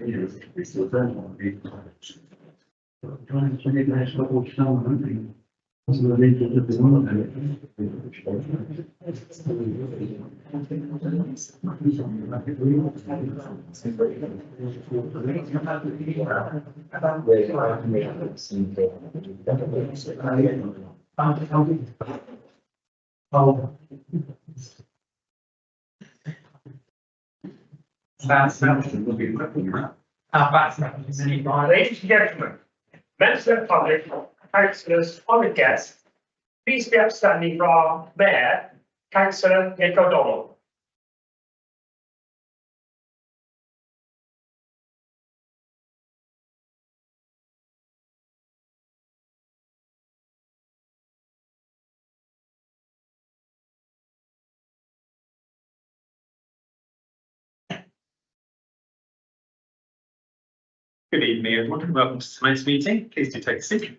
Ladies and gentlemen, members of the public, councillors, honoured guests, please be upstanding for our Mayor, Councillor Nick O'Donnell. Good evening, everyone, and welcome to tonight's meeting. Please do take a seat.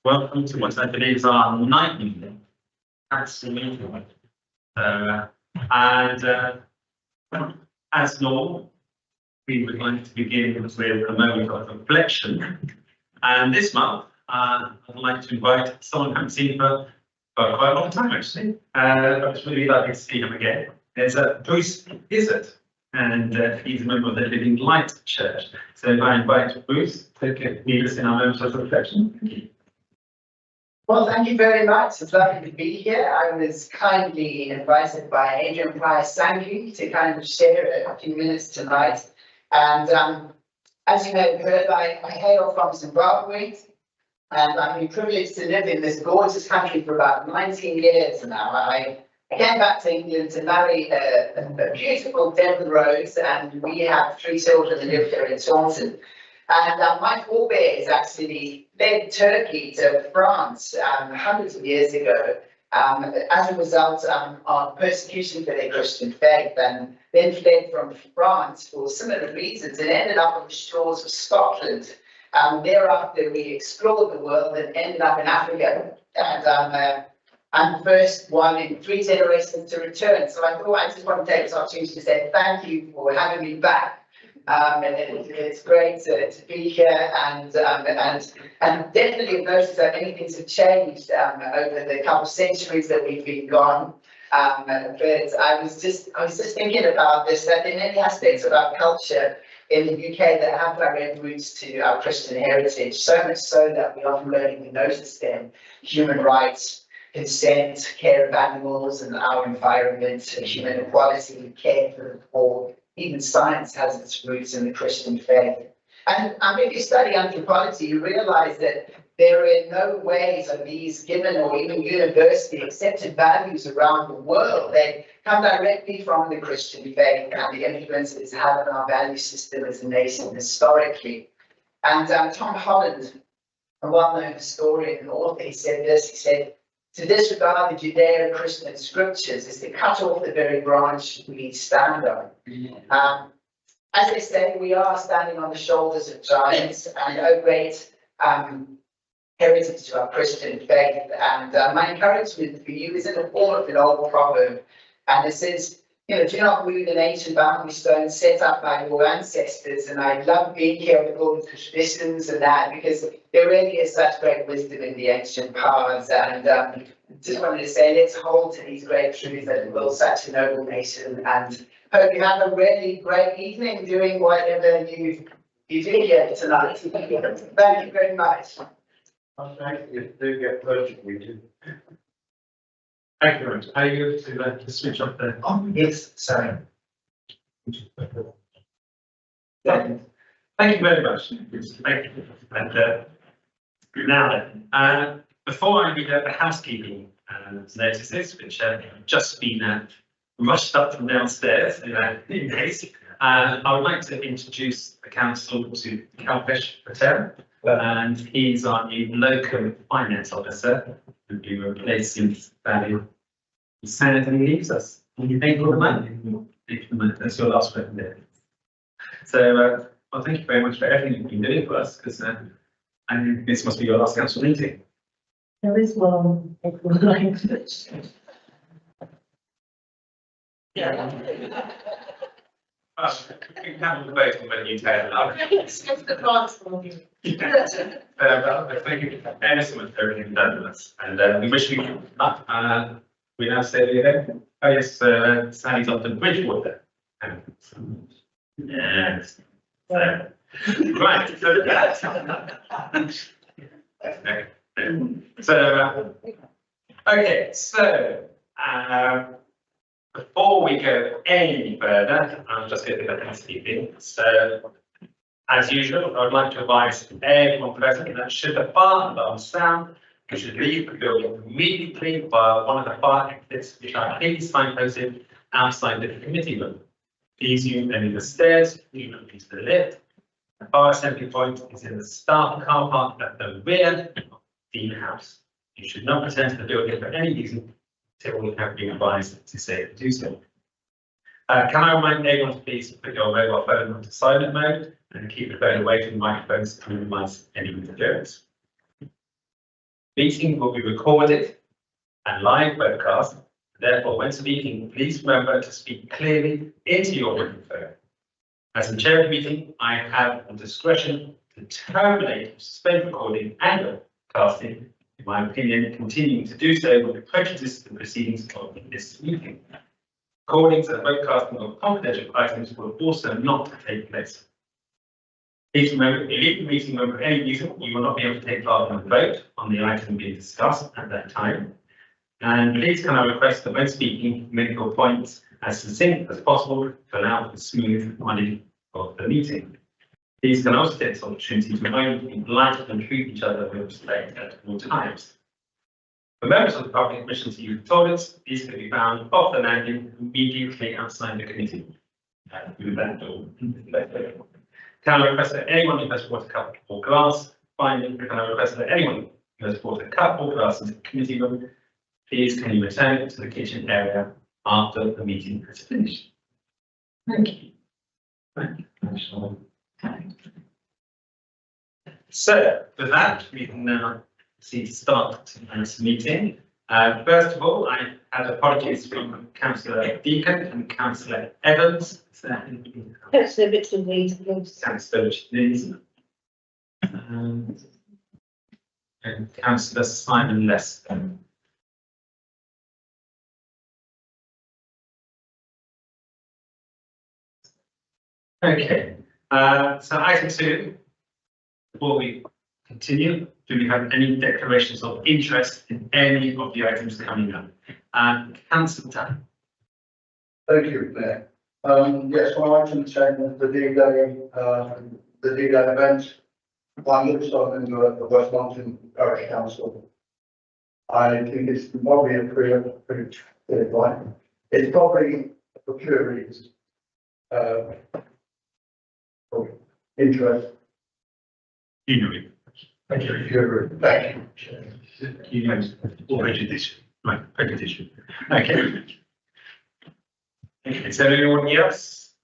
Welcome to what I believe is our ninth meeting. Council meeting. As normal, we would like to begin with a moment of reflection. And this month, I'd like to invite someone I haven't seen for quite a long time, actually. I was really lucky to see him again. It's Bruce Izzard, and he's a member of the Living Light Church. So I invite Bruce to lead us in our moment of reflection. Thank you. Well, thank you very much. It's lovely to be here. I was kindly invited by Adrian Price Sankey to kind of share a few minutes tonight. And as you may have heard, I hail from Zimbabwe. And I've been privileged to live in this gorgeous country for about 19 years now. I came back to England to marry a beautiful Devon Rose, and we have 3 children that live here in Taunton. And my forebears actually led Turkey to France hundreds of years ago as a result of persecution for their Christian faith, and then fled from France for similar reasons and ended up on the shores of Scotland. Thereafter, we explored the world and ended up in Africa, and I'm the first one in 3 generations to return. So I thought I just want to take this opportunity to say thank you for having me back. It's great to be here, and definitely noticed that many things have changed over the couple of centuries that we've been gone. But I was just thinking about this, that in many aspects of our culture in the UK that have direct roots to our Christian heritage, so much so that we often don't even notice them. Human rights, consent, care of animals and our environment, human equality, care for the poor. Even science has its roots in the Christian faith. And if you study anthropology, you realize that there are no ways of these given or even universally accepted values around the world. They come directly from the Christian faith and the influence it's had on our value system as a nation historically. And Tom Holland, a well-known historian and author, he said this, he said, "To disregard the Judeo-Christian scriptures is to cut off the very branch we stand on." As they say, we are standing on the shoulders of giants and owe great heritage to our Christian faith. And my encouragement for you is in the form of an old proverb. And it says, you know, do not move an ancient boundary stone set up by your ancestors. And I love being here with all the traditions and that, because there really is such great wisdom in the ancient paths. And just wanted to say, let's hold to these great truths that have built such a noble nation. And hope you have a really great evening doing whatever you do here tonight. Thank you very much. Thank you. Do get purchased, we do. Thank you very much. Are you able to switch off the? Oh, yes, sorry. Thank you very much. Thank you. And now then, before I read out the housekeeping notices, which have just been rushed up from downstairs in haste, I would like to introduce the council to Kalpesh Patel, and he's our new local finance officer, who will be replacing Valley Senate, and he leaves us on April the 9th. That's your last word there. So, well, thank you very much for everything you've been doing for us, because and this must be your last council meeting. There is one April 9th. We can have a vote on whether you turn up. It's the advance for you. Thank you ever so much for everything you've done with us, and we wish you luck. We now say the event. Oh yes, Sally's off to Bridgewater. Yes. Right. Okay, so before we go any further, I'll just get the housekeeping. So, as usual, I would like to advise everyone present that should the fire alarm sound, you should leave the building immediately via one of the fire exits, which are clearly signposted outside the committee room. Please use only the stairs, do not use the lift. The fire assembly point is in the staff car park at the rear of the house. You should not return to the building for any reason until we have been advised to say to do so. Can I remind everyone to please put your mobile phone onto silent mode and keep the phone away from microphones to minimize any interference. Meeting will be recorded and live webcast. Therefore, when speaking, please remember to speak clearly into your microphone. As the chair of the meeting, I have the discretion to terminate or suspend recording and broadcasting. In my opinion, continuing to do so will be prejudice to the proceedings of this meeting. Recordings and broadcasting of confidential items will also not take place. Please remember, if you leave the meeting room for any reason, you will not be able to take part in the vote on the item being discussed at that time. And please can I request that when speaking, make your points as succinct as possible to allow for the smooth running of the meeting. Please can also take this opportunity to remind you to be polite and treat each other with respect at all times. For members of the public admission to use toilets, these can be found off the landing immediately outside the committee. Through that door. Can I request that anyone who has brought a cup or glass, finally, can I request that anyone who has brought a cup or glass into the committee room, please can you return it to the kitchen area after the meeting has finished? Thank you. Thank you. So, with that, we can now see to start this meeting. First of all, I had apologies from Councillor Deacon and Councillor Evans. Councillor Richard Lees, please. Councillor Richard Lees. And Councillor Simon Lester. Okay, so item 2, before we continue, do we have any declarations of interest in any of the items coming up? Councillor Dunn. Thank you, Mayor. Yes, on item 10, the D-Day event, I'm also a member of the West London Parish Council. I think it's probably a pretty good one. It's probably for pure reasons. Interest. You know it. Thank you. Thank you. You know or prejudice. Right, prejudice. Okay. Is there anyone else?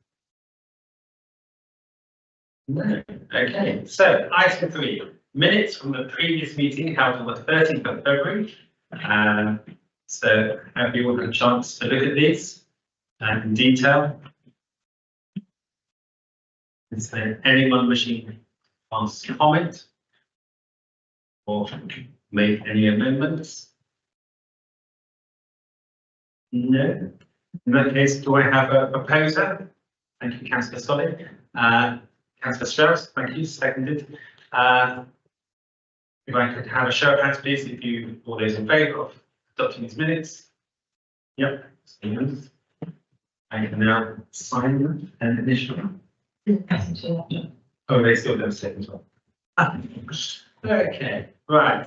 No. Okay, so item 3, minutes from the previous meeting held on the 13th of February. So have you all had a chance to look at these in detail? Is there anyone wishing to pass comment or make any amendments? No. In that case, do I have a proposer? Thank you, Councillor Solly. Councillor Strauss, thank you, seconded. If I could have a show of hands, please, if you, all those in favour of adopting these minutes. Yep. I can now sign them and initial. Oh, they still don't say as well. Okay, right.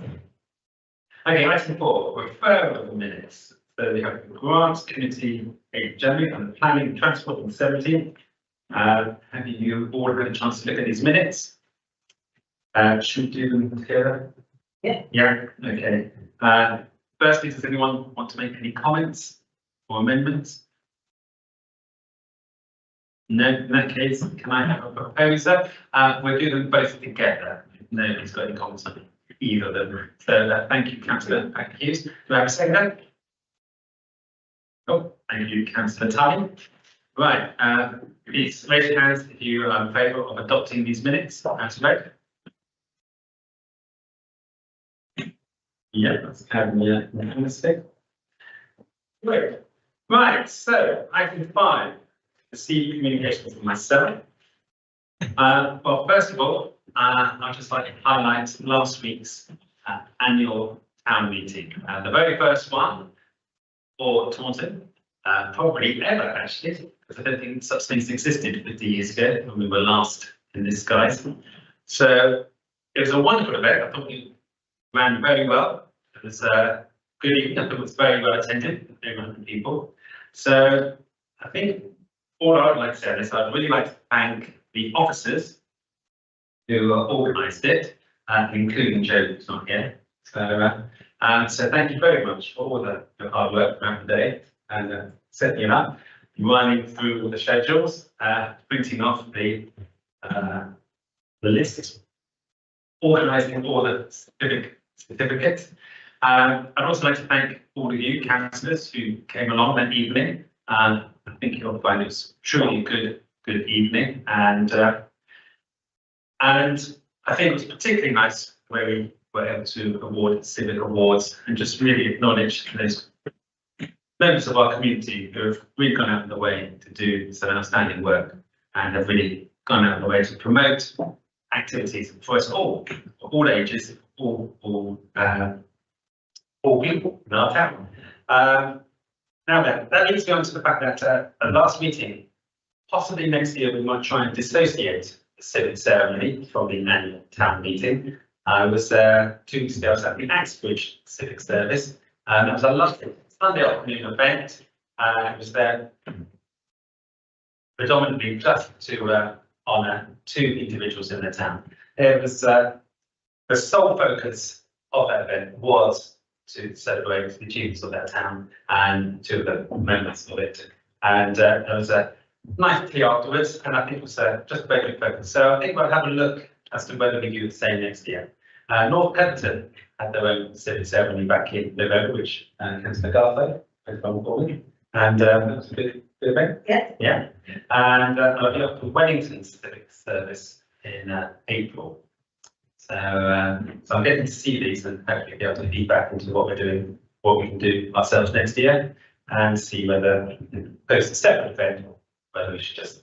Okay, item 4, referral of the minutes. So we have the grants committee 8th January and the planning and transport on the 17th. Have you all had a chance to look at these minutes? Should we do them together? Yeah. Yeah, okay. Firstly, does anyone want to make any comments or amendments? No, in that case, can I have a proposer? We'll do them both together. Nobody's got any comments on either of them. So thank you, Councillor Hughes. Do I have a second? Oh, thank you, councillor Tully. Right, please raise your hands if you are in favour of adopting these minutes as read. Yeah, that's kind of unanimously. Great. Right, so item 5, receive communication from myself. Well, first of all, I'd just like to highlight last week's annual town meeting. The very first one for Taunton, probably ever actually, because I don't think such things existed 50 years ago when we were last in this guise. So it was a wonderful event. I thought we ran very well. It was a good evening. I thought it was very well attended, over 100 people. So I think all I would like to say on this, I'd really like to thank the officers who organised it, including Joe, who's not here. So thank you very much for all the hard work throughout the day and setting it up, running through the schedules, printing off the lists, organising all the certificates. I'd also like to thank all of you councillors who came along that evening. I think you'll find it was truly a good evening, and I think it was particularly nice where we were able to award civic awards and just really acknowledge those members of our community who have really gone out of the way to do some outstanding work and have really gone out of the way to promote activities for us all ages, all people in our town. Now then, that leads me on to the fact that at last meeting, possibly next year, we might try and dissociate the civic ceremony from the annual town meeting. I was 2 weeks ago, I was at the Axbridge Civic Service, and it was a lovely Sunday afternoon event. It was there predominantly just to honour 2 individuals in the town. It was the sole focus of that event was to celebrate the achievements of that town and 2 of the members of it. And there was a nice tea afterwards, and I think it was just a very good focus. So I think we'll have a look as to whether we do the same next year. North Petherton had their own civic ceremony back in November, which Councillor Gartho was on me, and that was a good event. Yeah. Yeah. And I'll be up to Wellington Civic Service in April. So I'm getting to see these and hopefully be able to feed back into what we're doing, what we can do ourselves next year, and see whether there's a separate event or whether we should just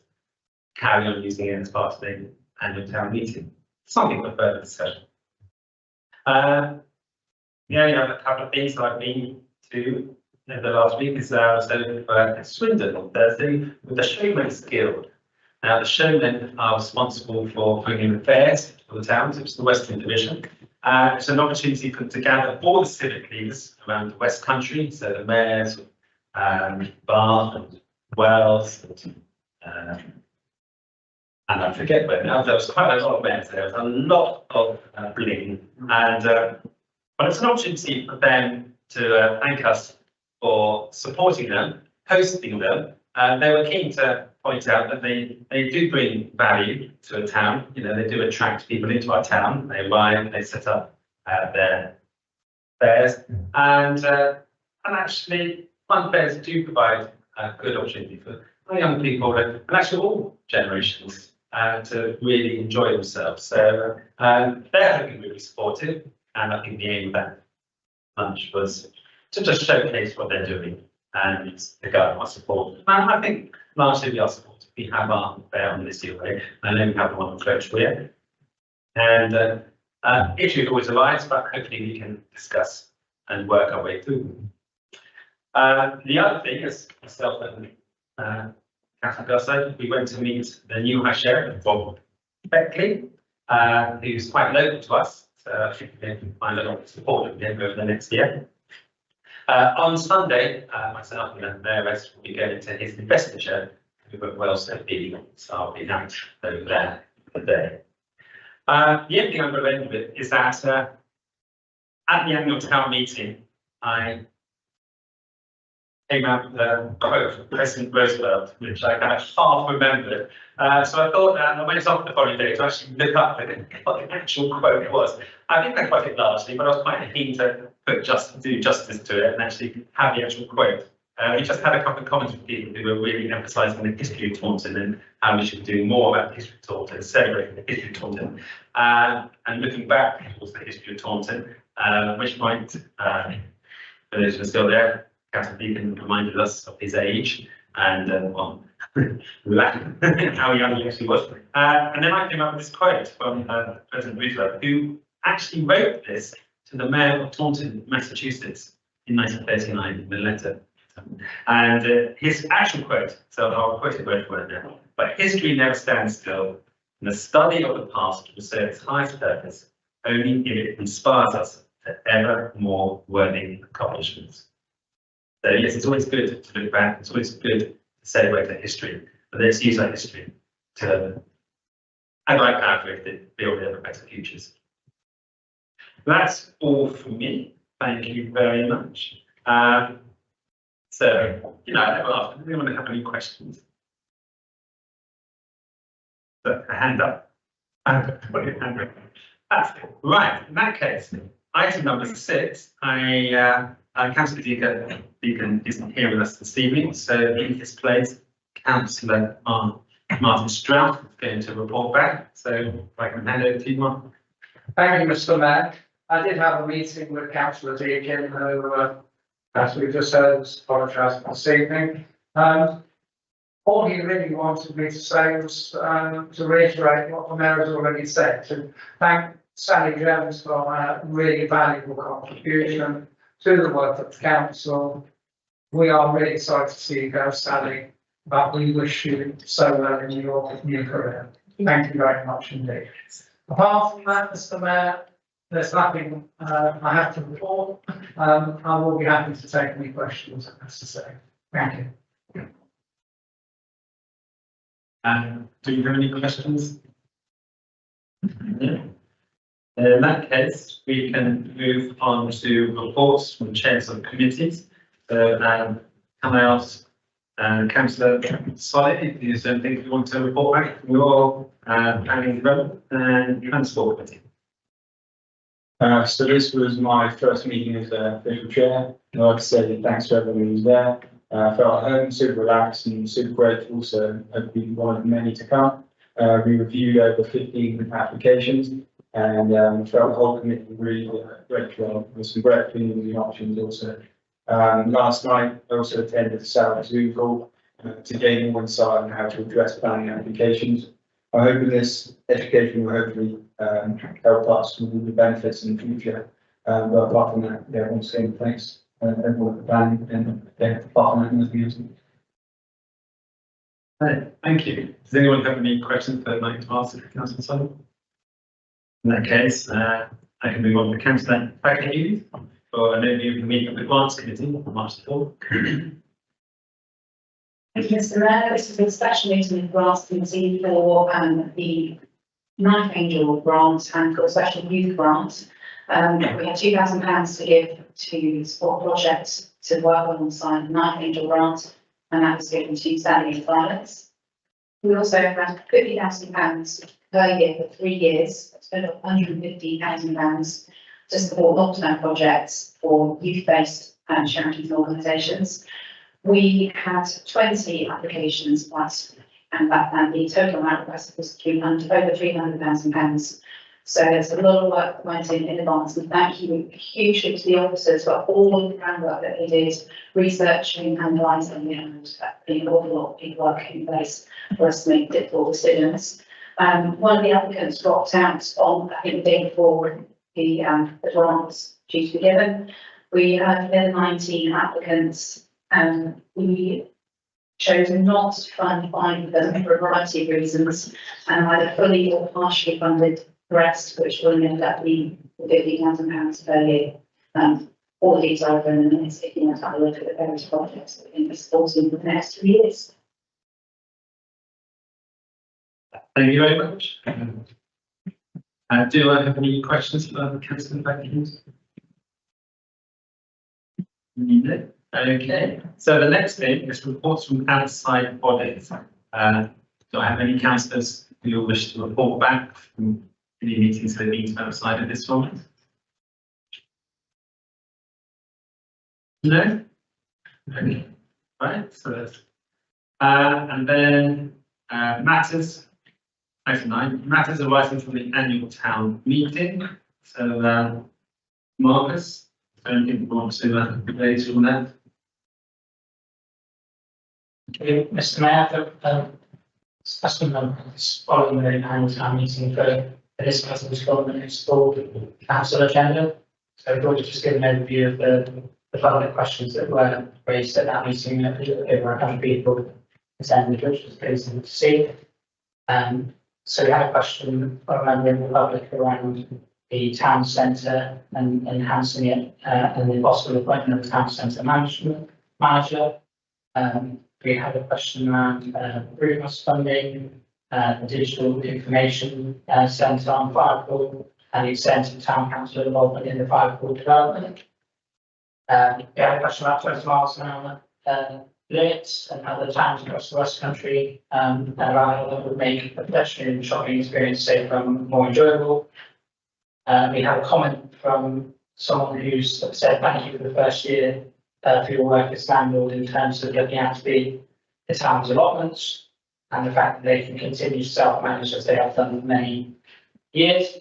carry on using it as part of the annual town meeting. Something for further discussion. The only other couple of things that I've been to the last week is I was over Swindon on Thursday with the Showmen's Guild. Now the showmen are responsible for bringing the fairs to the towns. It's the Western Division. It's an opportunity for them to gather all the civic leaders around the West Country, so the mayors, Bath and Wells, and I forget where now. There was quite a lot of mayors there. There was a lot of bling, and but it's an opportunity for them to thank us for supporting them, hosting them. They were keen to point out that they do bring value to a town. You know, they do attract people into our town. They arrive, they set up their fairs, and actually fun fairs do provide a good opportunity for young people and actually all generations to really enjoy themselves. So they're hoping we'll be supportive, and I think the aim of that lunch was to just showcase what they're doing and to go our support. And I think largely we are supportive. We have our fair on this year, right? And then we have the one on Church Weir. And issues always arise, but hopefully we can discuss and work our way through them. The other thing is myself and Councillor Gartho, we went to meet the new High Sheriff, Bob Beckley, who's quite local to us. So I think we can find a lot of support with him over the next year. On Sunday, myself and the Mayoress will be going to his investiture over at Wellstead, so I'll be out over there today. The other thing I'm going to end with is that at the annual town meeting, I came out with a quote from President Roosevelt, which I kind of half remembered. So I thought I went off the following day to actually look up what the actual quote was. I think I quoted it largely, but I was quite keen to do justice to it and actually have the actual quote. We just had a couple of comments from people who were really emphasising the history of Taunton and how we should do more about the history of Taunton, celebrating the history of Taunton, and looking back towards the history of Taunton, which might, for those who are still there, Councillor Beacon reminded us of his age and well, how young he actually was. And then I came up with this quote from President Roosevelt, who actually wrote this to the mayor of Taunton, Massachusetts, in 1939 in a letter. And his actual quote, so I'll quote it word for word now, but history never stands still, and the study of the past will serve its highest purpose only if it inspires us to ever more worthy accomplishments. So yes, it's always good to look back, it's always good to celebrate our history, but let's use our history to, as I paraphrased it, build ever better futures. That's all from me. Thank you very much. So, you know, I never asked, does anyone have any questions? So, a hand up. Hand up. That's it. Right, in that case, item number 6, Councillor Deacon isn't here with us this evening, so in his place, Councillor Martin Strauss is going to report back. So if I can hand over to you, Martin. Thank you, Mr. Mayor. I did have a meeting with Councillor Deakin, who, as we just heard, was apologising this evening. All he really wanted me to say was to reiterate what the Mayor has already said, to thank Sally Jones for a really valuable contribution to the work of the council. We are really sorry to see you go, Sally, but we wish you so well in your new career. Thank you very much indeed. Apart from that, Mr. Mayor, there's nothing I have to report. I will be happy to take any questions if necessary. Thank you. Do you have any questions? No. In that case, we can move on to reports from chairs of committees. So, can I ask Councillor Solly, is there anything you want to report back from your planning development and transport committee? So this was my first meeting as official chair. I'd like to say thanks to everyone who was there. I felt at home, super relaxed and super grateful, so I've been one of many to come. We reviewed over 15 applications and felt the whole committee really did a great job with some great opinions and options also. Last night I also attended the South Zoom call to gain more insight on how to address planning applications. I hope in this education will hopefully help us with all the benefits in the future. But apart from that, yeah, once again, thanks everyone for planning and apart from that, nothing else. Right, thank you. Does anyone have any questions they'd like to ask Councillor Solly? In that case, I can move on to Councillor Hughes for an overview of the meeting of the Grants Committee on March 4th. Thank you, Mr. Mayor. This is a special meeting of the Grants Committee for the Ninth Angel grant and for a special youth grant. We had £2,000 to give to support projects to work alongside the Ninth Angel grant, and that was given to Sally and Violet. We also had £50,000 per year for 3 years, a total of £150,000 to support long-term projects for youth-based charities and organisations. We had 20 applications plus, and the total amount requested was over £300,000. So there's a lot of work that went in advance, and thank you hugely to the officers for all of the groundwork that they did, researching, analysing, and being all a lot of people work in place for us to make difficult decisions. One of the applicants dropped out on, I think, the day before the grant was due to be given. We had 19 applicants, and we chose not to fund 5 of them for a variety of reasons, and either fully or partially funded the rest, which will end up being £50,000 per year. All the details are in the minutes if you want to have a look at the various projects that we can be supporting for the next 2 years. Thank you very much. Do I have any questions for Councillor Hughes? No. Okay, so the next thing is reports from outside bodies. Do I have any councillors who wish to report back from any meetings they've been to outside of this format? No? Okay. Right, so that's, and then, matters, item 9, matters arising from the annual town meeting. So, Marcus, is there anything you want to raise on that? Okay, Mr. Mayor, discussion on this following the annual town meeting for this council's government is called council agenda. So I thought I'd just give an overview of the public questions that were raised at that meeting. Over 100 people attended, which was pleasing to see. So we had a question from a member of the public around the town centre and enhancing it, and the possible appointment of the town centre manager. We had a question around Brunos funding, digital information centre on Fireport, and the extent of town council involvement in the Fireport development. We had a question about 20 miles an hour limits and other towns across the West Country, and how that would make a pedestrian shopping experience safer and more enjoyable. We had a comment from someone who's said thank you for the first year for your work as landlord in terms of looking at the town's allotments and the fact that they can continue to self-manage as they have done for many years.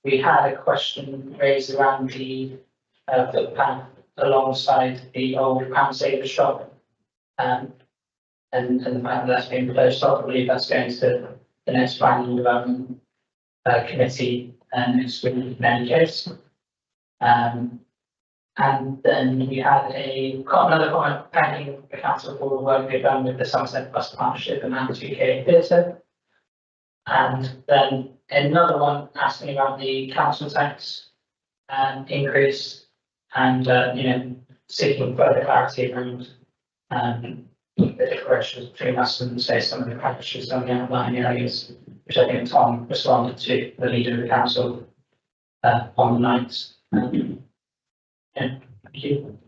We had a question raised around the footpath alongside the old Pound Saver shop, and the fact that that's been closed off. I believe that's going to the next planning and development committee next week in any case. And then we had another comment thanking the council for the work they've done with the Somerset Bus Partnership and the UK Theatre. And then another one asking about the council tax increase and seeking further clarity around the differentials between us and say some of the practices on the outlying areas, which I think Tom responded to the leader of the council on the night. Yeah, thank you.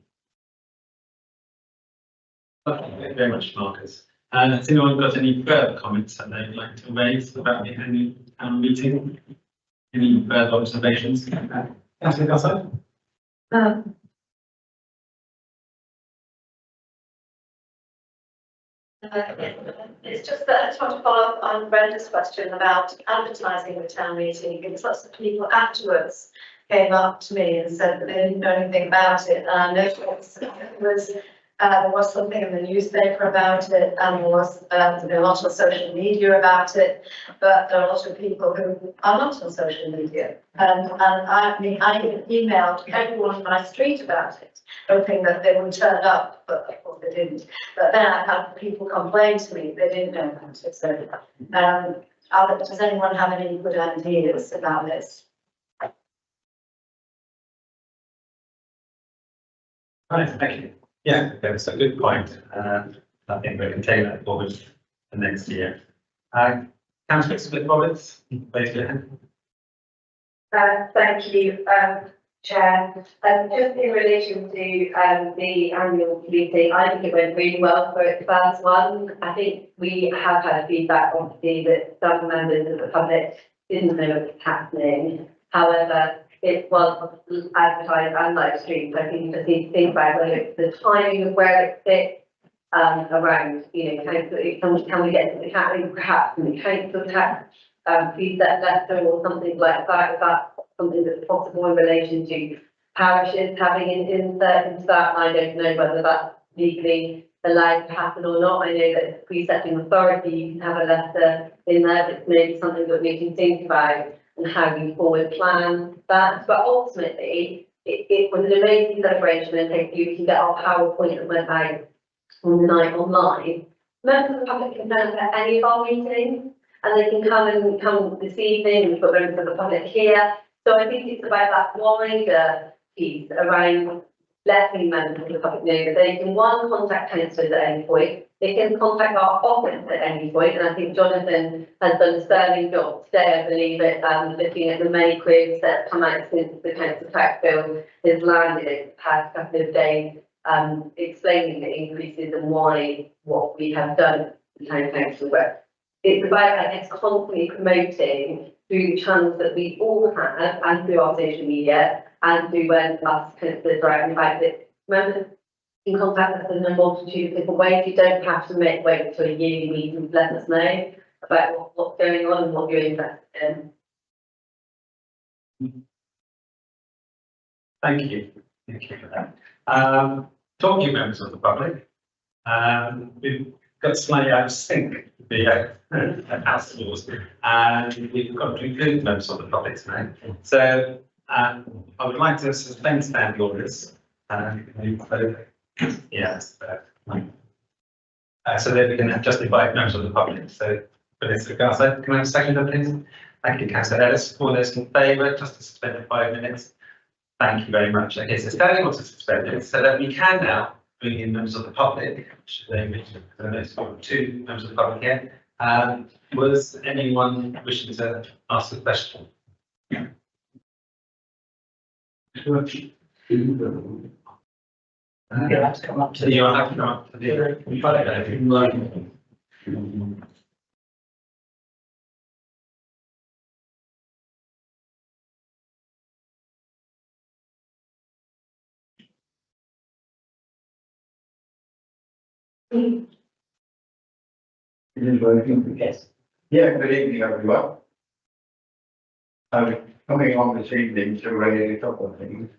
Thank you very much, Marcus. Has anyone got any further comments that they'd like to raise about the annual town meeting? Any further observations? Councillor Gossard? It's just that I just want to follow up on Brenda's question about advertising the town meeting, because lots of people afterwards came up to me and said that they didn't know anything about it. And I noticed there was something in the newspaper about it, and there was a lot on social media about it, but there are a lot of people who are not on social media. And I emailed everyone on my street about it, hoping that they would turn up, but of course they didn't. But then I had people complain to me they didn't know about it. So does anyone have any good ideas about this? Right, thank you. Yeah, that's a good point. I think we can take that forward for next year. Councillor Smith-Roberts, raise your hand. Thank you, Chair. Just in relation to the annual meeting, I think it went really well for the first one. I think we have had feedback, obviously, that some members of the public didn't know what was happening. However, it was advertised and live streamed. I think you just need to think about whether it's the timing of where it fits around, can we get something happening perhaps in the council tax fees that letter or something like that? Is that something that's possible in relation to parishes having an insert into that? I don't know whether that's legally allowed to happen or not. I know that as a pre-setting authority, you can have a letter in there, but it's maybe something that we can think about and how we forward plan that. But ultimately, it was an amazing celebration, and hopefully we can get our PowerPoint that went out on the night online. Members of the public can benefit any of our meetings, and they can come this evening, and we've got members of the public here. So I think it's about that wider piece around letting members of the public know that they can, one, contact councillors at any point. They can contact our office at any point, and I think Jonathan has done a sterling job today, I believe it, looking at the many queries that have come out since the council tax bill has landed in the past couple of days, explaining the increases and why what we have done in the town council work. It's about, I guess, constantly promoting through the channels that we all have and through our social media and through when us councillors are out and about that members in contact with us in a multitude of different ways. You don't have to wait till a yearly meeting to let us know about what's going on and what you're interested in. Thank you. Thank you for that. Talking members of the public, we've got slightly out of sync the house laws, and we've got to include members of the public tonight. So I would like to suspend standing orders. Yes. So that we can just invite members of the public. So, Mr. Garza, can I have a second, please? Thank you, Councillor Ellis. All those in favour, just to suspend for 5 minutes. Thank you very much. Okay, so standing orders suspended, so that we can now bring in members of the public. Should they wish to, there's 2 members of the public here. Was anyone wishing to ask a question? You have to come up to. You'll have to come up to the. Yes. Yeah, good evening, everyone. I'm coming on this evening to raise a couple of things.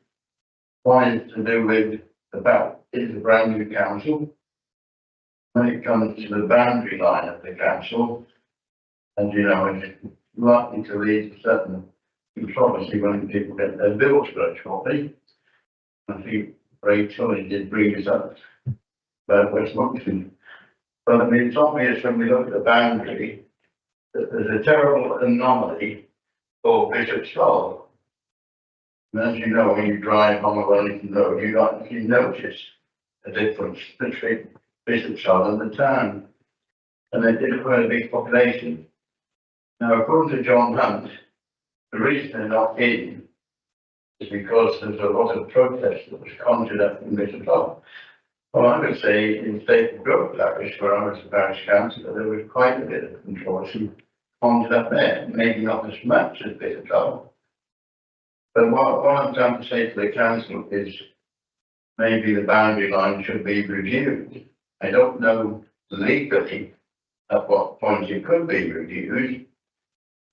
One is to do with is the brand new council. When it comes to the boundary line of the council, and you know, it's likely to lead to certain controversy when people get their bills shortly. I think Rachel did bring us up about West Moxon. But I mean, it's obvious when we look at the boundary that there's a terrible anomaly called Bishop's Hall. And as you know, when you drive on the Wellington Road, you notice a difference between Bishop's Hall and the town. And they did quite a big population. Now, according to John Hunt, the reason they're not in is because there's a lot of protest that was conjured up in Bishop's Hall. Well, I would say in Staple Grove parish, where I was the parish councillor, there was quite a bit of controversy conjured up there, maybe not as much as Bishop's Hall. But what I'm trying to say to the council is maybe the boundary line should be reviewed. I don't know legally at what point it could be reviewed.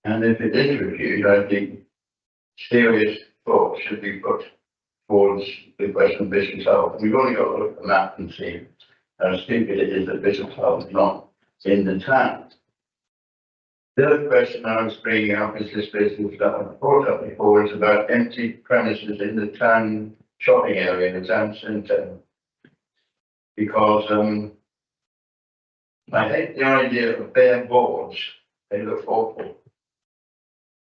And if it is reviewed, I think serious thought should be put towards the question of Bishop's Hall. We've only got to look at the map and see how stupid it is that Bishop's Hall is not in the town. The other question I was bringing up is this business that I've brought up before is about empty premises in the town shopping area, in the town centre. Because I hate the idea of bare boards. They look awful.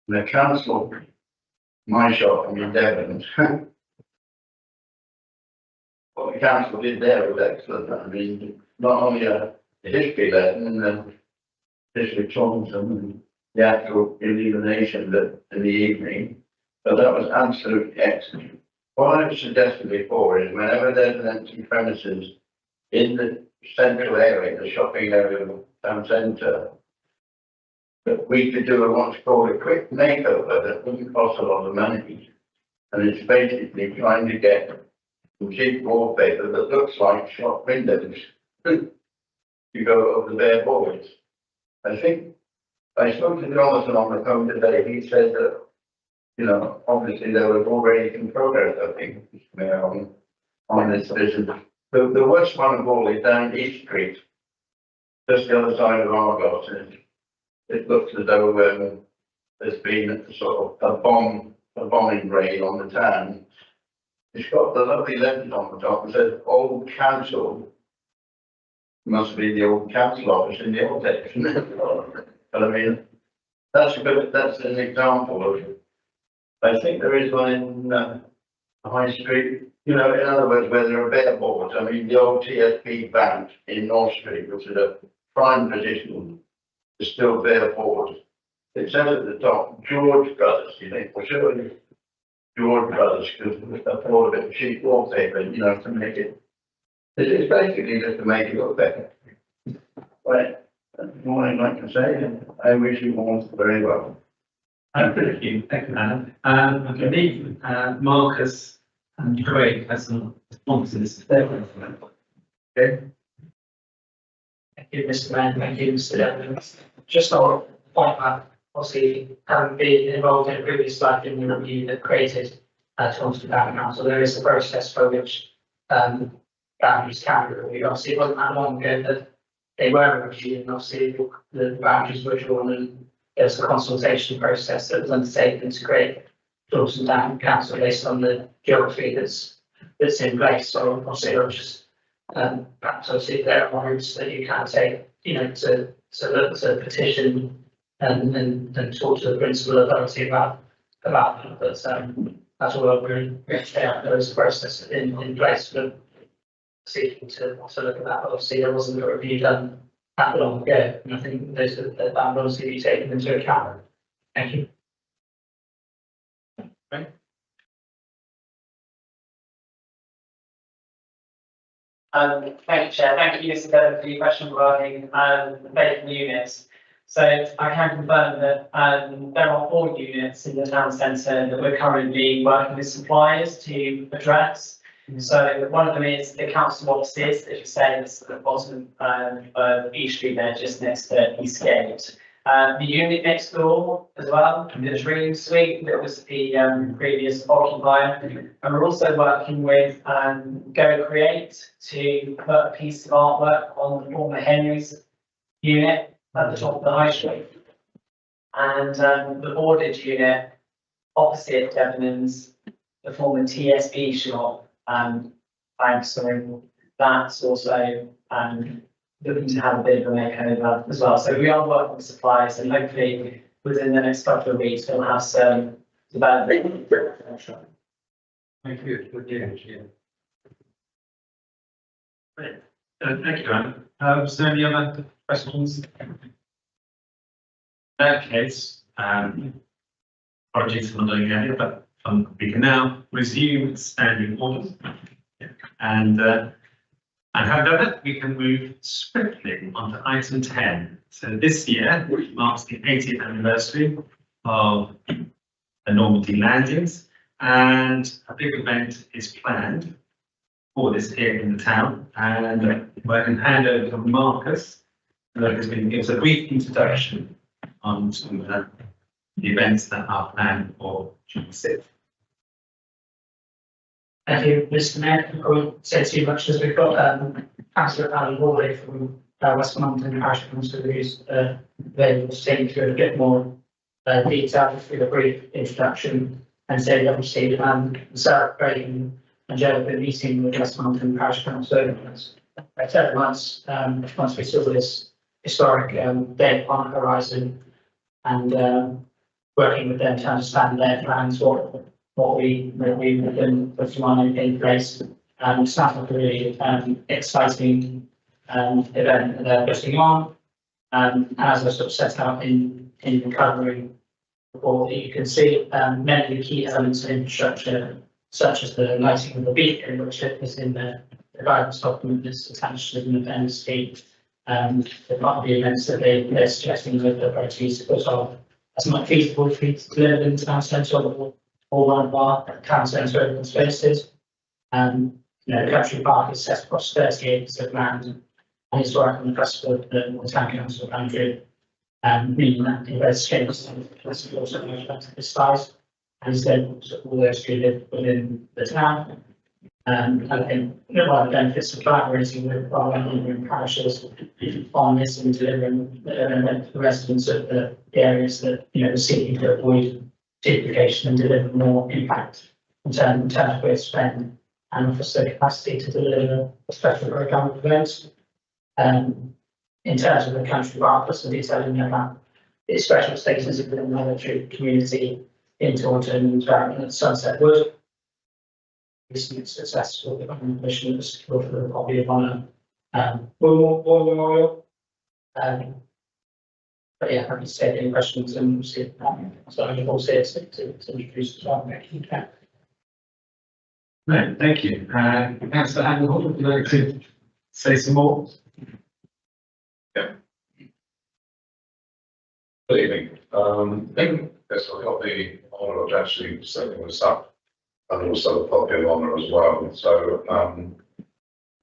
The council, my shop, I'm in Devon. What the council did there was excellent. I mean, not only a history lesson in the history of Taunton and the actual illumination in the evening, but that was absolutely excellent. What I've suggested before is whenever there's an empty premises in the central area, the shopping area of the town centre, that we could do what's called a quick makeover that wouldn't cost a lot of money. And it's basically trying to get some cheap wallpaper that looks like shop windows to go over the bare boards. I think I spoke to Jonathan on the phone today. He said that, you know, obviously there was already some progress, I think, on this vision. The worst one of all is down East Street, just the other side of Argos. It looks as though there's been sort of a bombing raid on the town. It's got the lovely legend on the top that says Old Council. Must be the old council office in the old days. But I mean, that's an example of. I think there is one in High Street. You know, in other words, where there are bare boards. I mean, the old TSB Bank in North Street, which is a prime position, is still bare boards. It says at the top, George Brothers. You think, well, surely George Brothers, because they bought a bit of cheap wallpaper, you know, to make it. It's basically just to make it look better. Right, that's all I'd like to say, and I wish you all very well. Thank you, Anna. I believe Marcus Great, as long as it's there. Thank you, Mr. Mayor, thank you, Mr. Evans. Just on point that, obviously, having been involved in a previous life in the review that created Taunton Town Council, there is a process by which boundaries can be reviewed. Obviously, it wasn't that long ago that they were reviewed, and obviously the boundaries were drawn, and there was a consultation process that was undertaken to create Taunton Town Council based on the geography that's in place. So obviously, it'll just perhaps obviously there are routes that you can take, you know, to look to petition and talk to the principal authority about that. But that's all we're going to have. There is a process in place for seeking to look at that. But obviously, there wasn't a review done that long ago, and I think those that will obviously be taken into account. Thank you. Thank you, Chair. Thank you, Mr. Devon, for your question regarding vacant units. So I can confirm that there are 4 units in the town centre that we're currently working with suppliers to address. So one of them is the council offices, as you say, it's at the bottom of East Street there, just next to Eastgate. The unit next door as well, the Dream Suite, that was the previous occupier. And we're also working with Go Create to put a piece of artwork on the former Henry's unit at the top of the high street. And the boarded unit opposite Debenhams, the former TSB shop, that's also looking to have a bit of a makeover as well. So we are working with suppliers, and hopefully within the next couple of weeks we'll have some development. Thank you. Good news, yeah. Great. Thank you, Anne. Is there any other questions? In that case, apologies for not doing it, but we can now resume standing orders. And having done that, we can move swiftly on to item 10. So this year, which marks the 80th anniversary of the Normandy landings, and a big event is planned for this here in the town. And I can hand over to Marcus, who's going to give us a brief introduction on some of the events that are planned for June 6th. Thank you, Mr. Mayor. I won't say too much as we've got Councillor Alan Hawley from Westmoreland Parish Council, who's available to take you through a bit more detail through the brief introduction, and say that obviously Sarah Craig and Joe have been meeting with Westmoreland Parish Council over several months once we saw this historic day upon the horizon, and working with them to understand their plans, what we've been putting on in place. It sounds like a really exciting event that they're putting on. And as I sort of set out in the covering report, that you can see many of the key elements of infrastructure, such as the lighting of the beacon, which is in the guidance document that's attached to the appendix scheme. The part of the events that they're suggesting with the priorities to put on as much feasible for you to deliver in town centre or one of our town centre open spaces. The country park is set across 30 acres of land and is right on the cusp of the town council boundary, meaning that the scale is also this size, and instead all those who live within the town. I think one of the benefits of collaborating with our neighbouring parishes on this and delivering the residents of the areas that are seeking to avoid duplication and deliver more impact in terms of where to spend, and offers the capacity to deliver a special programme of events. In terms of the country park, there's some detail in there about its special status within the military community in Taunton and Sunset Wood. Recently successful development mission that was secured for the Copy of Honour War Memorial. But yeah, happy to take any questions and see so I'm also here to introduce as well. Right, thank you. Councillor Angle, would you like to say some more? Good evening. Yes, I've got the honour of actually setting this up and also the Poppy of Honour as well. So,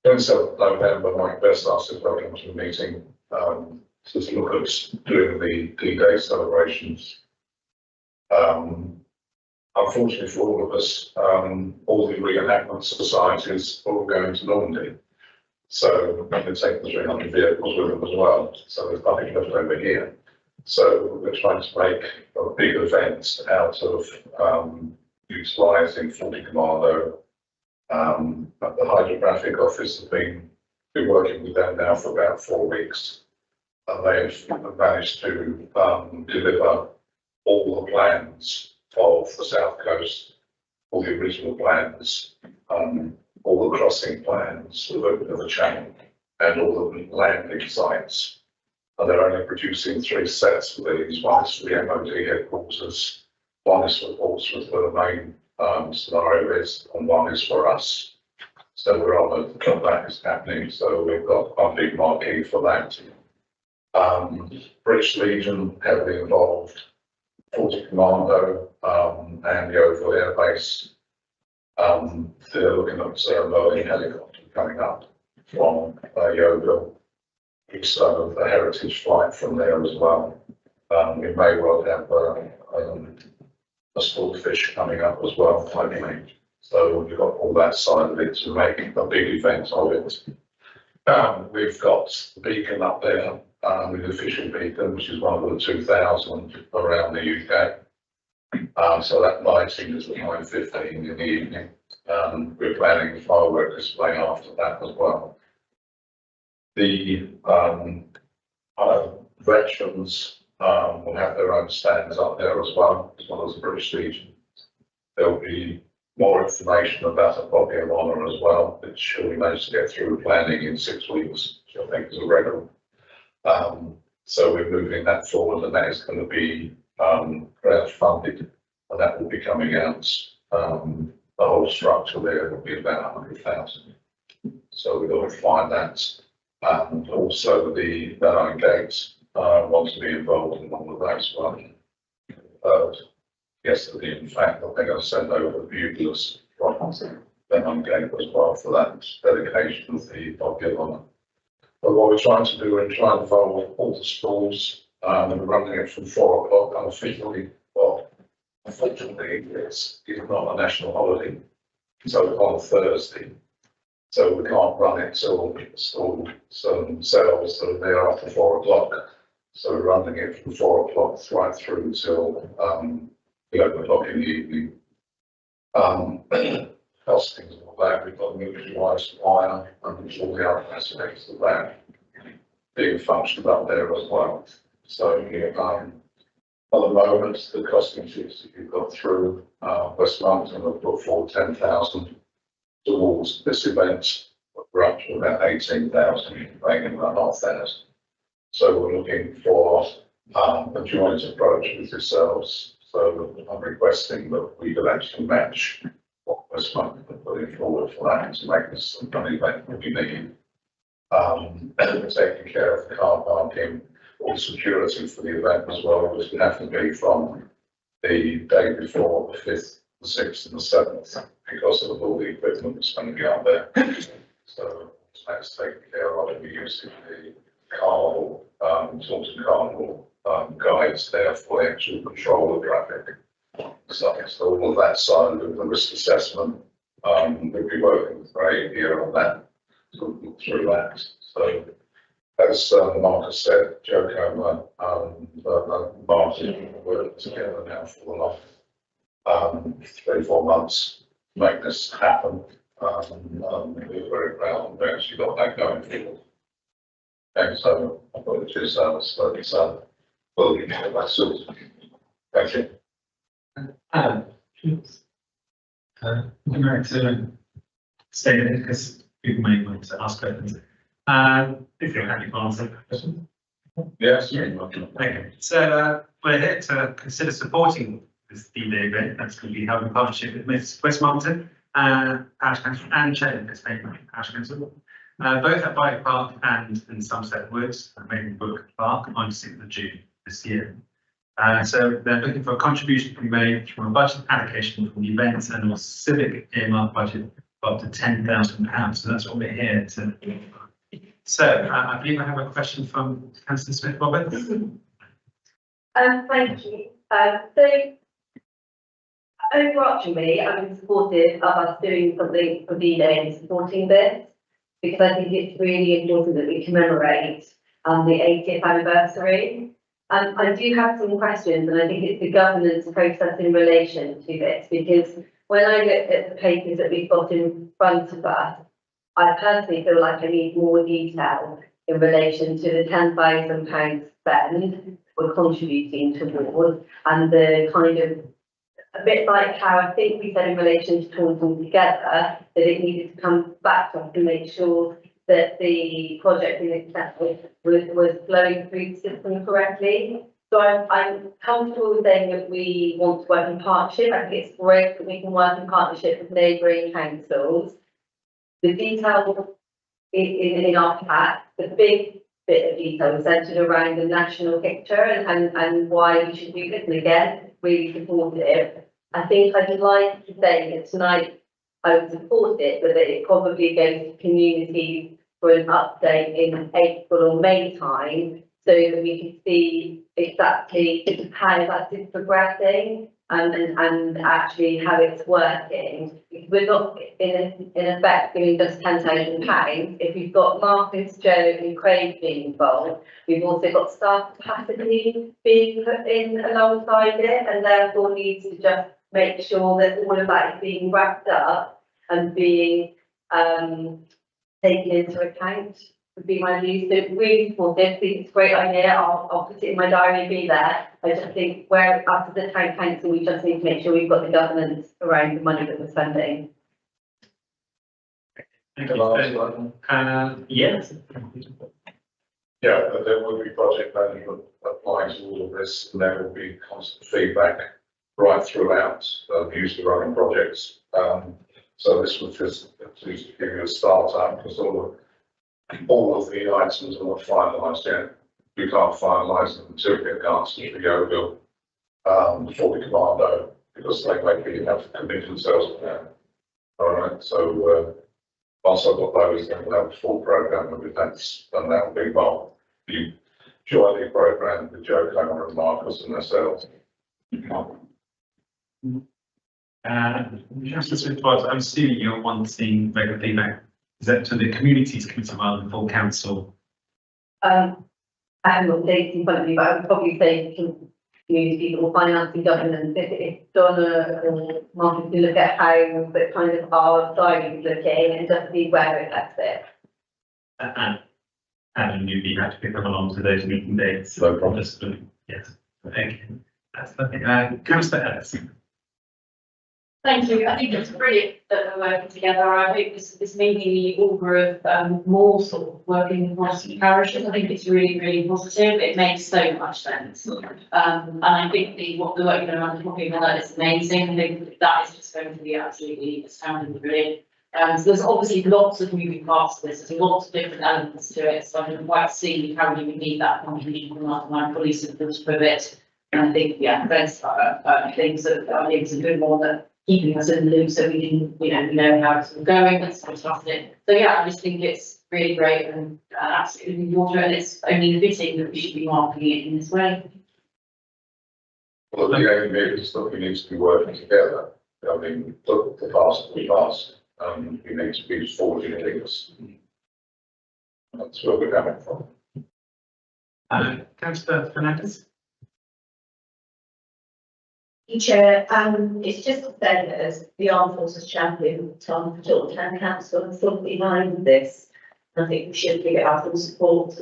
27th November, Mike Best asked if welcome to the meeting, to look at doing the D-Day celebrations. Unfortunately for all of us, all the reenactment societies are all going to Normandy. So they're taking the 300 vehicles with them as well. So there's nothing left over here. So we're trying to make a big event out of utilising 40 Commando. The Hydrographic Office have been working with them now for about 4 weeks. And they've managed to deliver all the plans of the South Coast, all the original plans, all the crossing plans of the channel, and all the landing sites. And they're only producing 3 sets of these. One is for the MOD headquarters, one is for Portsmouth, where the main scenario is, and one is for us. So we're on that is happening. So we've got one big marquee for that. British Legion heavily involved, 40 Commando, and the Oval Air Base. They're looking at Merlin helicopter coming up from Yeovil. So a heritage flight from there as well. We may well have a swordfish coming up as well, hopefully. So we've got all that side of it to make a big event of it. We've got the beacon up there, with the fishing beacon, which is one of the 2,000 around the UK. So that lighting is at 9:15 in the evening. We're planning a firework display after that as well. The veterans will have their own stands up there as well as the British Legion. There'll be more information about the Poppy of Honour as well, which we managed to get through planning in 6 weeks, which I think is a record. So we're moving that forward, and that is going to be crowd funded, and that will be coming out. The whole structure there will be about 100,000. So we've got to find that. And also the Iron Gates want to be involved in all of that as well. Yesterday, in fact, I think I sent over the buglers from Iron Gate as well for that dedication of the Poppy of Honour. But what we're trying to do, we're trying to involve all the schools, and we're running it from 4 o'clock unofficially. Well, unfortunately, it's not a national holiday, so it's on Thursday. So we can't run it till schools themselves that are there after 4 o'clock. So we're running it from 4 o'clock right through till 11 o'clock in the evening. Costings and all that, we've got military wise wire and all the other aspects of that being functioned up there as well. So at the moment, the costing sheets that you've got through Westmoreland have put forward 10,000 towards this event. We're up to about 18,000, banging about 5,000. So we're looking for a joint approach with yourselves. So I'm requesting that we could actually match what Westmoreland are putting forward for that to make this an event that we need. We're taking care of the car parking, all the security for the event as well, which would have to be from the day before, the 5th, the 6th and the 7th, because of all the equipment that's going to be out there. So that's taken care of. We're using the carnival, Taunton Carnival guides there for the actual control of traffic. So all of that side of the risk assessment, we'll be working with Ray here on that, to look through that. So as Marcus said, Joe Comer, Martin, we're working together now for the last 3-4 months to make this happen. We're very proud and we actually got that going forward. And so apologies, but we'll get that sorted. Thank you. I'm going to stay there because people may want to ask questions. If you're happy to answer questions. Yes. Okay, so we're here to consider supporting this D-Day event that's going to be held in partnership with Westmoreland, Parish Council and Chatham Parish Council, both at Bike Park and in Somerset Woods, Maiden Brook Park on 6th of June this year. So they're looking for a contribution to be made from a budget allocation from the events and or civic earmark budget of up to £10,000. So that's what we're here to. So I believe I have a question from Councillor Smith Roberts. Thank you. So overarchingly, I'm supportive of us doing something for D-Day and supporting this, because I think it's really important that we commemorate the 80th anniversary. I do have some questions, and I think it's the governance process in relation to this, because when I look at the papers that we've got in front of us, I personally feel like I need more detail in relation to the £10,000 spend we're contributing towards, and the kind of, a bit like how I think we said in relation to talking together, that it needed to come back to us to make sure that the project in itself was flowing through the system correctly. So I'm comfortable with saying that we want to work in partnership. I think it's great that we can work in partnership with neighbouring councils. The detail in our pack, the big bit of detail is centred around the national picture and why we should do this. And again, really supportive. I think I'd like to say that tonight I would support it, but that it probably goes to communities for an update in April or May time, so that we can see exactly how that is progressing and actually how it's working. We're not in effect giving just £10,000. If we've got Marcus, Joe and Craig being involved, we've also got staff capacity being put in alongside it, and therefore needs to just make sure that all of that is being wrapped up and being taken into account, would be my view. So really supportive, think it's a great idea. I'll put it in my diary and be there. I just think where after the town council, we just need to make sure we've got the governance around the money that we're spending. Thank you. Yes. Yeah, but there will be project management applying to all of this, and there will be constant feedback right throughout the use of running projects. So this was just to give you a start up, because all of the items are not finalised yet. We can't finalise them until we get the answers for Yeovil before the commando, because they may have to commit themselves to that. All right, so once I've got those, then we'll have a full programme of events, and that will be well, the jointly programmed with Joe Cameron and Marcus and ourselves. Councillor Smith Roberts, I'm assuming you're wanting regular feedback. Is that to the communities committee rather than full council? I haven't got dates in front of me, but I would probably say community or financing governance, if Donna or Martin can look at how the kind of our diary is looking and just see where it affects it. And you'd be happy to pick them along to those meeting dates? No problem. Yes, thank you. That's lovely. Councillor Ellis. Thank you. I think it's brilliant that we're working together. I hope this may be the order of more sort of working across the parishes. I think it's really, really positive. It makes so much sense. And I think the work you're doing on talking about is amazing. I think that is just going to be absolutely astounding, brilliant. So there's obviously lots of moving parts to this. There's lots of different elements to it. So I can quite see how you would need that contribution from us, and I'm fully supportive of it. And I think, yeah, those things that I think is a good one that keeping us in the loop so we can, we know how it's all going. That's fantastic. So yeah, I just think it's really great and absolutely water, and it's only fitting that we should be marketing it in this way. Well, the aim is that we need to be working together. I mean, look, the past is the past. We need to be forging links. That's where we're coming from. Councillor Fernandez. Chair, it's just to say that as the Armed Forces Champion, Tom Chiltern Town Council, I'm sort of behind this. I think we should give it our full support,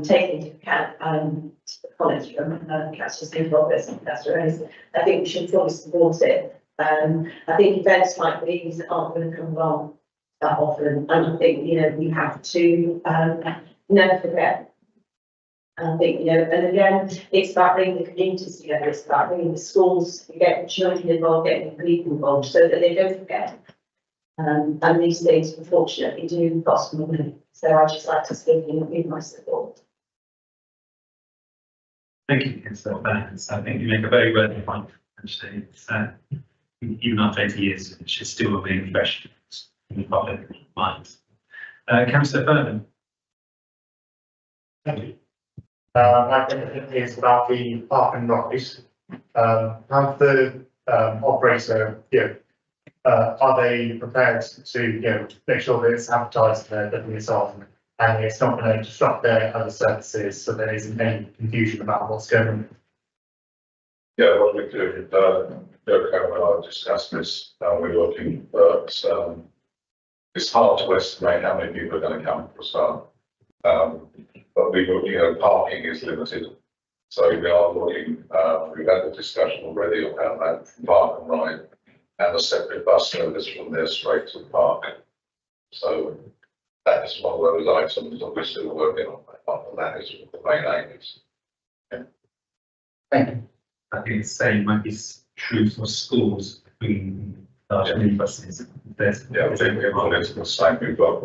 taking into account the comments from Councillor Smith Roberts and Councillor Rose. I think we should fully support it. I think events like these aren't going to come along that often, and I think we have to never forget. I think, and again, it's about bringing the communities together, it's about bringing the schools, getting children involved, getting the people involved, so that they don't forget. And these things, unfortunately, do cost money. So I'd just like to speak in my support. Thank you, Councillor Bennett. I think you make a very relevant point, actually. It's, even after 80 years, it should still remain fresh in the public mind. Councillor Furman. Thank you. My question is about the park and rise. Have the operator, are they prepared to, make sure that it's advertised their business on and it's not going to disrupt their other services, so there isn't any confusion about what's going on? Yeah, what we do, Joe and I discussed this, we're looking, but it's hard to estimate how many people are going to come for a start. But we look, parking is limited. So we are looking, we've had the discussion already about that park and ride and a separate bus service from there straight to the park. So that is one of those items that we're still working on. That is what the main aim is. Thank you. I think the same might be true for schools between large buses. Yeah, I think we've got it to the same, we've got,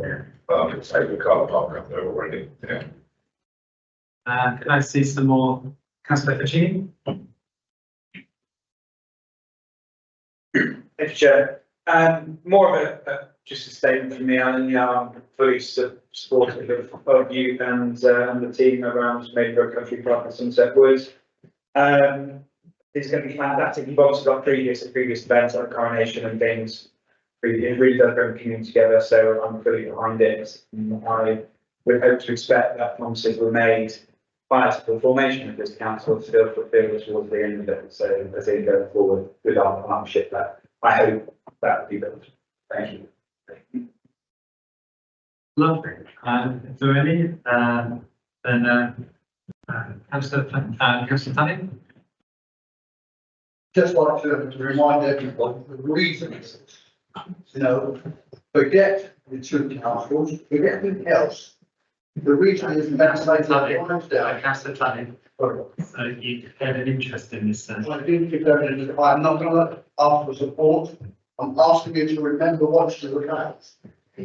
say the car park up there already, yeah. Can I see some more? Councillor Ficini? Thank you, Chair. More of just a statement from me. I'm fully supportive of you and the team around Maidborough Country Park and Sunset Woods. It's going to be fantastic. We've obviously got previous events like Coronation and things. It really does bring the community together, so I'm fully behind it. I would hope to expect that promises were made prior to the formation of this council to still fulfil towards the end of it. So as they go forward with our partnership, that I hope that will be built. Thank you. Lovely. Is there any? Then Councillor Tunning? Just like to remind everybody the reason is, forget the two councils, forget everything else. The reason is Councillor Tunning. So you had an interest in this. I'm not going to ask for support. I'm asking you to remember what's the case.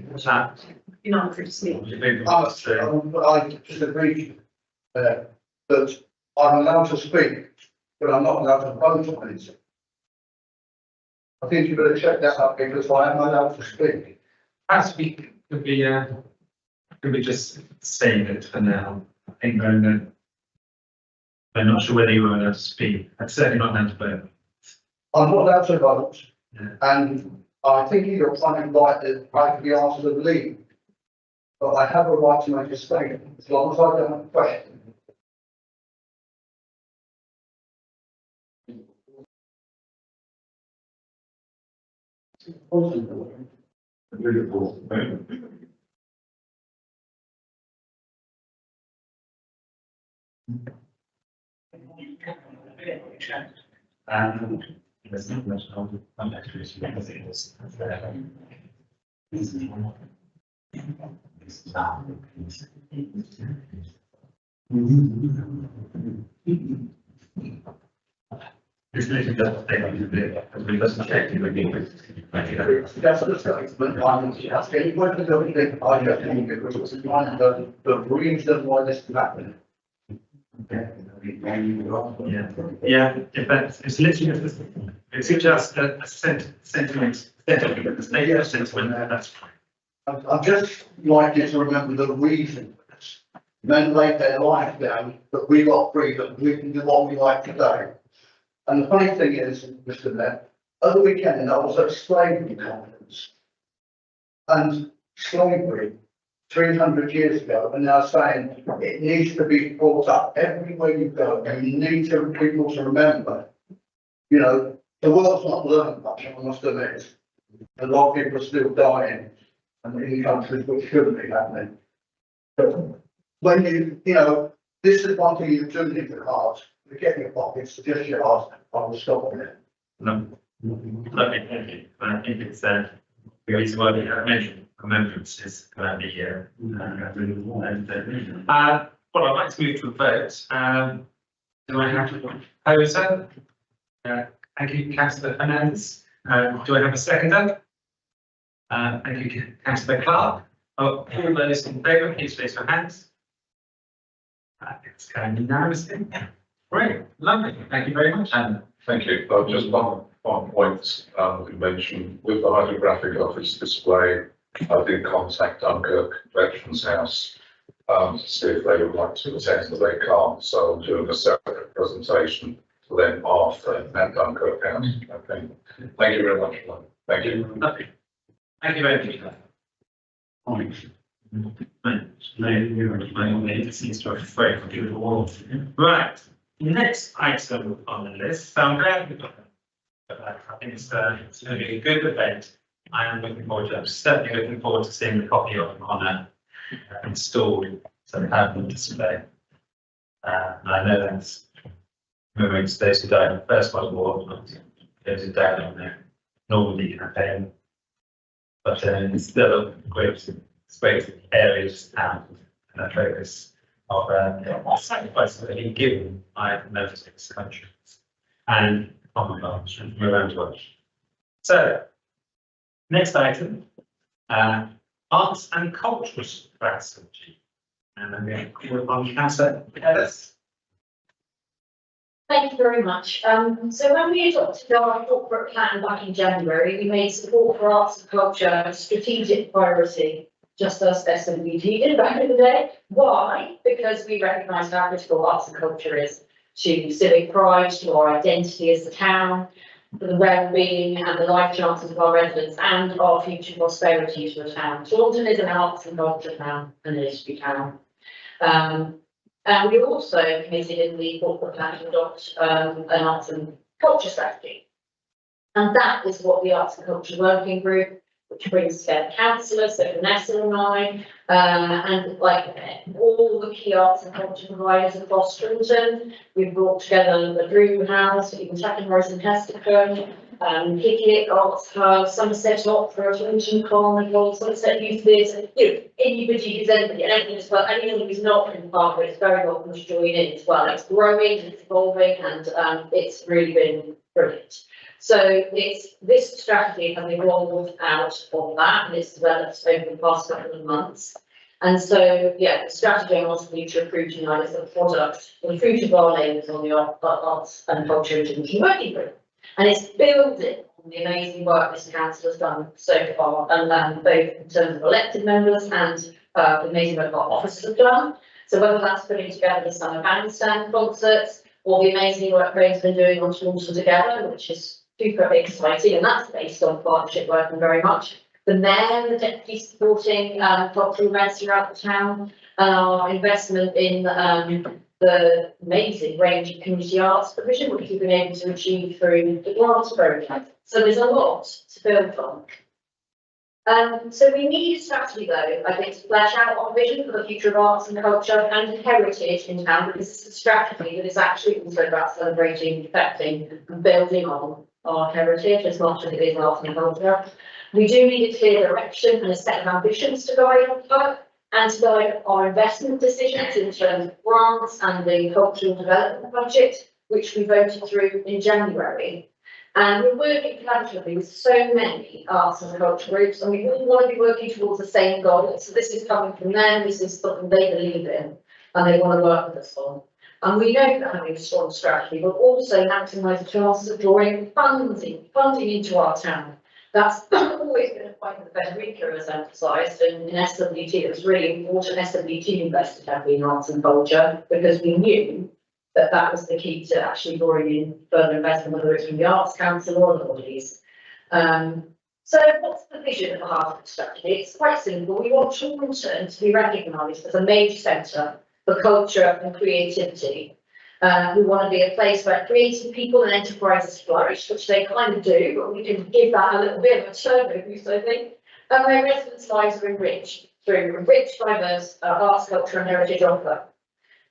What's that? You're not free to speak. I disagree that I'm allowed to speak, but I'm not allowed to vote on it. I think you better check that out because I am allowed to speak. As we could be just saying it for now. I think I'm not sure whether you were allowed to speak. I'm certainly not allowed to vote. I'm not allowed to vote, Yeah. and I think you're trying to invite the right to be asked to leave. But I have a right to make a statement as long as I don't question. There's not much I'm actually because it was this literally doesn't take a bit, because we doesn't check it again. That's the statement I'm asking. What the thing I just think because it's one of the reason why this is happening. Yeah, if that's, it's literally just, it's just a sentiment, a statement of sentiment, that's fine. I'm just like you to remember the reason. Men laid their life down, but we got freedom, we can do what we like to do. And the funny thing is, Mr. Mayor, at the weekend I was at slavery conference. And slavery, 300 years ago, and now saying it needs to be brought up everywhere you go, and you need people to remember. The world's not learned much, I must admit. A lot of people are still dying, and in countries which shouldn't be happening. But when this is one thing you do leave the cards, forget your pockets, just your heart, I will stop on it. No, lovely, thank you. I think it's the reason why we have mentioned remembrances around the year. Well, I'd like to move to a vote. Do I have to proposer? Thank you, Councillor Fernandez. Do I have a seconder? Thank you, Councillor Clark. All those in favour, please raise your hands. It's going unanimously. Great, lovely, thank you very much. And Thank you. Just one point, we mentioned with the hydrographic office display, I did contact Dunkirk Veterans House to see if they would like to attend, but they can't, so I'm doing a separate presentation to them after at Dunkirk House. Okay. Thank you very much. Thank you. lovely. Thank you very much. Right, next item on the list, so I'm glad we got that. I think it's going to be a good event. I am looking forward to it. I'm certainly looking forward to seeing the copy of Honor installed, so we have on display. And I know that's remembering those who died in the First World War, those who died on the Normandy campaign. But it's still a great areas of town and a focus of sacrifices that have been given by members of this country and Commonwealth and around the world. So, next item, arts and cultural strategy. And I'm going to call upon Councillor Ellis. Thank you very much. So when we adopted our corporate plan back in January, we made support for arts and culture a strategic priority, just as SMBT did back in the day. Why? Because we recognise how critical arts and culture is to civic pride, to our identity as a town, for the well-being and the life chances of our residents and our future prosperity to the town. Taunton is an arts and culture town and a history town. And we also committed in the corporate plan to adopt an arts and culture strategy. And that is what the Arts and Culture Working Group, which brings together councillors, so Vanessa and I, and like all the key arts and culture providers across Taunton. We've brought together the Dream House, even Chappenhurst and Hestercombe, Hickett Arts Hub, Somerset Opera, Taunton Carnival, Somerset Youth Theatre, anybody who's anybody, and anything as well, anyone who's not in part of it is very welcome to join in as well. It's growing, it's evolving, and it's really been brilliant. So it's this strategy has evolved out of that, and it's developed over the past couple of months. And so, the strategy on Arts Future Approved tonight is a product, the fruit of our labours on the Arts and Culture Intervention Working Group. And it's building on the amazing work this council has done so far, and both in terms of elected members and the amazing work our officers have done. So whether that's putting together the summer bandstand concerts, or the amazing work Craig's been doing on Taunton Together, which is super exciting, and that's based on partnership working very much. The mayor and the deputy supporting cultural events throughout the town, our investment in the amazing range of community arts provision, which we've been able to achieve through the grants programme. So there's a lot to build on. So we need a strategy though, I think, to flesh out our vision for the future of arts and culture and heritage in town, because it's a strategy that is actually also about celebrating, protecting and building on our heritage as much as it is arts and culture. We do need a clear direction and a set of ambitions to guide our work and to guide our investment decisions in terms of grants and the cultural development budget, which we voted through in January. And we're working collaboratively with so many arts and culture groups, and we all want to be working towards the same goal. So this is coming from them, this is something they believe in, and they want to work with us on. And we know that having a strong strategy will also maximise the chances of drawing funding into our town. That's always been a point that Federica has emphasised, and in SWT it was really important SWT invested heavily in arts and culture, because we knew that that was the key to actually drawing in further investment, whether it's from the Arts Council or other bodies. So what's the vision at the heart of the strategy? It's quite simple. We want Taunton to be recognised as a major centre for culture and creativity. We want to be a place where creative people and enterprises flourish, which they kind of do, but we can give that a little bit of a turbo boost, I think, and where residents' lives are enriched through a rich, diverse arts, culture and heritage offer.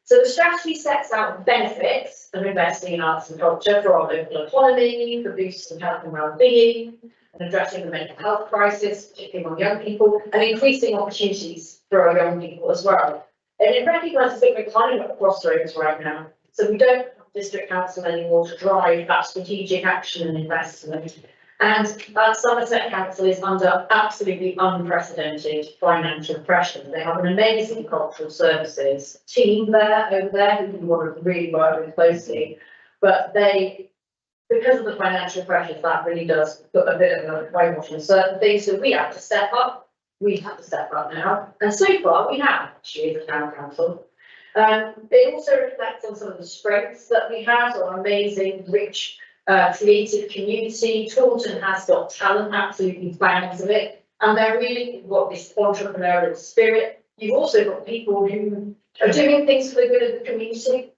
So the strategy sets out the benefits of investing in arts and culture for our local economy, for boosting health and well-being, and addressing the mental health crisis, particularly among young people, and increasing opportunities for our young people as well. And it recognises that we're kind of at crossroads right now. So we don't have district council anymore to drive that strategic action and investment. And Somerset Council is under absolutely unprecedented financial pressure. They have an amazing cultural services team over there who we want to really work with closely. But because of the financial pressures, that really does put a bit of a whitewash on certain things. So we have to step up. We have to step up now. And so far we have, actually, as a town council. It also reflects on some of the strengths that we have, our amazing, rich, creative community. Taunton has got talent, absolutely bags of it, and they're really got this entrepreneurial spirit. You've also got people who are doing things for the good of the community,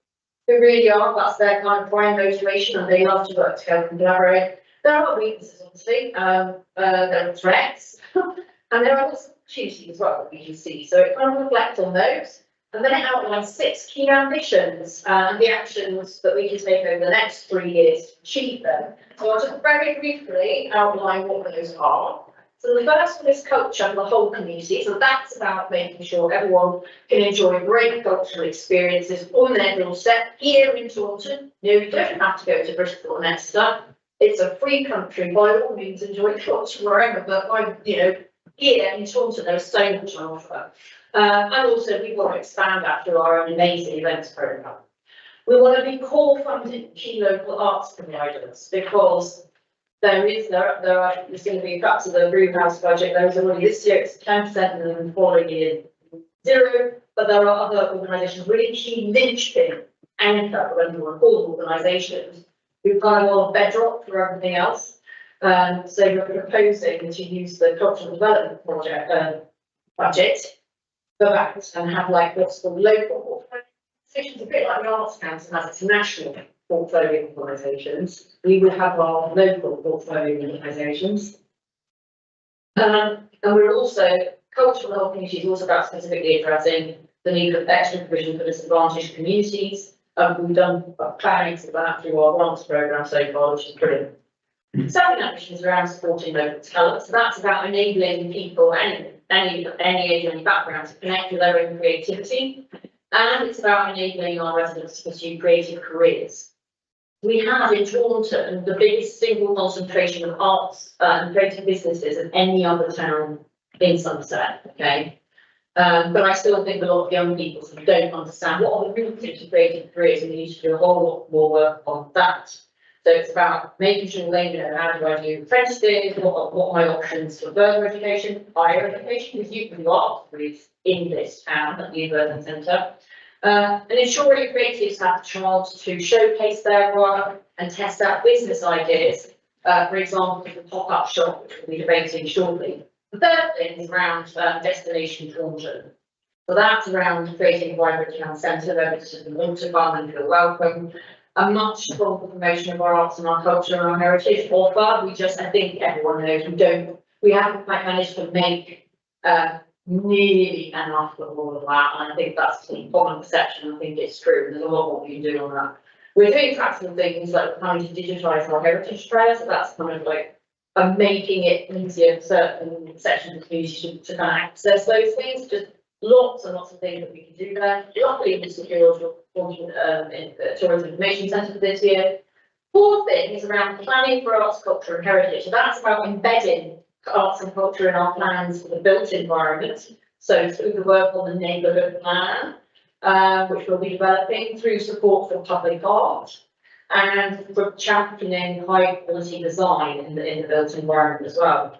who really are, that's their kind of prime motivation, and they love to work together and collaborate. There are weaknesses, obviously, there are threats, and there are also opportunities as well that we can see, so it kind of reflects on those. And then it outlines 6 key ambitions and the actions that we can take over the next 3 years to achieve them. So I'll just very briefly outline what those are. So the first one is culture for the whole community. So that's about making sure everyone can enjoy great cultural experiences on their doorstep here in Taunton. You don't have to go to Bristol or Leicester. It's a free country, by all means enjoy culture wherever, but here in Taunton there is so much on offer. And also we want to expand that through our own amazing events programme. We want to be core funded key local arts providers because there's going to be cuts to the greenhouse budget. There is already this year it's 10% and then the following year 0. But there are other organisations, really key linchpin anchor, whatever you want to call organisations, who've got a lot of bedrock for everything else. So we're proposing to use the cultural development project budget for that and have like what's called local organisations, a bit like the Arts Council has its national portfolio organisations. We would have our local portfolio organisations. And we're also, cultural health community is also about specifically addressing the need of extra provision for disadvantaged communities. We've done planning for that through our grants programme so far, which is brilliant. Second ambition is around supporting local talent. So that's about enabling people, any age, any background, to connect with their own creativity. And it's about enabling our residents to pursue creative careers. We have in Taunton the biggest single concentration of arts and creative businesses of any other town in Somerset, okay? But I still think a lot of young people don't understand what are the routes into creative careers, and we need to do a whole lot more work on that. So it's about making sure they know how do I do apprentices, what are my options for further education, higher education, because you can go art degrees in this town at the University Centre. And ensuring creatives have the chance to showcase their work and test out business ideas, for example, the pop-up shop, which we'll be debating shortly. The third thing is around destination Taunton. So that's around creating a vibrant town centre where visitors want to come and feel welcome. A much stronger promotion of our arts and our culture and our heritage offer. I think everyone knows we haven't quite managed to make nearly enough of all of that, and I think that's a common perception. I think it's true. There's a lot more we can do on that. We're doing practical things like trying to digitise our heritage trails, so that's kind of like making it easier for certain sections of the community to kind of access those things. Just lots and lots of things that we can do there. Luckily, we secured in the Tourism Information Centre for this year. Fourth thing is around planning for arts, culture and heritage. So that's about embedding arts and culture in our plans for the built environment. So through the work on the neighbourhood plan, which we'll be developing through support for public art and for championing high quality design in the built environment as well.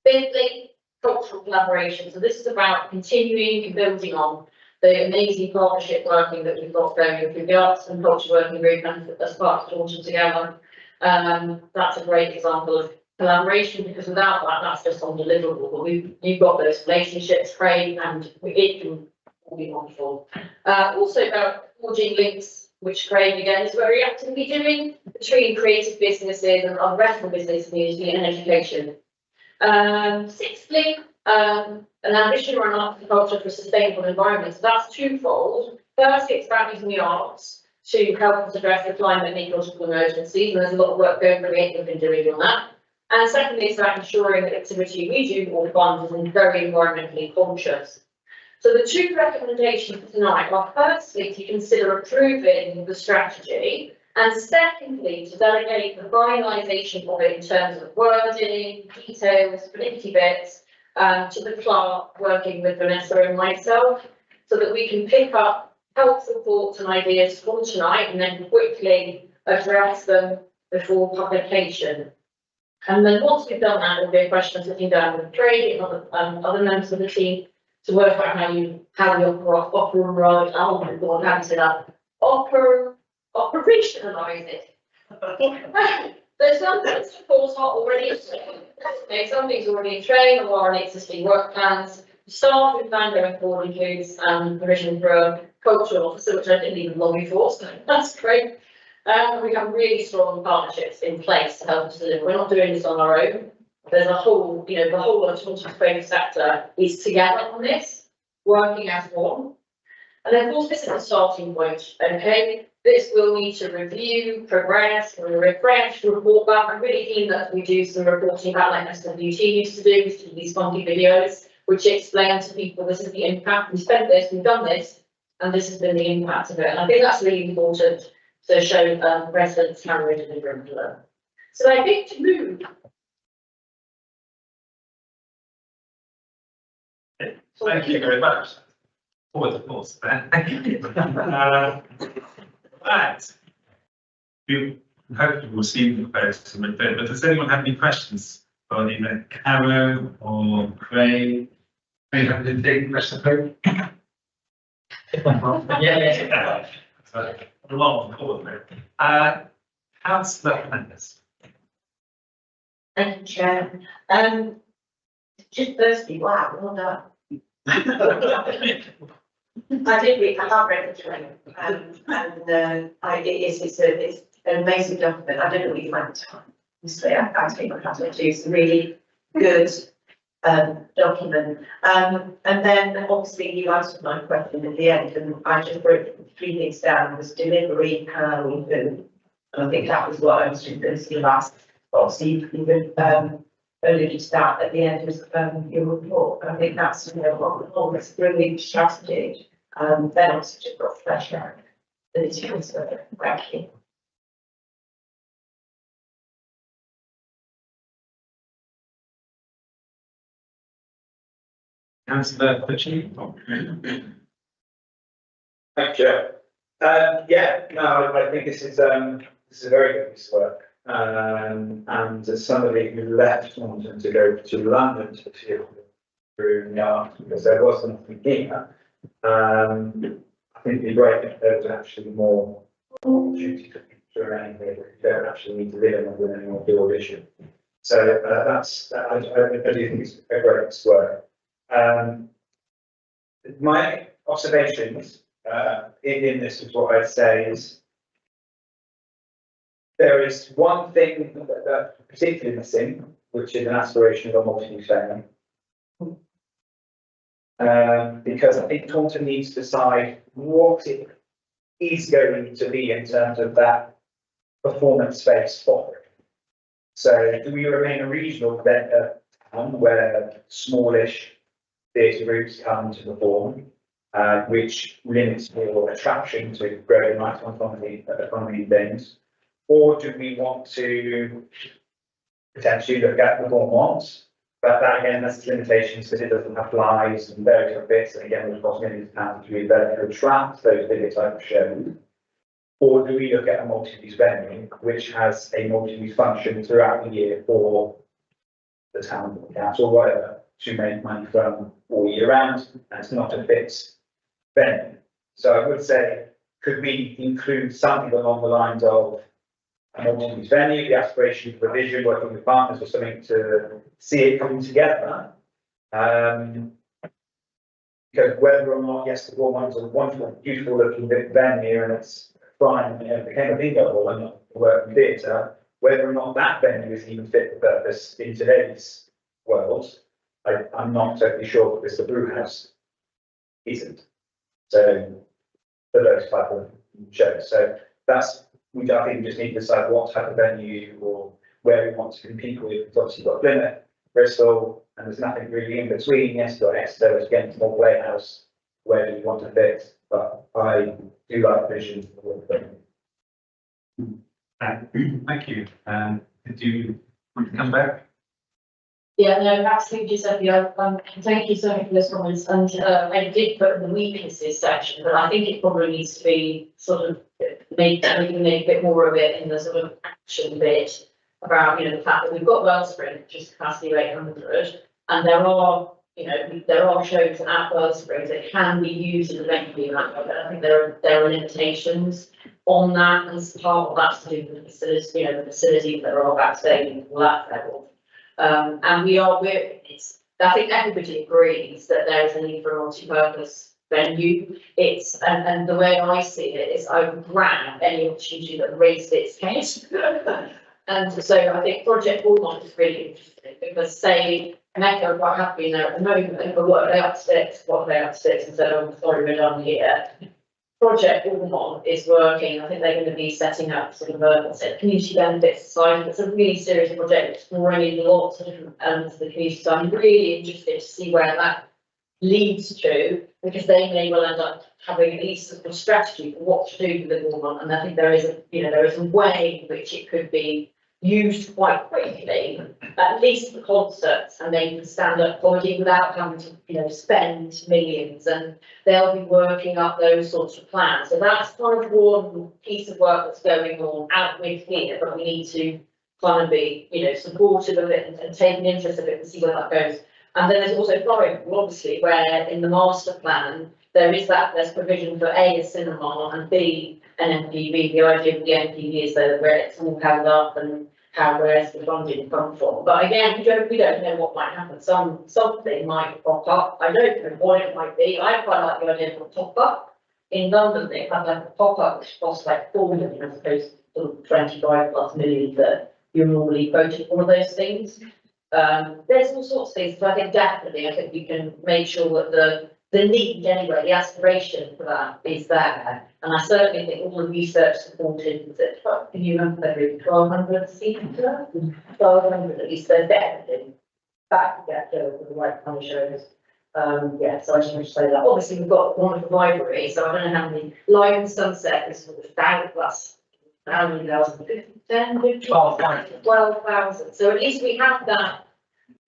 Fifthly, cultural collaboration. So this is about continuing and building on the amazing partnership working that we've got going through the Arts and Culture Working Group and as part of Taunton Together. That's a great example of collaboration, because without that, that's just undeliverable. But you've got those relationships, Craig, and it can be wonderful. Also about forging links, which Craig again is very actively doing between creative businesses and our rest of the business community and education. Sixthly, an ambition around art and culture for a sustainable environment. So that's twofold. First, it's about using the arts to help us address the climate and ecological emergencies, and there's a lot of work going on we've been doing on that. And secondly, it's about ensuring that activity we do or fund is very environmentally conscious. So the two recommendations tonight are firstly to consider approving the strategy And secondly, to delegate the finalisation of it in terms of wording, details, nitty bits, to the clerk working with Vanessa and myself, so that we can pick up helpful thoughts and ideas from tonight and then quickly address them before publication. And then once we've done that, there'll be a question of sitting down with Craig and other members of the team to work out how we operationalise it. There's some things, of course, are already in train. Okay, some things are already in train or are in existing work plans. Staff with plan going forward includes provision for a cultural officer, which I didn't even lobby for, so that's great. We have really strong partnerships in place to help us deliver. We're not doing this on our own. There's a whole, the whole autonomous trade sector is together on this, working as one. And of course, this is the starting point, okay? This will need to review, progress, refresh, report back. I'm really keen that we do some reporting back like SWT used to do, these funky videos, which explain to people this is the impact, we spent this, we've done this, and this has been the impact of it. And I think that's really important to show residents how we're delivering to them. So I think to move. Thank you very much. Forward of course. Thank you. Right. We hope you will see the question, but does anyone have any questions for either Caro or Craig? May have to take question. Yeah. So, a long call there. Councillor Flanders. Thank you, Chair. Just firstly, wow, well done. I have read the training, it's an amazing document. I don't know what you find time. Honestly, I think I have to do some really good document. And then obviously you answered my question at the end, and I just wrote 3 things down: was delivery, how we do. And I think that was what I was going to see last. Obviously, you would only start at the end of your report. I think that's what this brilliant strategy. Then also just got fresh out. Thank you. Councillor Fitchie. Thank you. Yeah, no, I think this is a very good piece of work. And as somebody who left London to go to London to feel through art, because there was nothing here, I think it'd be great if there was actually more opportunity for people to around here who don't actually need to live in London anymore, do audition. So I do think it's a great piece of work. My observations in this is what I'd say is there is one thing that particularly missing, which is an aspiration of a multi-use venue. Because I think Taunton needs to decide what it is going to be in terms of that performance space offering. So do we remain a regional town where smallish theatre groups come to perform, which limits your attraction to growing night economy things? Or do we want to potentially look at the Beaumont? But that again, that's limitations because it doesn't have lives and various other bits. And again, we've got millions of pounds to develop to attract those bigger type of shows. Or do we look at a multi-use venue, which has a multi-use function throughout the year for the town, the council, or whatever, to make money from all year round, and it's not a fixed venue. So I would say, could we include something along the lines of a multi-use venue, the aspiration for vision, working with partners or something to see it coming together? Because whether or not, yes, the Beaumont is a wonderful, beautiful looking venue and it's prime, it became a bingo hall and not a working theatre, whether or not that venue is even fit for purpose in today's world, I'm not totally sure, because the brew house isn't. So for those type of shows. So that's, I think we just need to decide what type of venue or where we want to compete with. We've obviously got Plymouth, Bristol, and there's nothing really in between. Yes, you've got Exeter, which again, small playhouse, where do you want to fit? But I do like vision for the venue. Thank you. Did you want to come back? Yeah, no, absolutely, Sophia. Thank you so much for those comments. And I did put in the weaknesses section, but I think it probably needs to be sort of made a bit more of it in the sort of action bit about, you know, the fact that we've got Wellspring, which is capacity of 800, and there are, you know, there are shows at Wellspring that can be used as a venue, but I think there are limitations on that, and part of that's to do with the facilities, you know, the facilities that are backstage and all that level. And I think everybody agrees that there is a need for a multi-purpose venue. And the way I see it is I would grab any opportunity that raised its case. And so I think Project Bournemouth is really interesting because say, Mecca are quite happy there at the moment, but what are they upstairs instead of, sorry, we're done here. Project Bournemouth is working. I think they're going to be setting up sort of a community benefits society. It's a really serious project, exploring lots of different elements of the community. So I'm really interested to see where that leads to, because they may well end up having at least a strategy for what to do with the Bournemouth. And I think there is a way in which it could be used quite quickly, at least for concerts, and they can stand up comedy without having to, you know, spend millions, and they'll be working up those sorts of plans. So that's kind of one piece of work that's going on out with here, but we need to kind of be, you know, supportive of it and take an interest of it and see where that goes. And then there's also Florida, obviously, where in the master plan, there's provision for A, a cinema, and B, an MPV. The idea of the MPV is that where it's all held up and where's the funding come from. But again, we don't know what might happen. Something might pop up. I don't know what it might be. I quite like the idea of a pop-up. In London, they have like a pop-up which costs like 4 million as opposed to 25+ million that you're normally quoted for those things. There's all sorts of things, but I think we can make sure that the need anyway, the aspiration for that is there. And I certainly think all the research supported that, can you remember there were 1,200 seats? 1,200 at least, there's definitely back to get for the right kind of shows. Yeah, so I just want to say that. Obviously, we've got a wonderful library, so I don't know how many. Live and Sunset is sort of 1,000+. How many thousand? 12,000. So at least we have that.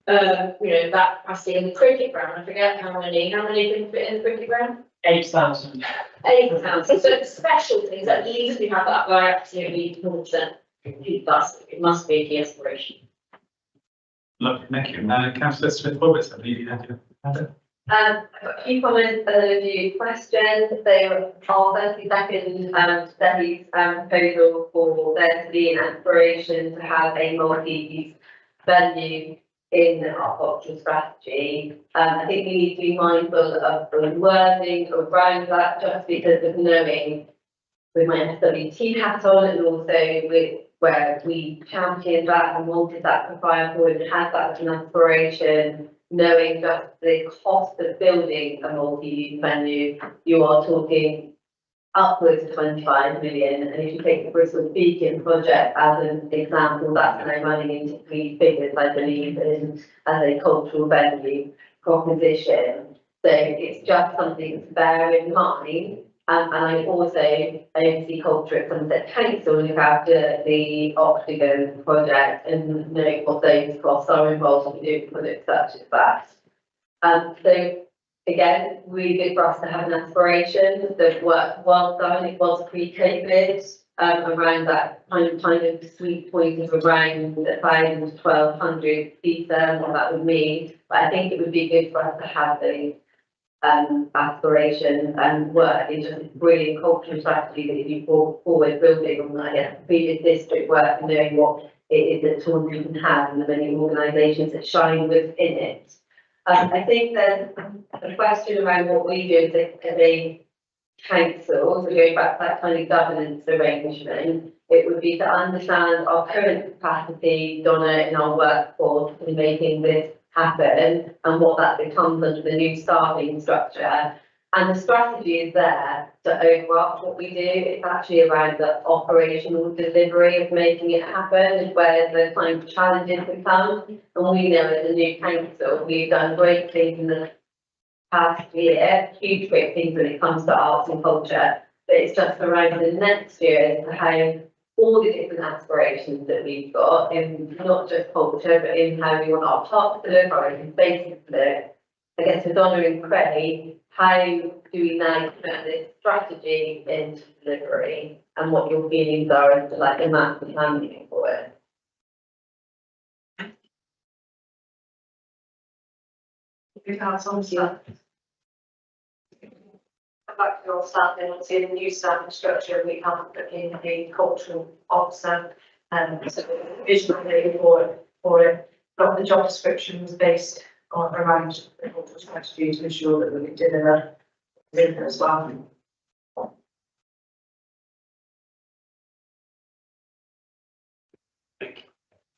You know, that capacity in the cricket ground. I forget how many can fit in the cricket ground? 8,000. 8,000. So the special things, at least we have that by absolutely 100%. It must be a key aspiration. Lovely, thank you. Councillor Smith-Roberts, I believe you had your hand up. I've got a few comments and a few questions. They are firstly second Debbie's proposal for there to be an aspiration to have a multi-use venue in our cultural strategy. I think we need to be mindful of the wording around that, just because of knowing we might have WT hat on, and also where we championed that and wanted that for Fireport and had that as an aspiration, knowing just the cost of building a multi-use venue, you are talking upwards of 25 million. And if you take the Bristol Beacon project as an example, that's now running into 3 figures, I believe, as a cultural venue proposition. So it's just something to bear in mind. And I also oversee culture at Somerset Council and look after the Octagon project and know what those costs are involved in doing projects such as that. So again, really good for us to have an aspiration that worked well done. It was pre-COVID, around that kind of sweet point of around 1,000 to 1,200 seats and what that would mean. But I think it would be good for us to have those aspirations and work in just a brilliant cultural strategy that you forward building on that previous district work and knowing what it is that Taunton can have and the many organisations that shine within it. I think there's a question around what we do as a council, so going back to that kind of governance arrangement, it would be to understand our current capacity, Donna, in our workforce in making this happen and what that becomes under the new staffing structure. And the strategy is there to overarch what we do. It's actually around the operational delivery of making it happen, where the kind of challenges become. And we know as a new council, we've done great things in the past year, huge great things when it comes to arts and culture. But it's just around the next year as to how all the different aspirations that we've got in not just culture, but in how we want our parks to look, our open spaces to look. I guess with Donna and Craig, how do we now put this strategy into delivery and what your feelings are as to like the master plan moving forward? We've had some stuff. Back to your staffing, obviously the new staffing structure, we haven't put in a cultural officer, so the vision for it, but the job description was based on around the cultural strategy to ensure that we could deliver as well.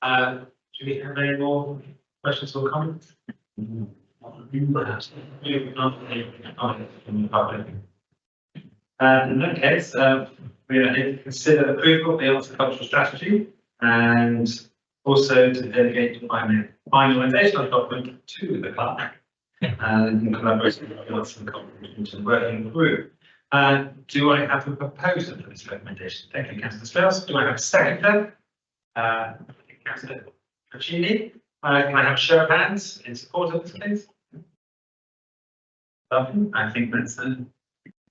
Do we have any more questions or comments? In that case, we are here to consider approval of the horticultural strategy and also to delegate the finalisation of the document to the clerk and in collaboration with the arts and contribution working group. Do I have a proposer for this recommendation? Thank you, Councillor Strauss. Do I have a seconder? Councillor Puccini. Can I have a show of hands in support of this, please? Lovely. I think that's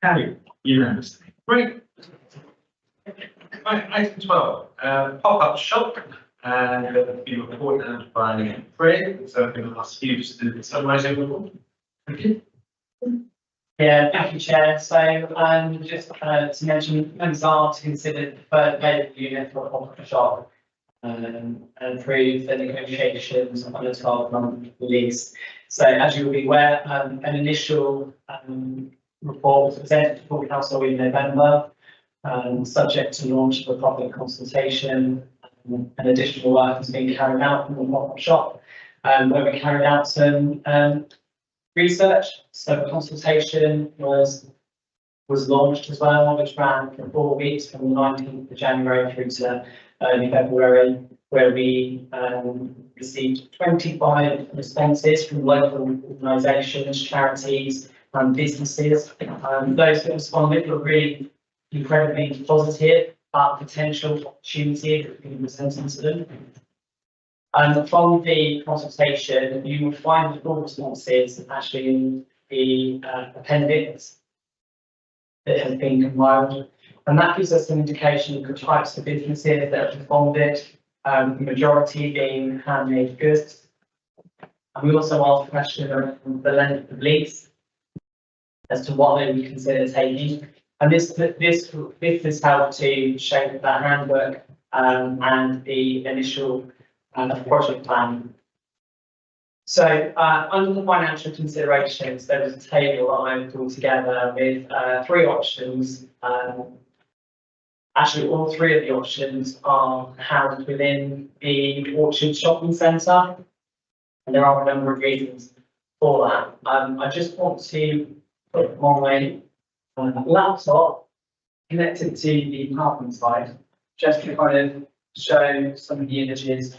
carried unanimously. Great. Right, item 12, pop-up shop, and it'll be reported out by Craig. So I'm going to ask you just to summarise your report. Thank you. Yeah, thank you, Chair. So, just to mention, members are to consider the third available unit for a pop-up shop and approve the negotiations on a 12-month lease. So, as you will be aware, an initial report was presented to full council in November, subject to launch of a public consultation, and additional work has been carried out in the pop-up shop, where we carried out some research. So the consultation was launched as well, which ran for 4 weeks from the 19th of January through to early February, where we received 25 responses from local organisations, charities and businesses. Those that responded were really incredibly positive about potential opportunity that we presented to them. And from the consultation, you will find the full responses actually in the appendix that has been compiled. And that gives us an indication of the types of businesses that have responded, the majority being handmade goods. And we also asked a question on the length of lease as to what they would consider taking. And this has helped to shape that handbook and the initial project plan. So under the financial considerations, there was a table that I pulled together with 3 options. Actually, all 3 of the options are housed within the Orchard Shopping Centre, and there are a number of reasons for that. I just want to put my laptop connected to the PowerPoint slide, just to kind of show some of the images.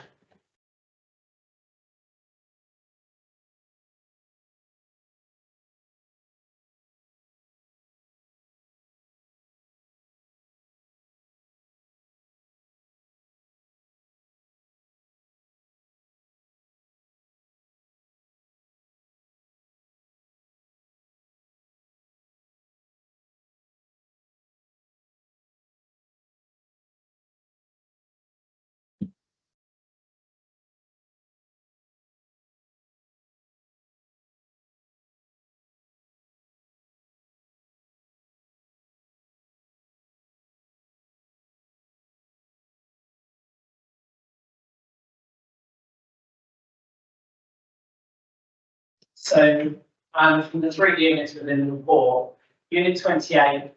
So from the 3 units within the report, Unit 28,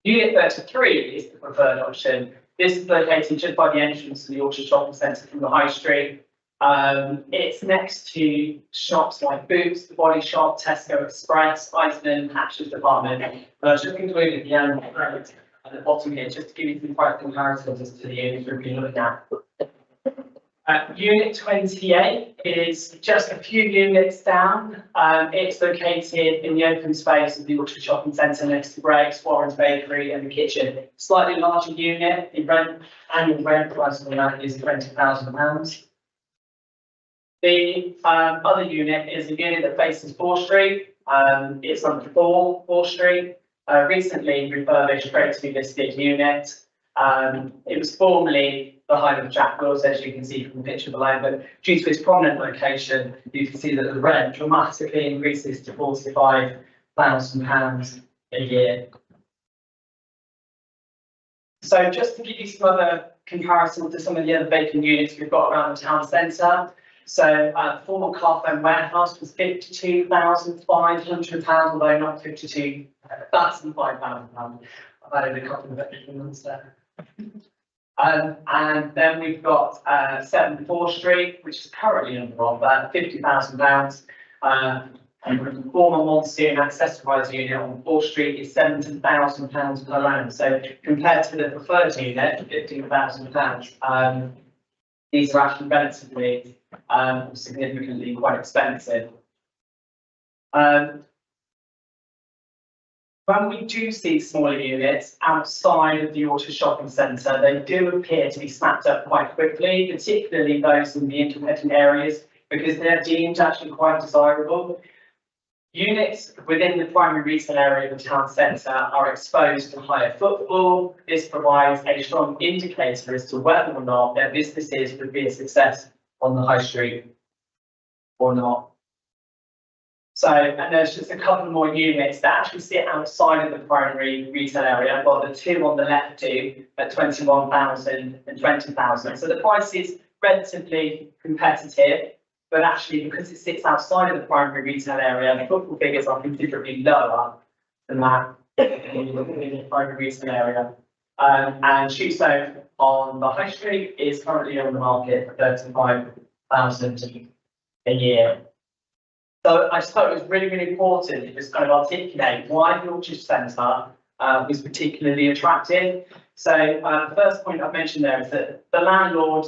Unit 33 is the preferred option. This is located just by the entrance to the Orchard Shopping Centre from the High Street. It's next to shops like Boots, The Body Shop, Tesco Express, Iceland, Hatches Department. Just included the animal credit at the bottom here, just to give you some quite comparisons as to the units we've been looking at. Unit 28 is just a few units down. It's located in the open space of the Orchard Shopping Centre next to Greggs, Warren's Bakery and the kitchen. Slightly larger unit, the annual rent price on that is £20,000. The other unit is a unit that faces 4 Street. It's on 4 Street. Recently refurbished, greatly listed unit. It was formerly the home of Jack Wills, as you can see from the picture below, but due to its prominent location, you can see that the rent dramatically increases to £45,000 a year. So just to give you some other comparisons to some of the other vacant units we've got around the town centre. So former Carphone warehouse was £52,500, although not £52,500. I've added a couple of extra ones there. And then we've got 7 4 Street, which is currently under offer, £50,000. And the former Monsoon accessorised unit on 4 Street is £70,000 per annum. So compared to the preferred unit, £15,000, these are actually relatively significantly quite expensive. When we do see smaller units outside of the Orchard Shopping Centre, they do appear to be snapped up quite quickly, particularly those in the independent areas, because they're deemed actually quite desirable. Units within the primary retail area of the town centre are exposed to higher footfall. This provides a strong indicator as to whether or not their businesses would be a success on the high street or not. So, and there's just a couple more units that actually sit outside of the primary retail area. I've got the 2 on the left too at 21,000 and 20,000. So the price is relatively competitive, but actually because it sits outside of the primary retail area, the footfall figures are considerably lower than that in the primary retail area. And Shoestone on the high street is currently on the market for 35,000 a year. So I just thought it was really, really important to just kind of articulate why the Orchard Centre was particularly attractive. So the first point I've mentioned there is that the landlord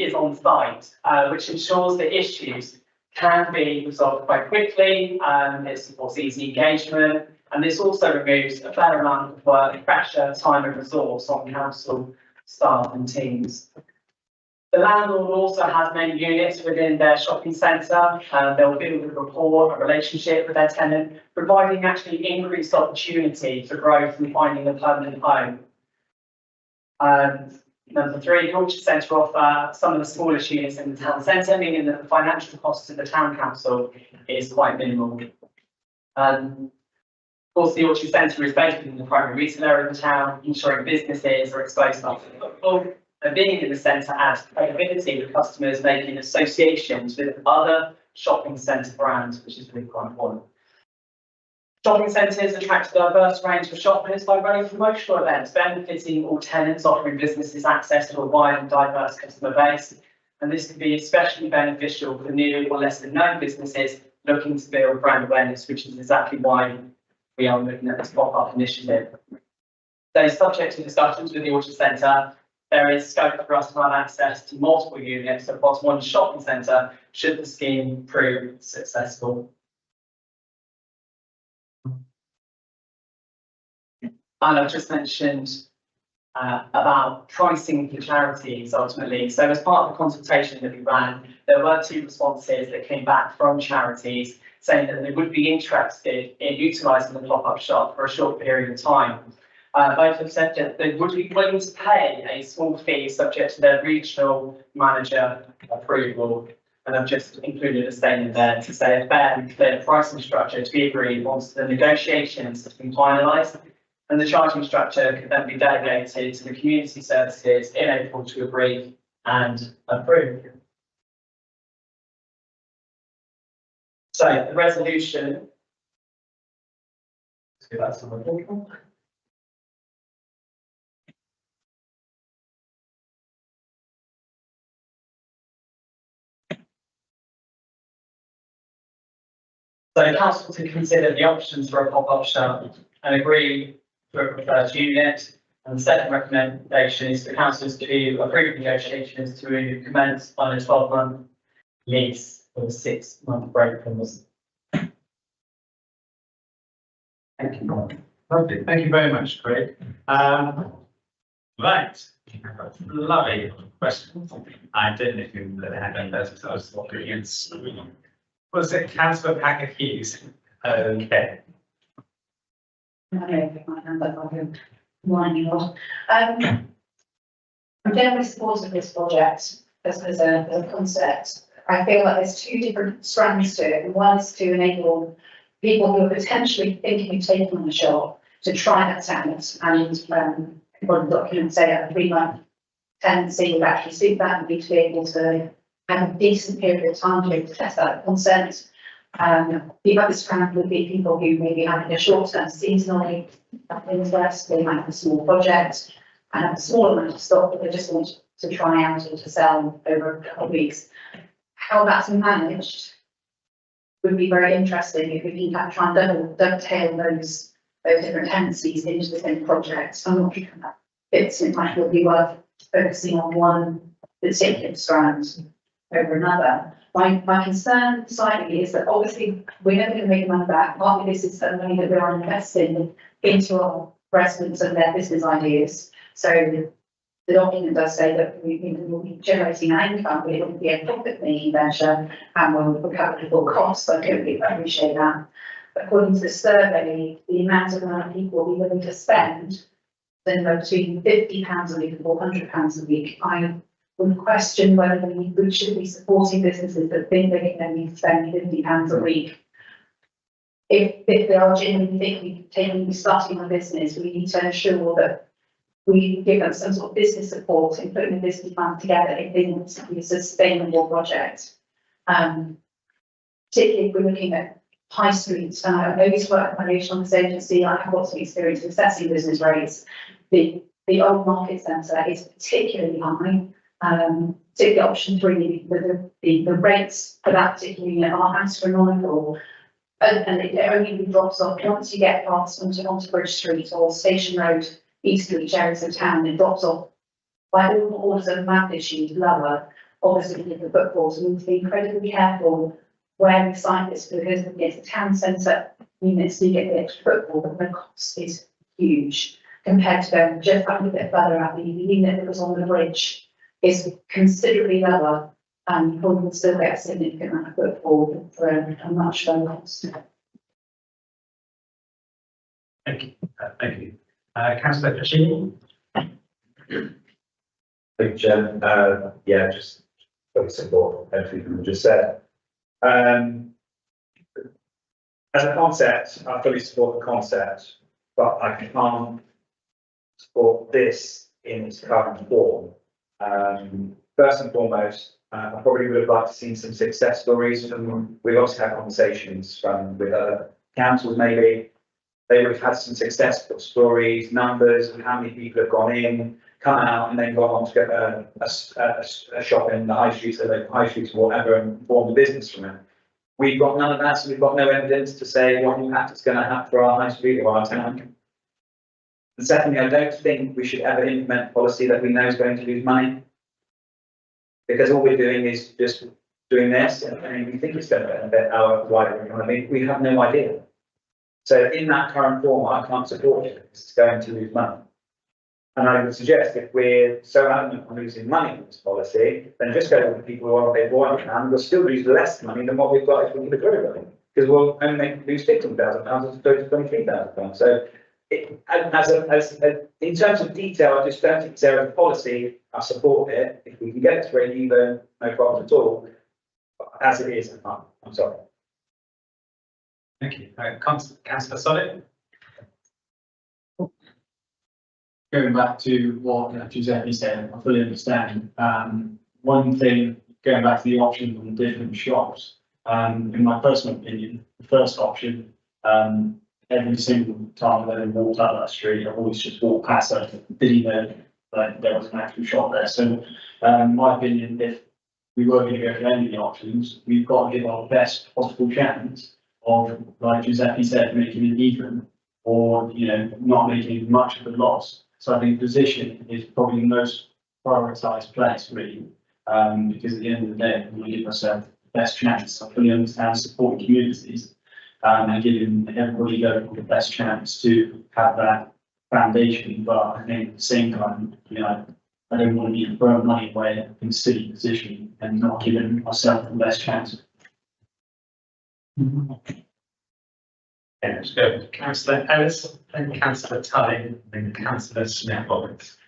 is on site, which ensures that issues can be resolved quite quickly. It supports easy engagement, and this also removes a fair amount of work, pressure, time and resource on council staff and teams. The landlord also has many units within their shopping centre. They'll build a rapport, a relationship with their tenant, providing actually increased opportunity for growth and finding a permanent home. Number 3, the Orchard Centre offer some of the smallest units in the town centre, meaning that the financial cost to the town council is quite minimal. Of course, the Orchard Centre is based in the primary retail area of the town, ensuring businesses are exposed to footfall. And being in the centre adds credibility with customers, making associations with other shopping centre brands, which is really quite important. Shopping centres attract a diverse range of shoppers by running promotional events, benefiting all tenants, offering businesses access to a wide and diverse customer base. And this can be especially beneficial for new or less than known businesses looking to build brand awareness, which is exactly why we are looking at this pop-up initiative. So, subject to discussions with the Orchard Centre, there is scope for us to have access to multiple units across one shopping centre should the scheme prove successful. And I've just mentioned about pricing for charities ultimately. So as part of the consultation that we ran, there were 2 responses that came back from charities saying that they would be interested in utilising the pop-up shop for a short period of time. Both have said that they would be willing to pay a small fee subject to their regional manager approval. And I've just included a statement there to say a fair and clear pricing structure to be agreed once the negotiations have been finalised. And the charging structure could then be delegated to the community services in April to agree and approve. So the resolution. Let's do that somewhere. So council to consider the options for a pop-up shop and agree to a proposed unit. And the second recommendation is for councillors to approve negotiations to commence on a 12-month lease with a 6-month break from this. Thank you. Lovely. Thank you very much, Craig. Right. Lovely question. I don't know if you had any those, so I was looking at screen. Was it Councillor Packer Hughes? Okay. I don't know if I hand that over. Winding off. I'm generally supportive of this project as a concept. I feel like there's two different strands to it. One is to enable people who are potentially thinking of taking on the shop to try that out, and what the documents say a 3-month tenancy would actually suit that, and be to be able to have a decent period of time to be able to test that concept. The other strand would be people who may be having a short-term seasonal interest. They might have a small project and have a small amount of stock that they just want to try out or to sell over a couple of weeks. How that's managed would be very interesting if we can try and dovetail those different tendencies into the same project. I'm not sure that fits. It might be worth focusing on one particular strand over another. My concern slightly is that obviously we're never going to make money back. Partly this is the money that we are investing into our residents and their business ideas. So the document does say that will be generating an income, but it will be a profit-making venture and will recover the full costs. I totally appreciate that. According to the survey, the amount of people will be willing to spend then between £50 a week and £400 a week. I would question whether we should be supporting businesses that think they can only spend £50 a week. If they are genuinely starting a business, we need to ensure that we give them some sort of business support in putting a business plan together if they want to be a sustainable project. Particularly if we're looking at high streets. I used to work at my regional agency. I have lots of experience in assessing business rates. The old market centre is particularly high. Particularly option 3, the rates for that particular unit are astronomical. And it only really drops off once you get past onto Bridge Street or Station Road, East Street areas of town. It drops off by all orders of magnitude lower. Obviously, with the footfalls, we need to be incredibly careful where we site this, because it's a town centre units, so you get the extra footfall, but the cost is huge compared to going just a bit further out. The unit that was on the bridge is considerably lower, and you probably still get a significant amount of footfall for a much lower cost. Thank you. Thank you. Councillor Cashini? Thank you, Chair. Yeah, just fully support everything you just said. As a concept, I fully support the concept, but I can't support this in its current form. First and foremost, I probably would have liked to see some success stories from, we've also had conversations with other councils maybe. They would have had some successful stories, numbers of how many people have gone in, come out and then gone on to get a shop in the high streets, or local high streets or whatever, and form a business from it. We've got none of that, so we've got no evidence to say what impact it's going to have for our high street or our town. And secondly, I don't think we should ever implement policy that we know is going to lose money, because all we're doing is just doing this, and we think it's going to benefit our wider economy. We have no idea. So in that current form, I can't support it because it's going to lose money. And I would suggest if we're so adamant on losing money from this policy, then just go with the people who want to pay £400, we'll still lose less money than what we've got if we give it to everybody. Because we'll only lose £15,000 as opposed to £23,000. So in terms of detail, I just don't think there is a policy. I support it. If we can get it to break even, no problem at all. But as it is, I'm sorry. Thank you. Councillor Solid? Going back to what Giuseppe said, I fully understand. One thing, going back to the options on different shops, in my personal opinion, the first option, every single time that I walked up that street, I've always just walked past it, didn't know that there was an actual shop there. So, in my opinion, if we were going to go for any of the options, we've got to give our best possible chance of, like Giuseppe said, making it even, or not making much of a loss. So I think position is probably the most prioritised place really, because at the end of the day, we want to give ourselves the best chance. I fully understand supporting communities, and giving everybody the best chance to have that foundation. But I think at the same time, you know, I don't want to be throwing money away in silly position and not giving myself the best chance. Yeah, let's go. Councillor Ellis, then Councillor Tully, then Councillor Smith-Roberts.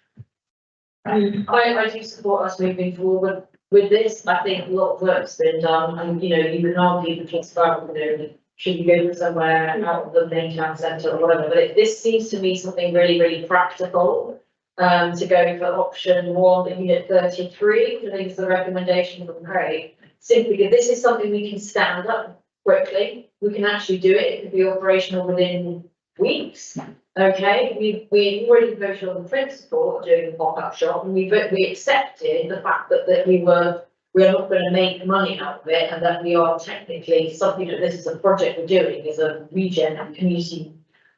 I do support us moving forward with this. I think a lot of work's been done and, you know, you can argue the kids about, you know, should you go somewhere out of the main town centre or whatever, but this seems to me something really, really practical. To go for option 1, unit 33, which I think is the recommendation from Craig. Simply because this is something we can stand up quickly, we can actually do it, it could be operational within weeks. Okay, we already voted on the principle of doing the pop-up shop, and we accepted the fact that we are not going to make money out of it, and that we are technically something that this is a project we're doing is a regen and community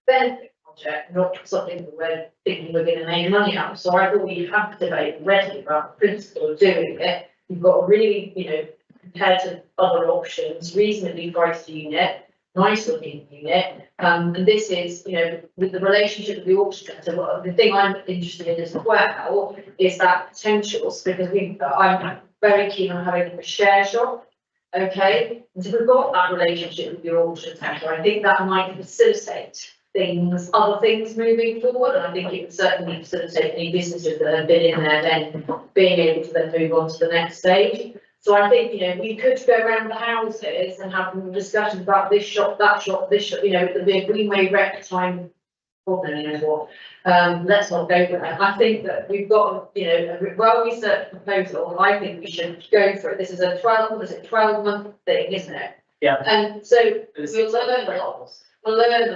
benefit project, not something that we're thinking we're going to make money out of. So I thought we have to debate ready about the principle of doing it. You've got a really, you know, compared to other options, reasonably priced unit, nice looking unit. And this is, you know, with the relationship with the auction centre, the thing I'm interested in as well is that potentials, because I'm very keen on having a share shop. Okay, and so we've got that relationship with the auction centre. I think that might facilitate other things moving forward, and I think it would certainly facilitate any businesses that have been in there then being able to then move on to the next stage. So I think, you know, we could go around the houses and have discussions about this shop, that shop, this shop, you know, the Greenway rec time, you know what, let's not go for that. I think that we've got, you know, a well-researched proposal, and I think we should go for it. This is a 12-month thing, isn't it? Yeah. And so we'll learn a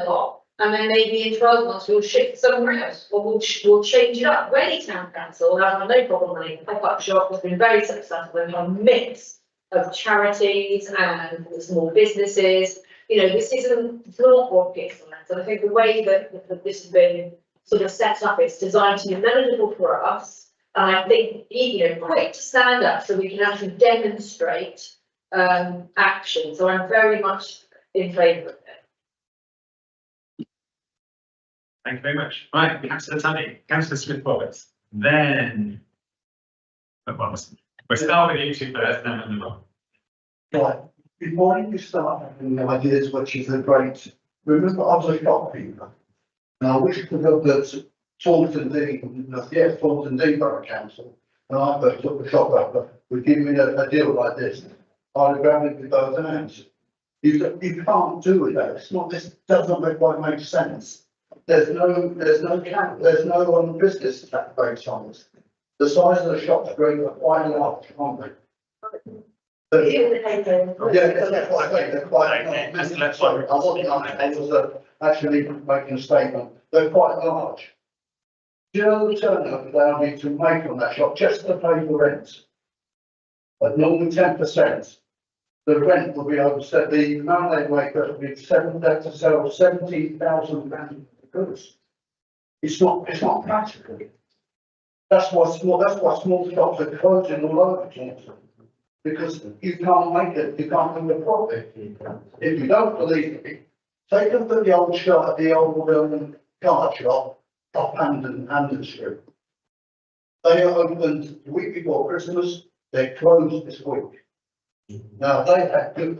lot. And then maybe in 12 months we'll shift somewhere else, or we'll change it up. Ready Town Council have no problem running a pop-up shop, has been very successful in a mix of charities and small businesses. You know, this isn't, it's not rocket science. And I think the way that this has been sort of set up, it's designed to be manageable for us. And I think, you know, quick to stand up so we can actually demonstrate action. So I'm very much in favour of it. Thank you very much. Right, Councillor Tully, Councillor Smith-Roberts, then. We'll start with you two first, then we'll move on. Right, before you start having the ideas, which is a great, remember I was a shopkeeper. And I wish to go to Taunton D Borough Council, and I first took the shop over, would give me a deal like this, I'd grab it with both hands. You can't do it though, it's not, this doesn't quite make sense. There's no business tax based on this. The size of the shops are quite large, aren't they? Yeah, that's what I think, they're quite large. Sorry, I was actually making a statement, they're quite large. Do you know the turnover they need to make on that shop, just to pay the rent? At normally 10%, the rent will be overset, the amount they make will be to sell £17,000 goods. It's not practical. That's why small shops are closing all over Taunton. Because you can't make a profit. If you don't believe me, take a look at the old shop, the old card shop off Hampden Street. They are opened the week before Christmas, they're closed this week. Now they had good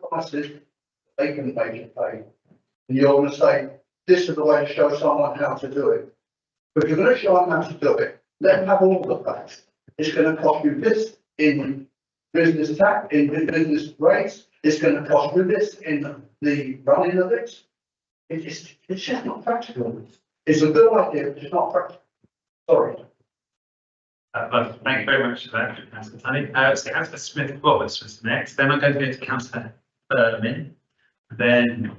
prices, they can make it pay. And you're going to say, this is the way to show someone how to do it. But if you're going to show them how to do it, let them have all the facts. It's going to cost you this in business tax, in business rates. It's going to cost you this in the running of it. It's just not practical. It's a good idea, but it's not practical. Sorry. Thank you very much for that, Councillor Tully. So Councillor Smith-Roberts was next. Then I'm going to go to Councillor Berman. Then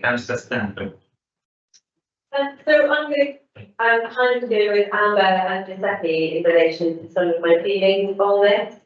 Councillor Stanfield. So I'm kind of agree with Amber and Giuseppe in relation to some of my feelings on this.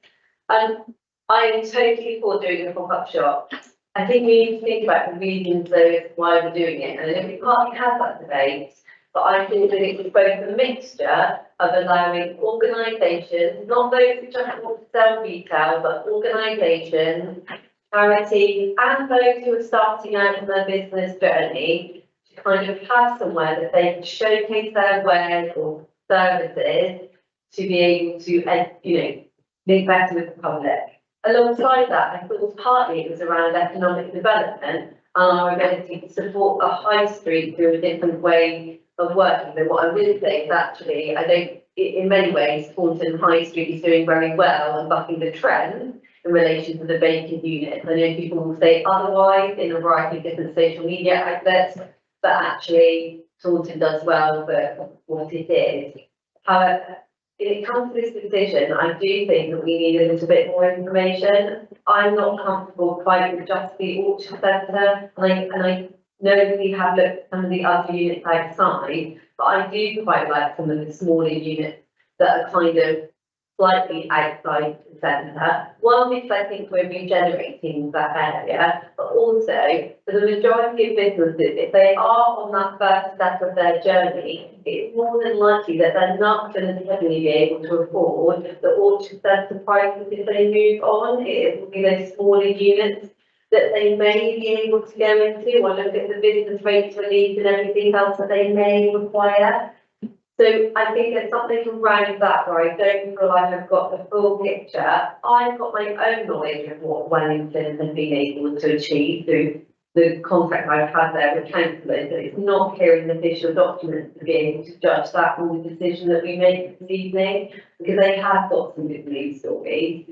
I am totally for doing a pop-up shop. I think we need to think about the reasons though why we're doing it, and if we can't have that debate, But I think that it was both a mixture of allowing organisations, not those who just want to sell retail, but organisations, charities, and those who are starting out on their business journey to kind of have somewhere that they can showcase their wares or services to be able to, link better with the public. Alongside that, I thought partly it was around economic development and our ability to support a high street through a different way of working. But what I will say is actually, I think in many ways, Taunton High Street is doing very well and bucking the trend in relation to the vacant units. I know people will say otherwise in a variety of different social media outlets, but actually Taunton does well for what it is. However, when it comes to this decision, I do think that we need a little bit more information. I'm not comfortable quite with just the auction centre, and I know that we have looked at some of the other units outside, but I do quite like some of the smaller units that are kind of slightly outside the centre. One, because I think we're regenerating that area, but also for the majority of businesses, if they are on that first step of their journey, it's more than likely that they're not going to suddenly be able to afford the auction centre prices if they move on. It will be those smaller units that they may be able to go into, or look at the business rates relief and everything else that they may require. So I think there's something around that where I don't feel like I've got the full picture. I've got my own knowledge of what Wellington has been able to achieve through the contact I've had there with councillors, but it's not clear in the official documents to be able to judge that on the decision that we make this evening, because they have got some good news stories.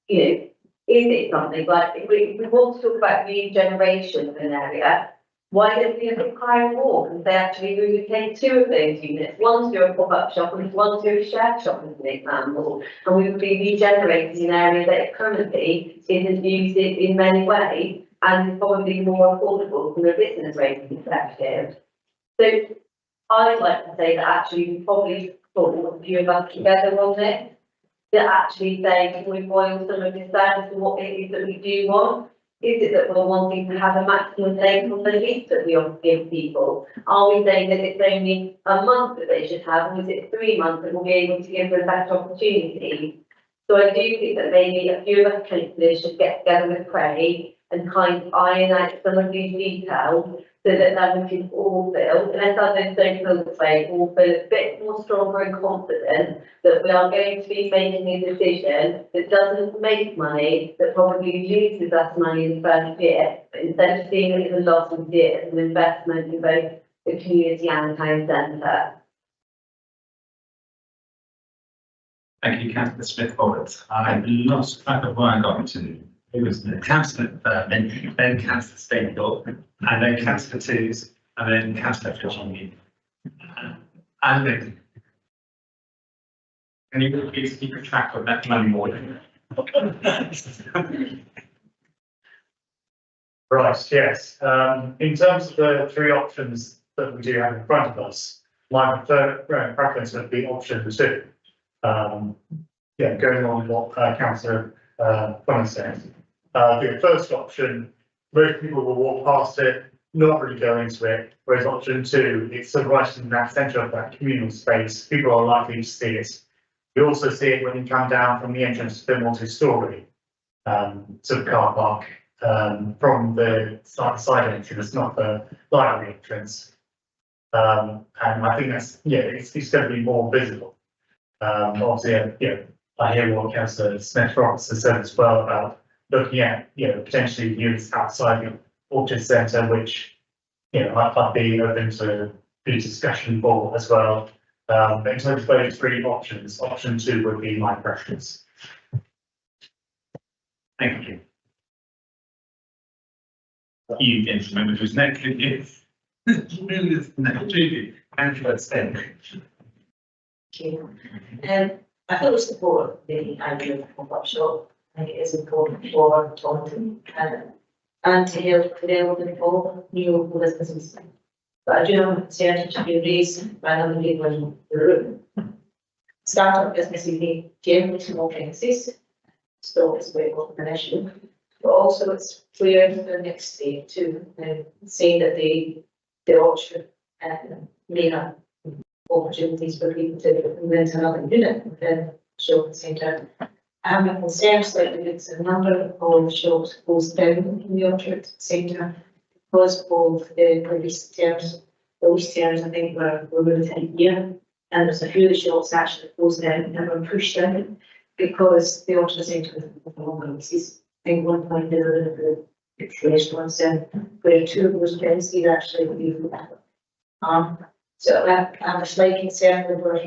Is it something like, if we want to talk about regeneration of an area, why don't we look at Crime Walk and say actually we would take 2 of those units, one to do a pop-up shop and one to do a shared shop as an example, and we would be regenerating an area that currently isn't used in many ways and is probably more affordable from a business rate perspective. So I'd like to say that actually we probably put a few of us together on this, that actually say, can we boil some of this down to what it is that we do want? Is it that we're wanting to have a maximum length on the lease that we give people? Are we saying that it's only a month that they should have, or is it 3 months that we'll be able to give them better opportunity? So I do think that maybe a few of us councillors should get together with Craig and kind of iron out some of these details so that then we can all feel, unless others don't feel the way, all feel a bit more stronger and confident that we are going to be making a decision that doesn't make money, that probably loses us money in the first year, but instead of seeing it as a loss, we see it as an investment in both the community and the town centre. Thank you, Councillor Smith-Roberts. I lost track of where I got to. It was Councillor Berman, then Councillor Stapleton, and then Councillor Tooze, and then Councillor Fitzgerald. And then, can you please keep a track of that money more? Right, yes. In terms of the 3 options that we do have in front of us, my preference would be option 2. Going on what Councillor Funny said. The first option, most people will walk past it, not really go into it, whereas option 2, it's sort of right in that centre of that communal space. People are likely to see it. You also see it when you come down from the entrance to the multi-storey sort of car park from the side entrance, not the library entrance. And I think that's, it's going to be more visible. Obviously, I hear what Councillor Smith-Roberts has said as well about looking at, potentially units outside the auction centre, which, I'd be open to the discussion for as well. But in terms of those 3 options, option 2 would be my preference. Thank you. You gentlemen, who's next? Yes. Councillor Sten. Thank you. I fully support the idea of pop-up shop. I think it is important for Taunton and to deal with for new businesses. But I do have a concern to be raised by other people in the room. Startup businesses need generally small premises, so it's way more of an issue. But also it's clear for the next stage to say that the auction May opportunities for people to rent another unit within shopping centre. I'm concerned slightly that a number of shops closed down in the Orchard Centre because of the lease terms. The lease terms, I think, were over 10 years, and there's a few of the shops actually closed down and were pushed down because the Orchard Centre was with the longer leases. I think one point they were in the restaurants, and where two of those premises actually leave. So I'm a slight concern over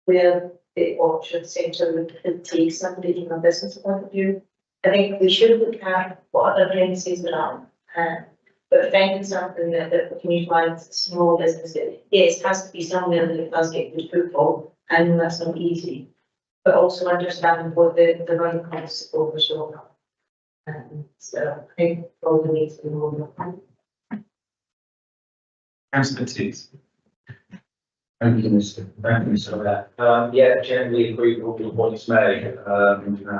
where the Orchard Centre would take somebody from a business point of view. I think we should look at what other premises there are, but finding something that can utilize small businesses. Yes, it has to be somewhere that it does get good footfall, and that's not easy. But also understanding what the running costs of the shop. So I think probably needs to be more. Councillor Tees. Thank you, Mr. Yeah, generally agree with all the points made.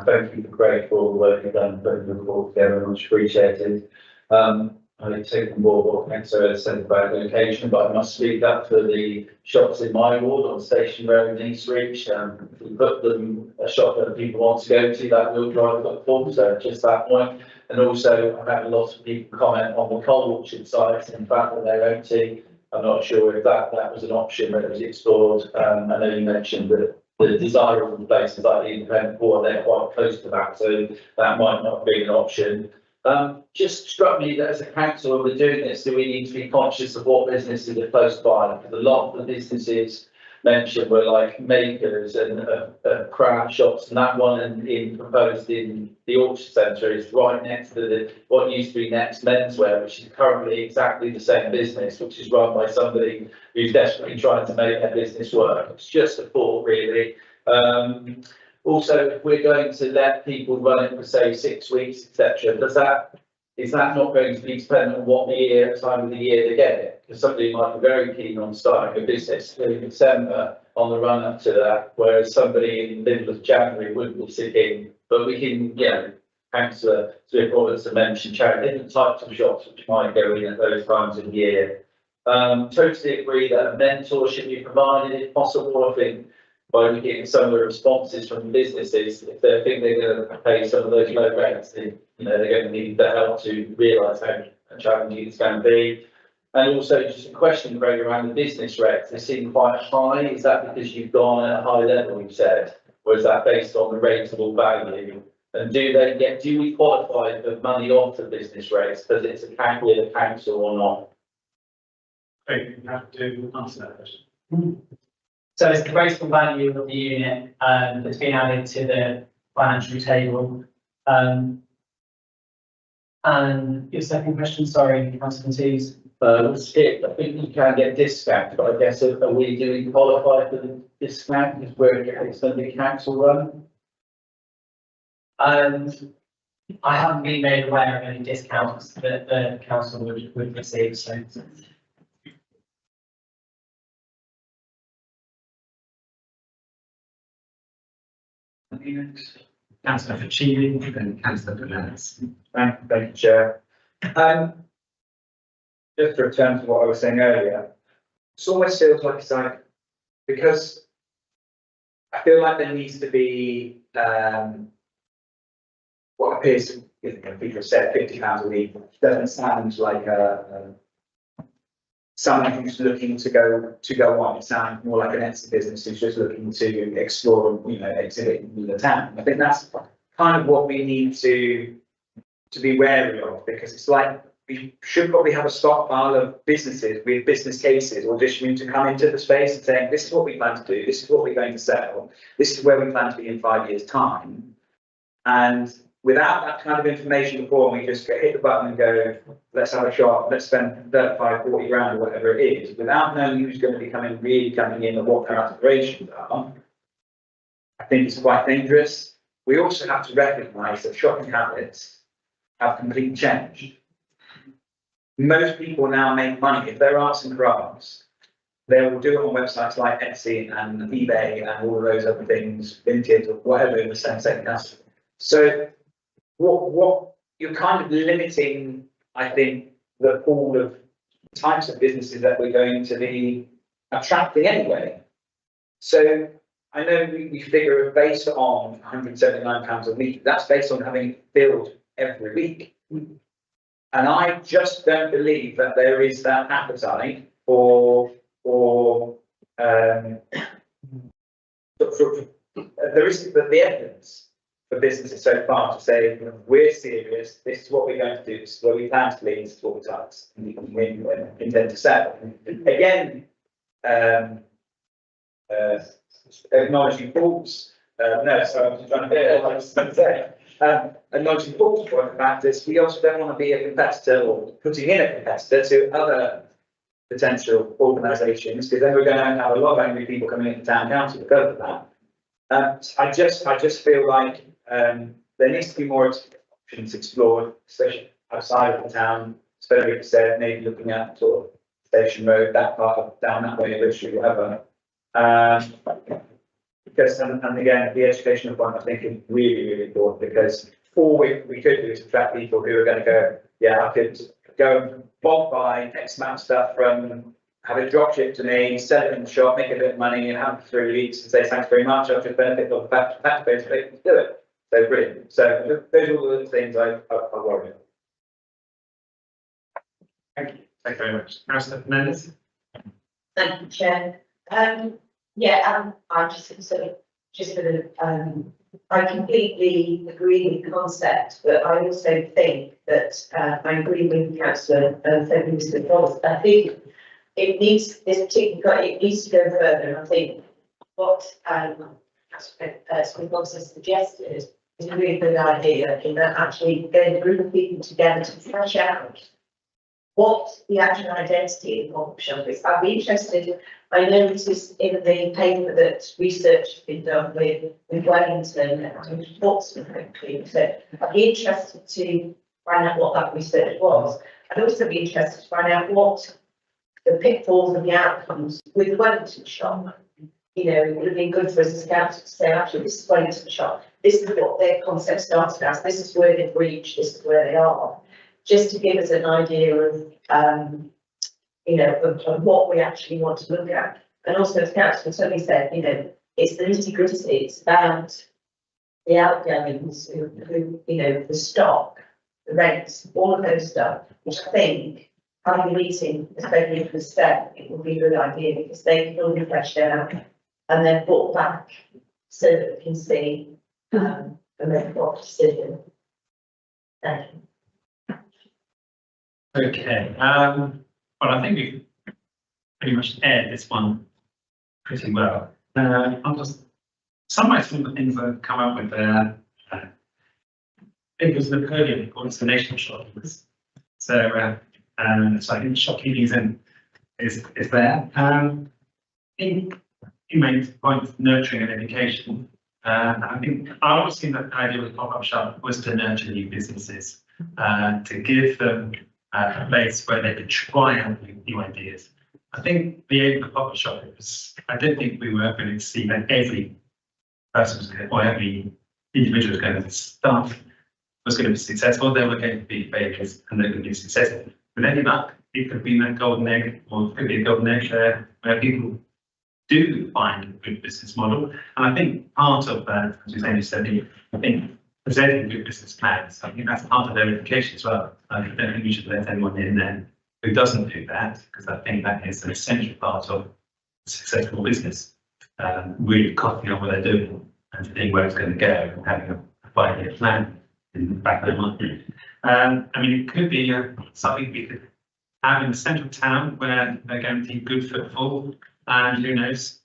Thank you for Craig for all the work you've done putting the report together, much appreciated. I take on board what Councillor said about the location, but I must speak up for the shops in my ward on Station Road and East Reach. If we put them a shop that people want to go to, that will drive footfall, so just that point. And also, I've had a lot of people comment on the Coal Orchard sites, in fact, that they're empty. I'm not sure if that was an option that was explored. I know you mentioned that the desirable places like the Independent Port, they're quite close to that, so that might not be an option. Just struck me that as a council, when we're doing this, do we need to be conscious of what businesses are close by? Because a lot of the businesses mentioned were like makers and craft shops, and that one proposed in the Orchard Centre is right next to what used to be Next Menswear, which is currently exactly the same business, which is run by somebody who's desperately trying to make their business work. It's just a thought, really. Also, if we're going to let people run it for say 6 weeks, etc., is that not going to be dependent on what time of the year they get it? Because somebody might be very keen on starting a business in December on the run up to that, whereas somebody in the middle of January wouldn't be sitting. But we can, Councillor Smith-Roberts mentioned different types of shops which might go in at those times of year. Totally agree that a mentor should be provided if possible. I think by looking at some of the responses from businesses, if they think they're going to pay some of those low rents, they're going to need the help to realise how challenging it's going to be. And also just a question, Craig, around the business rates. They seem quite high. Is that because you've gone at a high level, you've said, or is that based on the rateable value? And do we qualify for money off the business rates because it's a council or not? Craig, you have to answer that question. So it's the rateable value of the unit that's been added to the financial table. And your second question, sorry, Councillor Tees. I think you can get discount, but I guess do we qualify for the discount because it's going to be council run? I haven't been made aware of any discounts that the council would receive, so. Councillor Ficini and Councillor Burnett. Thank you, Chair. Just to return to what I was saying earlier, it almost feels like it's like, because I feel like there needs to be what appears to, people have said £50 a week, doesn't sound like someone who's looking to go on. It sounds more like an Etsy business who's just looking to explore and exhibit in the town. I think that's kind of what we need to be wary of, because it's like we should probably have a stockpile of businesses with business cases auditioning to come into the space and saying, this is what we plan to do, this is what we're going to sell, this is where we plan to be in 5 years' time. And without that kind of information before, we just hit the button and go, let's have a shop, let's spend 35, 40 grand or whatever it is, without knowing who's going to be really coming in and what their aspirations are, I think it's quite dangerous. We also have to recognise that shopping habits have completely changed. Most people now make money. If they're arts and crafts, they will do it on websites like Etsy and eBay and all of those other things, Vinted or whatever in the same second. So what you're kind of limiting, I think, the pool of types of businesses that we're going to be attracting anyway. So I know we figure based on £179 a week, that's based on having it filled every week. And I just don't believe that there is that appetite there isn't the evidence for businesses so far to say, we're serious, this is what we're going to do, this is where we plan to lead, this is what we intend to sell. Again, acknowledging Paul's, no, so I'm just trying to say, acknowledging Paul's point about this, we also don't want to be a competitor or putting in a competitor to other potential organisations, because then we're going to have a lot of angry people coming into town council because of that. I just feel like there needs to be more options explored, especially outside of the town. As Frederick said, maybe looking at sort of Station Road, that part of down that way, literally, whatever. Because and again, the educational point I think is really, really important, because all we could do is attract people who are going to go, yeah, I could go and bulk buy X amount of stuff from, have it drop shipped to me, sell it in the shop, make a bit of money, and have it for 3 weeks and say thanks very much, I've just benefited off the fact that they can do it. So brilliant. So those are all the things I worry about. Thank you. Thank you very much. Councillor Fernandez? Thank you, Chair. I'm just sort of, I completely agree with the concept, but I also think that, I agree with Councillor Frederick Wallace. I think it needs, it needs to go further, and I think what, Councillor Wallace has suggested is a really good idea, in that actually getting a group of people together to flesh out what the actual identity of the pop-up shop is. I'd be interested, I noticed in the paper that research has been done with Wellington and Portsmouth, actually, so I'd be interested to find out what that research was. I'd also be interested to find out what the pitfalls and the outcomes with the Wellington shop. You know, it would have been good for us as council to say, actually, this is Wellington shop, this is what their concept started as, this is where they've reached, this is where they are. Just to give us an idea of, you know, of what we actually want to look at. And also, as Councillor Tully said, you know, it's the nitty-gritty, it's about the outgoings, who, you know, the stock, the rents, all of those stuff, which I think, having a meeting, especially for the step, it would be a good idea, because they can all be fleshed out and then brought back so that we can see and make what decision. Thank you. Okay, well, I think we've pretty much aired this one pretty well. I'll just summarize some of the things that have come up with there. It was Napoleon, according to the National Shopkeepers. So, so I think shopkeeping is there. You made the point of nurturing and education. I think I always think that the idea with pop-up shop was to nurture new businesses, to give them a place where they could try out new ideas. I think the aim of the pop-up shop was, I don't think we were going to see that every person was going to, or every individual was going to start, was going to be successful. They were going to be failures and they're going to be successful. With any luck, it could be that golden egg, or it could be a golden egg there where people do find a good business model. And I think part of that, as you said, I think presenting good business plans, I think that's part of their education as well. I don't think we should let anyone in there who doesn't do that, because I think that is an essential part of a successful business. Really copying on what they're doing and seeing where it's going to go, and having a 5-year plan in the back of their mind. I mean, it could be something we could have in the centre of town where they're guaranteed good footfall, and who knows,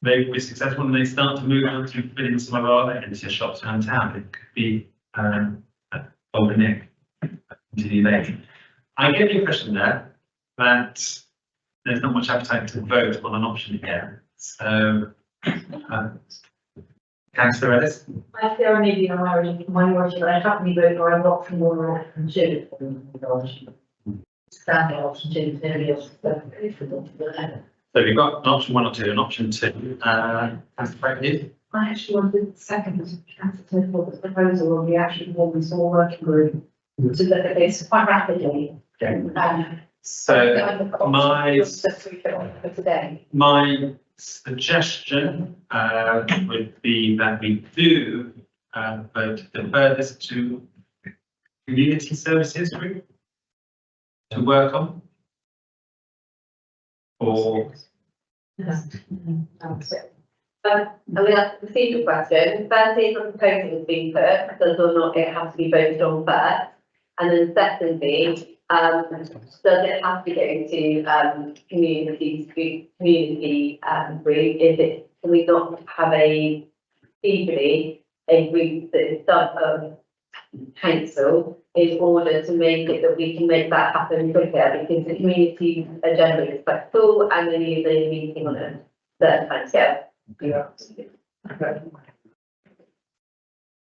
they will be successful and they start to move on to fit in some of our other NCS shops around town. It could be a golden egg. Continue later. I get the impression there that there's not much appetite to vote on an option here. So, Councillor Ellis? I feel maybe a minority, but I happily vote for an option one or option two. Standard option two, nobody else. So we've got an option 1 or 2, and option 2. Councillor Franklin? I actually wanted to second Councillor Tilford's proposal on the actual small working group to look at this quite rapidly. Okay. So my For today. my suggestion would be that we do vote to defer this to community services group to work on. Or I mean, that's the secret question. Firstly, if the proposal has been put, does or not it have to be voted on first? And then secondly, does it have to go to community group? Is it, can we not have a legally a group that is done of council in order to make it that we can make that happen quicker, because the community agenda is quite full and we need a meeting on a certain time scale.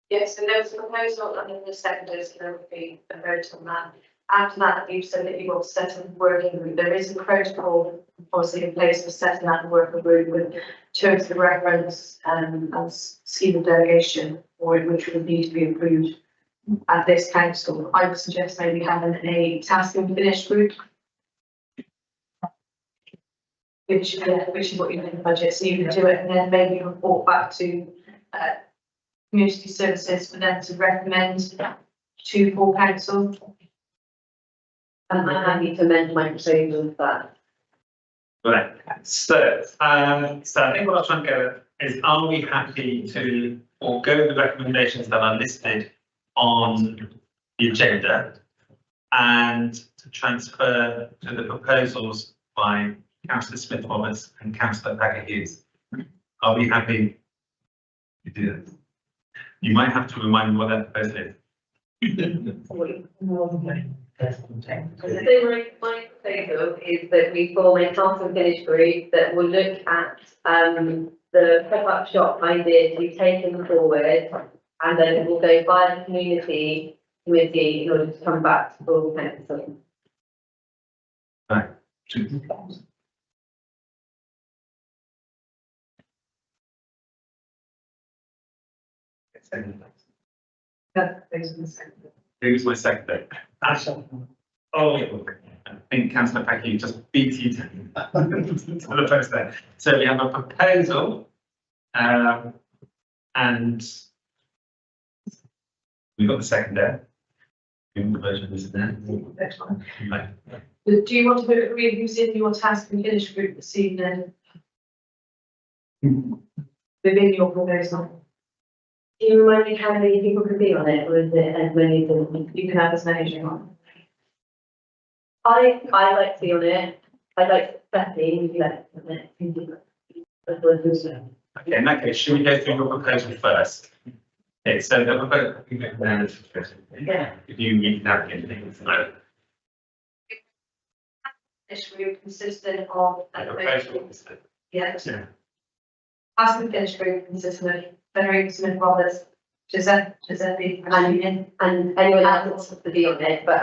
Yes, so there was a proposal, and then the seconders, there would be a vote on that. After that, you've said that you want to set up a working group. There is a protocol obviously in place for setting up the working group with terms of reference and scheme of delegation, or which would need to be approved at this council. I would suggest maybe having a task and finish group, which is what you have in the budget, so you can do it and then maybe report back to community services for them to recommend to full council. And I need to amend my proposal for that. right, so I think what I'm trying to go is, are we happy to forego the recommendations that are listed on the agenda and to transfer to the proposals by Councillor Smith Roberts and Councillor Packer Hughes? Are we happy to do that? You might have to remind me what that proposal is. So my proposal is that we form a task and finish group that will look at the pop-up shop idea to be taken forward, and then it will go via the community committee in order to come back to full council. Right. Who's my secretary? Oh, I think Councillor Packy just beat you to the post there. So we have a proposal, and we've got the second there. The version is there. Right. Do you want to agree who's in your task and finish group this evening? Within your proposal? Can you remind me how many people can be on it, or is it as many as You can have as many as you want. I like to be on it. I like Bethany, you like on it. Okay, in that case, should we go through your proposal first? Okay, so the proposal, Yeah. if you need that anything, no. Finish group consisting of. The proposal is that- Yes. Yeah. Task and finish group consisting of Federica Smith Roberts, Giuseppe, and anyone else that wants to be on it, but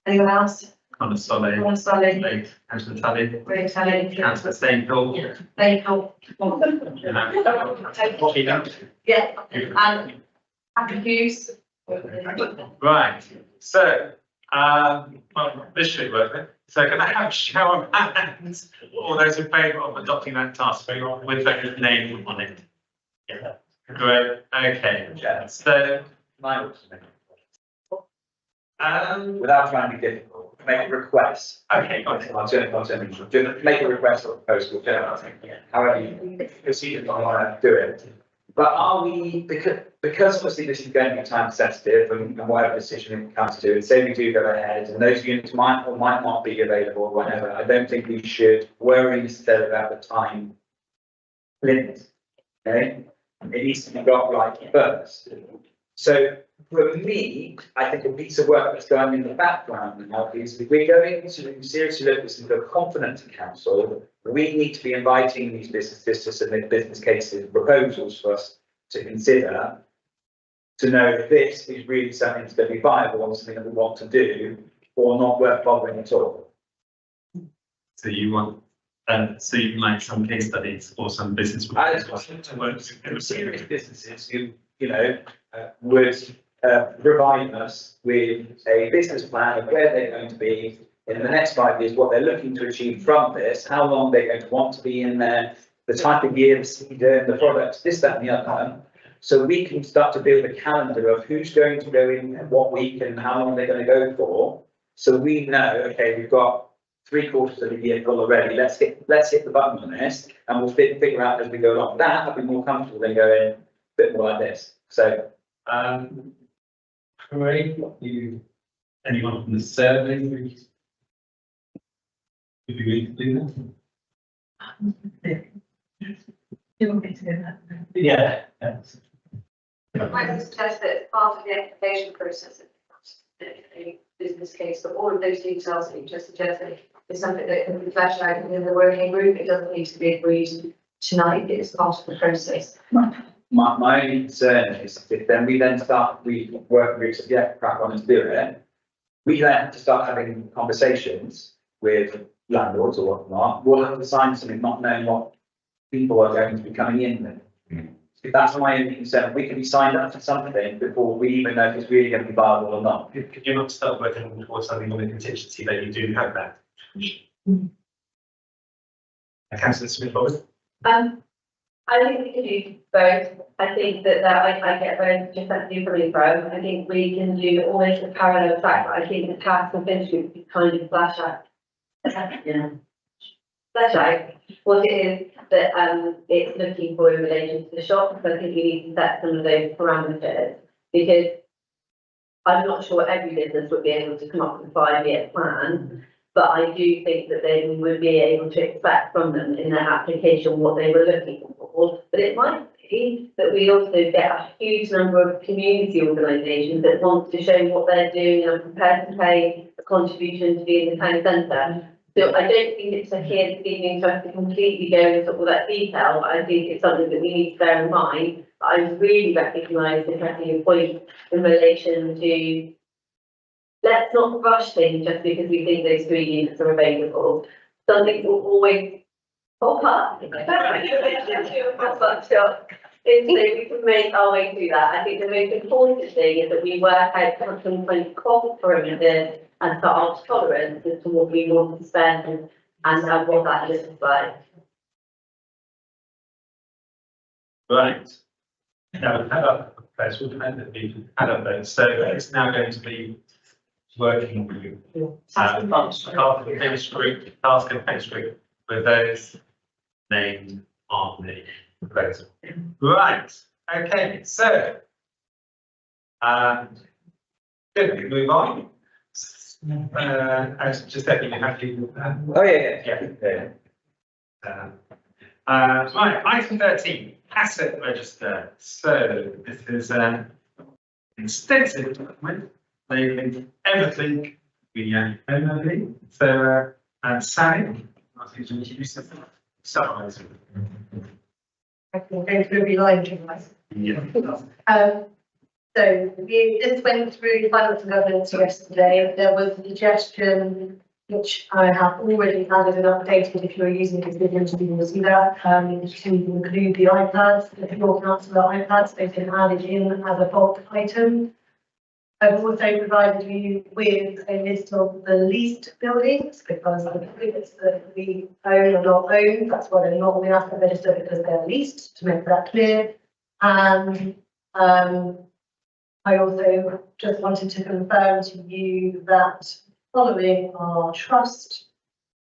anyone else? Connor Solly, Connor Solly. Lake, Councillor Tully, Ray Kelly. Councillor Stainhill. They help. Yeah, and Patrick Hughes. Right, so, well, this should work. So can I have a show of hands, all those in favour of adopting that task with their name on it? Yeah. Great, okay, so, Without trying to be difficult, make a request. okay, got it. Just make a request or proposal, however you proceed and want to do it. But are we, because obviously this is going to be time sensitive and whatever decision it comes to, and say we do go ahead and those units might or might not be available or whatever, I don't think we should worry instead about the time limit. Okay, it needs to be got right first. So for me, I think a piece of work that's going in the background now is if we're going to seriously look at this and feel confident to council, we need to be inviting these businesses to submit business cases and proposals for us to consider, to know if this is really something that's going to be viable and something that we want to do, or not worth bothering at all. So you want, so you like some case studies or some business. Serious businesses who, would provide us with a business plan of where they're going to be in the next 5 years, what they're looking to achieve from this, how long they're going to want to be in there, the type of year, the season, the products, this, that, and the other. So we can start to build a calendar of who's going to go in what week and how long they're going to go for. So we know, okay, we've got 3/4 of the year full already. Let's hit the button on this, and we'll figure out as we go along. That I'll be more comfortable than going a bit more like this. So, Hooray, anyone from the survey? Would you really do that? You want me to do that? Yeah. I might suggest that as part of the application process, a business case, but all of those details that you just suggested is something that can be fleshed out within the working group. It doesn't need to be agreed tonight. It's part of the process. my only concern is if we then start, we work groups, yeah, crack on and do it. We then have to start having conversations with landlords or whatnot. We'll have to sign something not knowing what people are going to be coming in with. If that's my only concern, we can be signed up for something before we even know if it's really going to be viable or not. Could you not start working towards something on the contingency that you do have that? Councillor Smith-Roberts? I think we can do both. I think that I get very just that you coming from. I think we can do almost a parallel track, but I think the task and finish would be kind of flash out. Yeah. Flash out what it is that it's looking for in relation to the shop, because I think we need to set some of those parameters, because I'm not sure every business would be able to come up with a 5-year plan. But I do think that they would be able to expect from them in their application what they were looking for. But it might be that we also get a huge number of community organisations that want to show what they're doing and are prepared to pay a contribution to be in the town centre. So I don't think it's a here this evening to have to completely go into all that detail. I think it's something that we need to bear in mind. But I really recognise the cracking point in relation to, let's not rush things just because we think those 3 units are available. Something will always pop up. And so we can make our way through that. I think the most important thing is that we work out some kind of cost parameters and set our tolerance as to what we want to spend and what that looks like. Right. Now we've had our place, we've had our vote, so it's now going to be working group. Task and finish group with those named on the proposal. Right, okay, so good, we move on. I was just checking you have to. Oh yeah. Right, item 13, asset register. So this is an extensive document. Labelling everything we own. So, Sally, I think you introduce yourself. Summarise. I think we're going through a line to us. Yeah. So we just went through finance and governance yesterday. There was a suggestion which I have already added and updated if you're using Considerant, you will see that, to include the iPads. If your councillor iPads, they've been added in as a bulk item. I've also provided you with a list of the leased buildings, because the buildings that we own or not own, that's why they're not on the asset register, because they're leased, to make that clear. And I also just wanted to confirm to you that following our trust,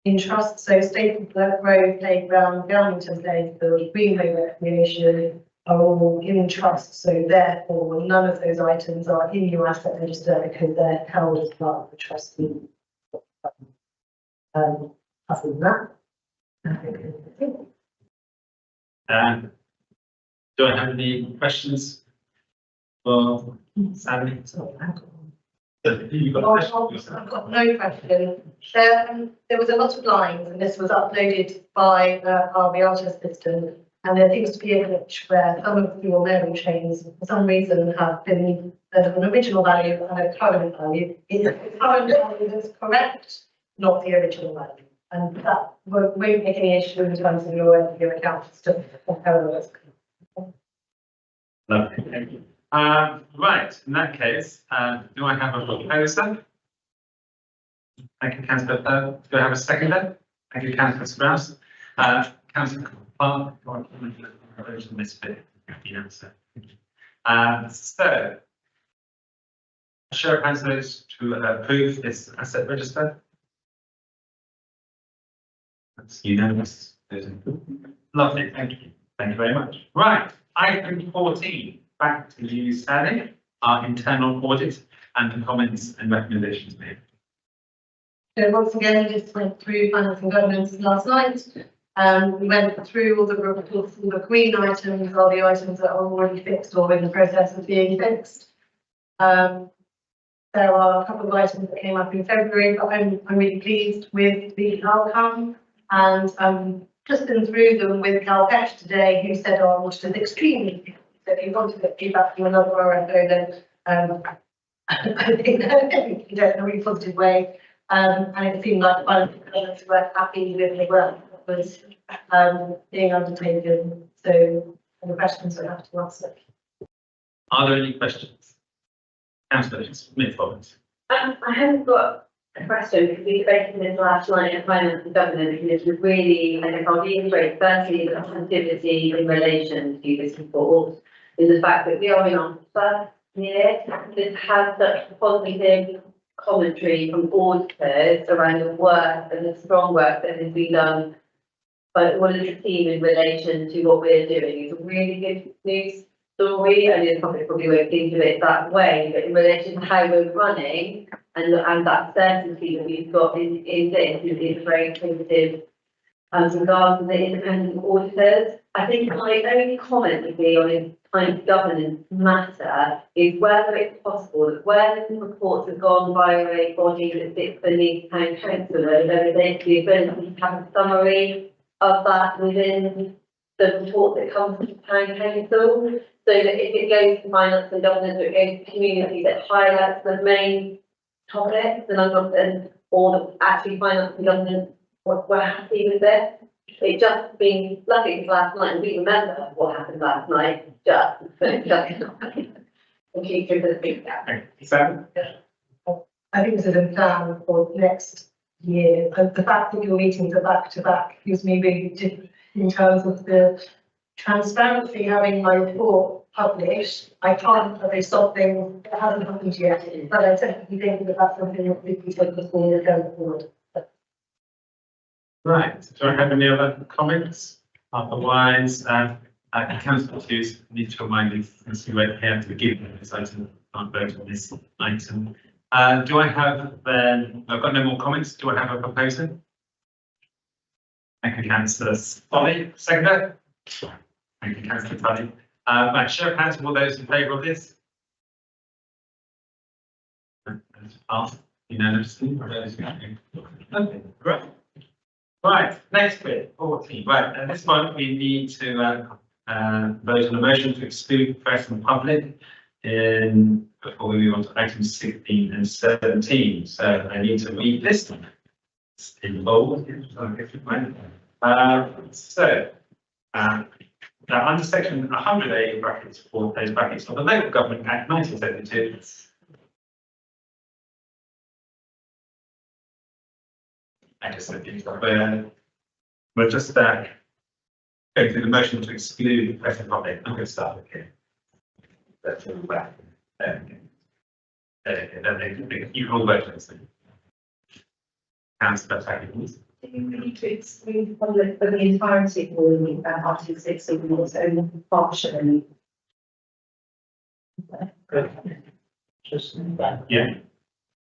so Stapleford Road Playground, Galmington Playfield, Greenway Recreation are all in trust, so therefore none of those items are in your asset register because they're held as part of the trust. Other than that, do I have any questions for Sally? You've got questions? I've got no question. There was a lot of lines, and this was uploaded by our Rialto system. And there seems to be a glitch where some of your memory chains, for some reason, have been an original value and a current value. Is the current value that's correct, not the original value? And that won't make any issue in terms of your account to compare those. Lovely, thank you. Right, in that case, do I have a proposer? Thank you, councillor Poe. Do I have a seconder? Thank you, councillor Sprouse. Councillor Clark, do I want to vote on this bit? The answer. So, show of hands those to approve this asset register. That's unanimous. Lovely, thank you. Thank you very much. Right, item 14, back to you, Sally, our internal audit and the comments and recommendations made. So once again, we just went through finance and governance last night. We went through all the reports, all the green items, all the items that are already fixed or in the process of being fixed. There are a couple of items that came up in February, but I'm really pleased with the outcome. And just been through them with Cal Pesh today, who said our audit is extremely good. So if you want to get feedback from another RFO, then I think you don't in a really positive way. And it seemed like the were happy with the work that was being undertaken. So any questions I have to answer. Are there any questions? Councillor Smith, comments. I haven't got a question because we debated this last night at finance and governance, and it was really, and if I'll reiterate, firstly, the positivity in relation to this report is the fact that we are in our first year that has such positive commentary from auditors around the work and the strong work that has been done by all of the team in relation to what we're doing. It's a really good news story, and it's probably won't think of it that way, but in relation to how we're running and that certainty that we've got in this is very positive as regards to the independent auditors. I think my only comment would be on a kind of governance matter is whether it's possible that where the reports have gone via a body that sits beneath town councillor, there is the ability to have a summary of that within the report that comes to town council, so that if it goes to finance and governance, or it goes to community, that highlights the main topics or actually finance and governance, we're happy with this. It just been lucky last night, and we remember what happened last night, just keep through the big gap. Sam? I think this is a plan for next year. The fact that your meetings are back to back gives me really different in terms of the transparency, having my report published. I can't publish something that hasn't happened yet, but I definitely think that that's something that we can take forward going forward. Right, do I have any other comments? Otherwise, councillor Hughes, need to remind you, since you were here to begin with this item, can't vote on this item. Do I have then, I've got no more comments, do I have a proposer? Thank you, councillor Foley, seconder. Thank you, councillor Tully. Right, show of hands, all those in favour of this? Passed unanimously. Okay, great. Right, next bit, 14. Right, and this one we need to vote on a motion to exclude press and public before we move on to items 16 and 17. So I need to read this one. It's in bold. Under section 100A brackets 4 those brackets of the Local Government Act 1972. I just said we're just going through the motion to exclude the press and public. I'm going to start with here. That's all back. There we go. You can all vote on this thing. Councillor Tackett, please. Do you need to exclude the public for the entirety of the Article 6 or only partially? Yeah.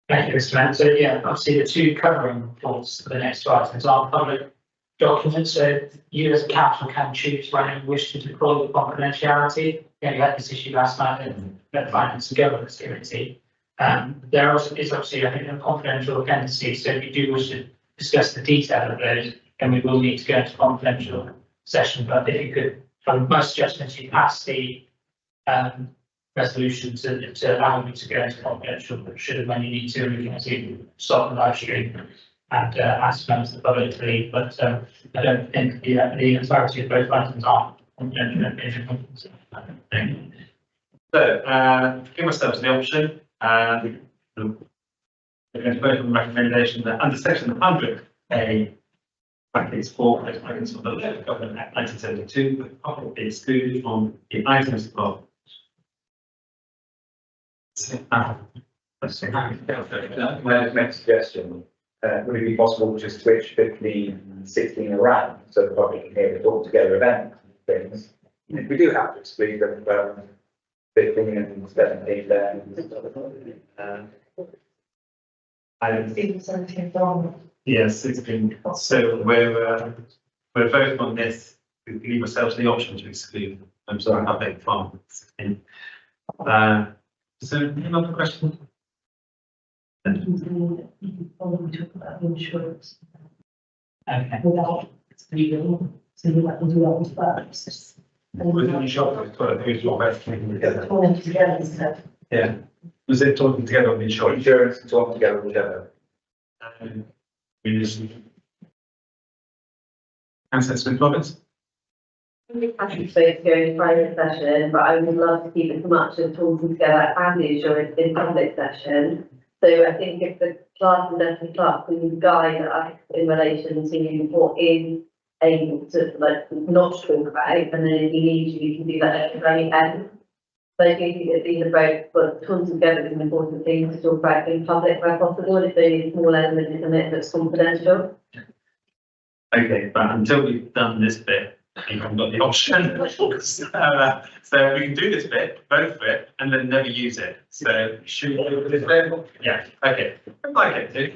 Thank you, Mr. Mayor. So yeah, obviously the two covering points for the next two items are public documents. So you as a council can choose when you wish to deploy the confidentiality. Yeah, we had this issue last night in the Finance and Governance Committee. There also is obviously, I think, a confidential dependency. So if you do wish to discuss the detail of those, then we will need to go into confidential session. But if you could, from my suggestion, you pass the resolution to allow you to go into confidential, but should when you need to, we can see stop the live stream and ask members of the public to leave. But I don't think the entirety of both items are confidential. So, give ourselves the option, we're going to vote on the recommendation that under section 100A, brackets 4, brackets of the Local Government Act 1972, the public be excluded from the items of. Can I just make a suggestion? Would it be possible to switch 15, 16 around so the public can hear it all together event things? If we do have to exclude them from 15 and 17 then. Yes, 16. So we're voting on this, we leave ourselves the option to exclude. I'm sorry, I beg from 16. So any other question? Insurance. Okay. Without, it's legal, so you let them do that first. Was it short? It's got a huge lot of everything together. Pulling together instead. Yeah. Was it talking together on the insurance? Insurance and talking together together. Councillor Smith-Roberts? I should say to go in private session, but I would love to keep as much of talking together and the insurance in public session. So I think if the class and deputy clerk can guide us in relation to what is able to like not talk about, and then if you need to, you can do that at the very end. So I do think it's either both, but talking together is an important thing to talk about in public where possible, if there is a small element in it that's confidential. Okay, but until we've done this bit, you haven't got the option. So we can do this bit, vote for it, and then never use it. So should we do this bit? Yeah, okay. I get it.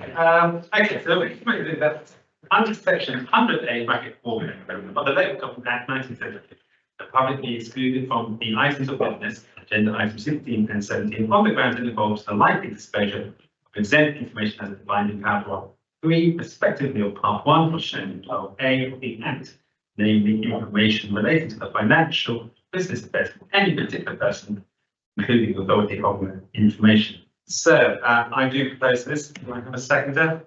Okay, so we can do that. Under section 100A bracket 4 of the Local Government Act 1972, the public be excluded from the items of business, agenda items 16 and 17, on the grounds it involves the likely disclosure of exempt information as defined in paragraph 3, respectively, of part 1, or shown in 12A of the Act, namely information relating to the financial business affairs of any particular person, including the authority of information. So I do propose this. Do I have a seconder?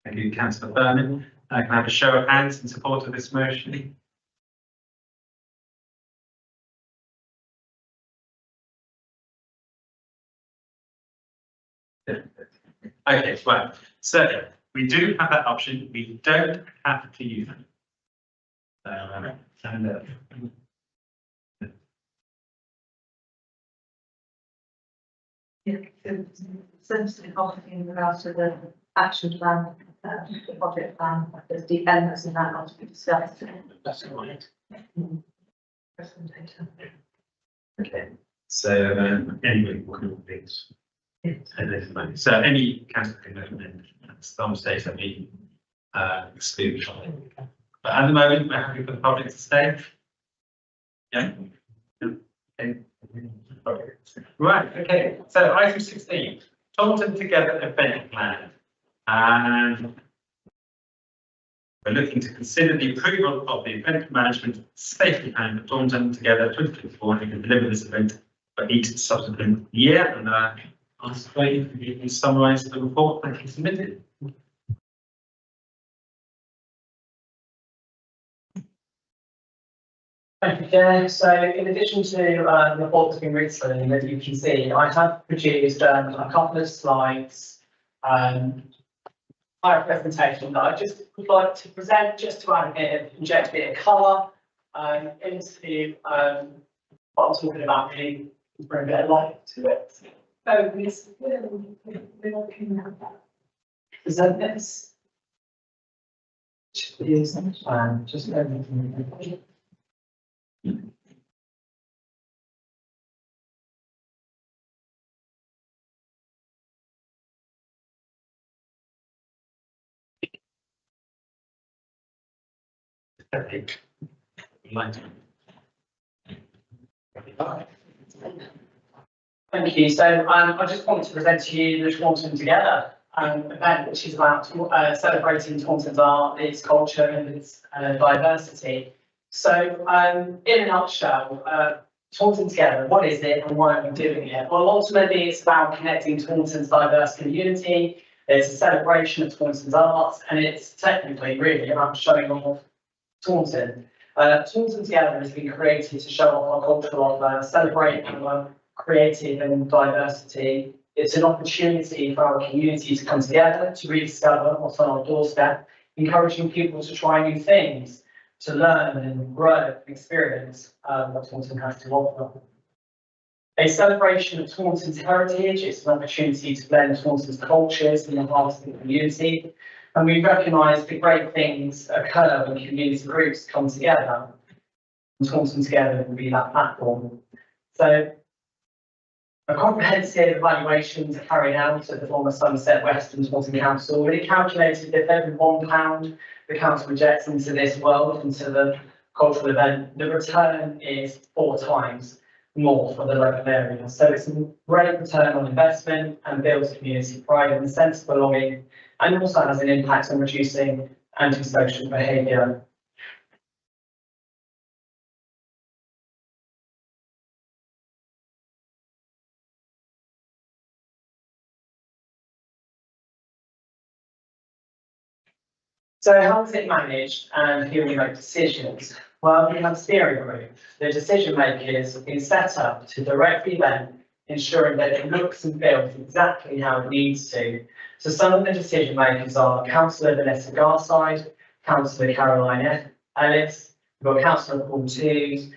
Thank you, Councillor Burnham. Can I have a show of hands in support of this motion? Okay, well, so we do have that option. We don't have to use it. Yeah, essentially offering about the action plan, the project plan, there's dependence in that not to be discussed. That's right. Presentation. Okay, so anyway, we'll do things. So any council can recommend at some stage that we exclude. But at the moment, we're happy for the public to stay. Yeah. Okay. Right, okay, so item 16, Taunton Together event plan. And we're looking to consider the approval of the event management safety plan for Taunton Together 2024 and we can deliver this event for each subsequent year. And ask Craig if you can summarise the report that he submitted. Thank you, Chair. So in addition to the report that's been recently that you can see, I have produced a couple of slides, a presentation that I just would like to present just to add a bit of, inject a bit of colour into what I'm talking about, really bring a bit of light to it. So yes, we're looking at that. Present this. Just everything. Thank you. So I just wanted to present to you the Taunton Together event, which is about celebrating Taunton's art, its culture and its diversity. So in a nutshell, Taunton Together, what is it and why are we doing it? Well, ultimately it's about connecting Taunton's diverse community. It's a celebration of Taunton's arts and it's technically really about showing off Taunton. Taunton Together has been created to show off our cultural offer, celebrate our creative and diversity. It's an opportunity for our community to come together, to rediscover what's on our doorstep, encouraging people to try new things, to learn and grow and experience what Taunton has to offer. A celebration of Taunton's heritage, it's an opportunity to blend Taunton's cultures in the heart of the community. And we recognise the great things occur when community groups come together. And Taunton Together will be that platform. So a comprehensive evaluations are carried out at the former Somerset West and Taunton Council. And it calculated that every £1 the council rejects into this world, into the cultural event, the return is 4 times more for the local area. So it's a great return on investment and builds community pride and a sense of belonging, and also has an impact on reducing antisocial behaviour. So how is it managed and who will make decisions? Well, we have a steering group. The decision makers have been set up to direct the event, ensuring that it looks and feels exactly how it needs to. So some of the decision makers are Councillor Vanessa Garside, Councillor Caroline Ellis, we've got Councillor Paul Tooze,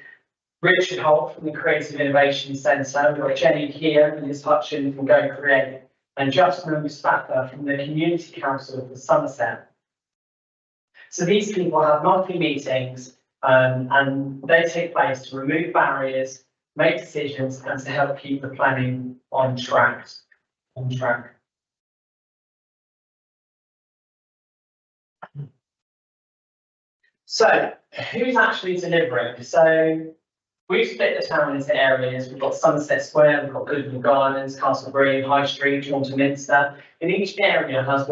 Richard Holt from the Creative Innovation Centre, we've got Jenny Keir and Liz Hutchin from Go Create, and Justin Mustafa from the Community Council of Somerset. So these people have monthly meetings and they take place to remove barriers, make decisions, and to help keep the planning on track. So who's actually delivering? So we've split the town into areas. We've got Somerset Square, we've got Goodwood Gardens, Castle Green, High Street, Taunton Minster. And each area has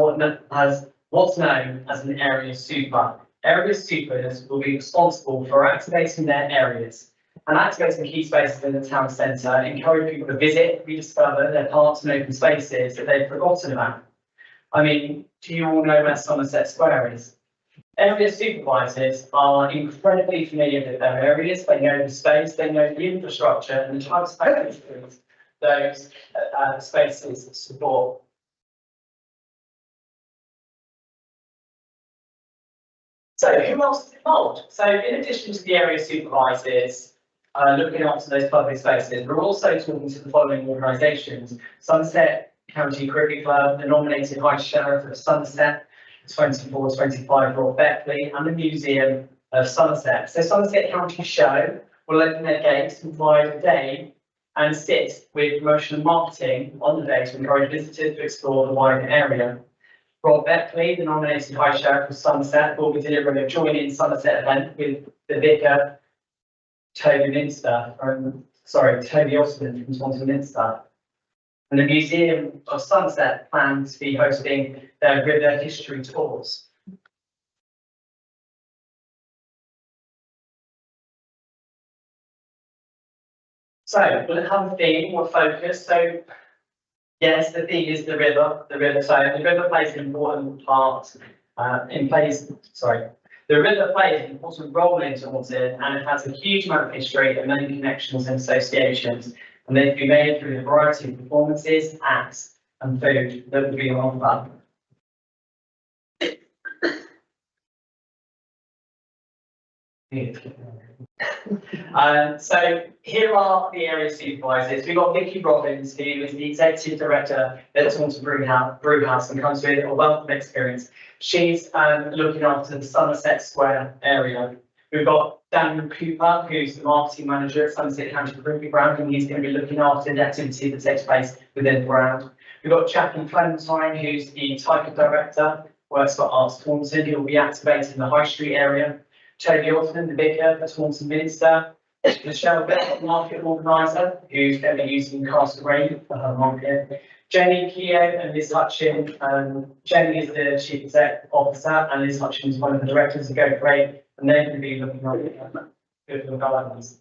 what's known as an area super. Area supers will be responsible for activating their areas and activating key spaces in the town centre, encourage people to visit, rediscover their parks and open spaces that they've forgotten about. I mean, do you all know where Somerset Square is? Area supervisors are incredibly familiar with their areas. They know the space, they know the infrastructure and the types of activities those spaces support. So who else is involved? So in addition to the area supervisors looking after those public spaces, we're also talking to the following organisations: Somerset County Cricket Club, the nominated High Sheriff of Somerset, 24-25 Rob Beckley, and the Museum of Somerset. So Somerset County Show will open their gates and provide a day and sit with promotion and marketing on the day to encourage visitors to explore the wider area. Rob Beckley, the nominated High Sheriff of Somerset, will be delivering a Join In Somerset event with the Vicar, Toby Osmond from Taunton Minster. And the Museum of Somerset plans to be hosting their river history tours. So we'll have a theme or focus. So yes, the theme is the river. So the river plays an important part the river plays an important role in Taunton, and it has a huge amount of history and many connections and associations. And they've been made through a variety of performances, acts, and food that will be on offer. So here are the area supervisors. We've got Vicky Robbins, who is the executive director at Taunton Brewhouse and comes with a wealth of experience. She's looking after the Somerset Square area. We've got Daniel Cooper, who's the marketing manager at Somerset County Cricket Ground, and he's going to be looking after the activity that takes place within the ground. We've got Jacqueline Clementine, who's the type director, works for Arts Taunton, who will be activating the High Street area. Toby Osmond, the Vicar for Taunton Minster. Michelle Bell, market organiser, who's going to be using Castle Green for her market. Jenny Keogh and Liz Hutchin. Jenny is the Chief Exec Officer, and Liz Hutchin is one of the directors of Go Create, and they're going to be looking after Goodwood Gardens.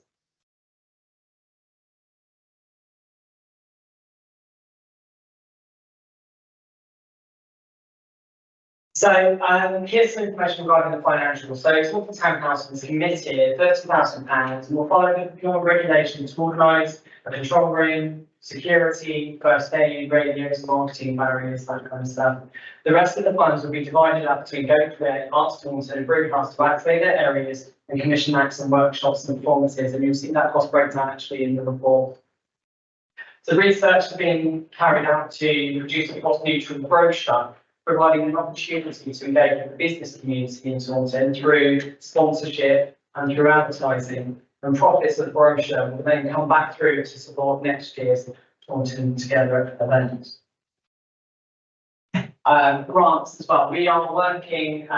So, here's some information regarding the financials. So Taunton Town Council has committed £30,000 and will follow the procurement regulations to organise a control room, security, first aid, radios, marketing, barriers, that kind of stuff. The rest of the funds will be divided up between Go Clear, Arts Taunton, and Brewhouse to activate their areas and commission acts and workshops and performances, and you'll see that cost breakdown actually in the report. So research has been carried out to produce a cost-neutral brochure, providing an opportunity to engage with the business community in Taunton through sponsorship and through advertising. And profits of the brochure will then come back through to support next year's Taunton Together event. Grants as well. We are working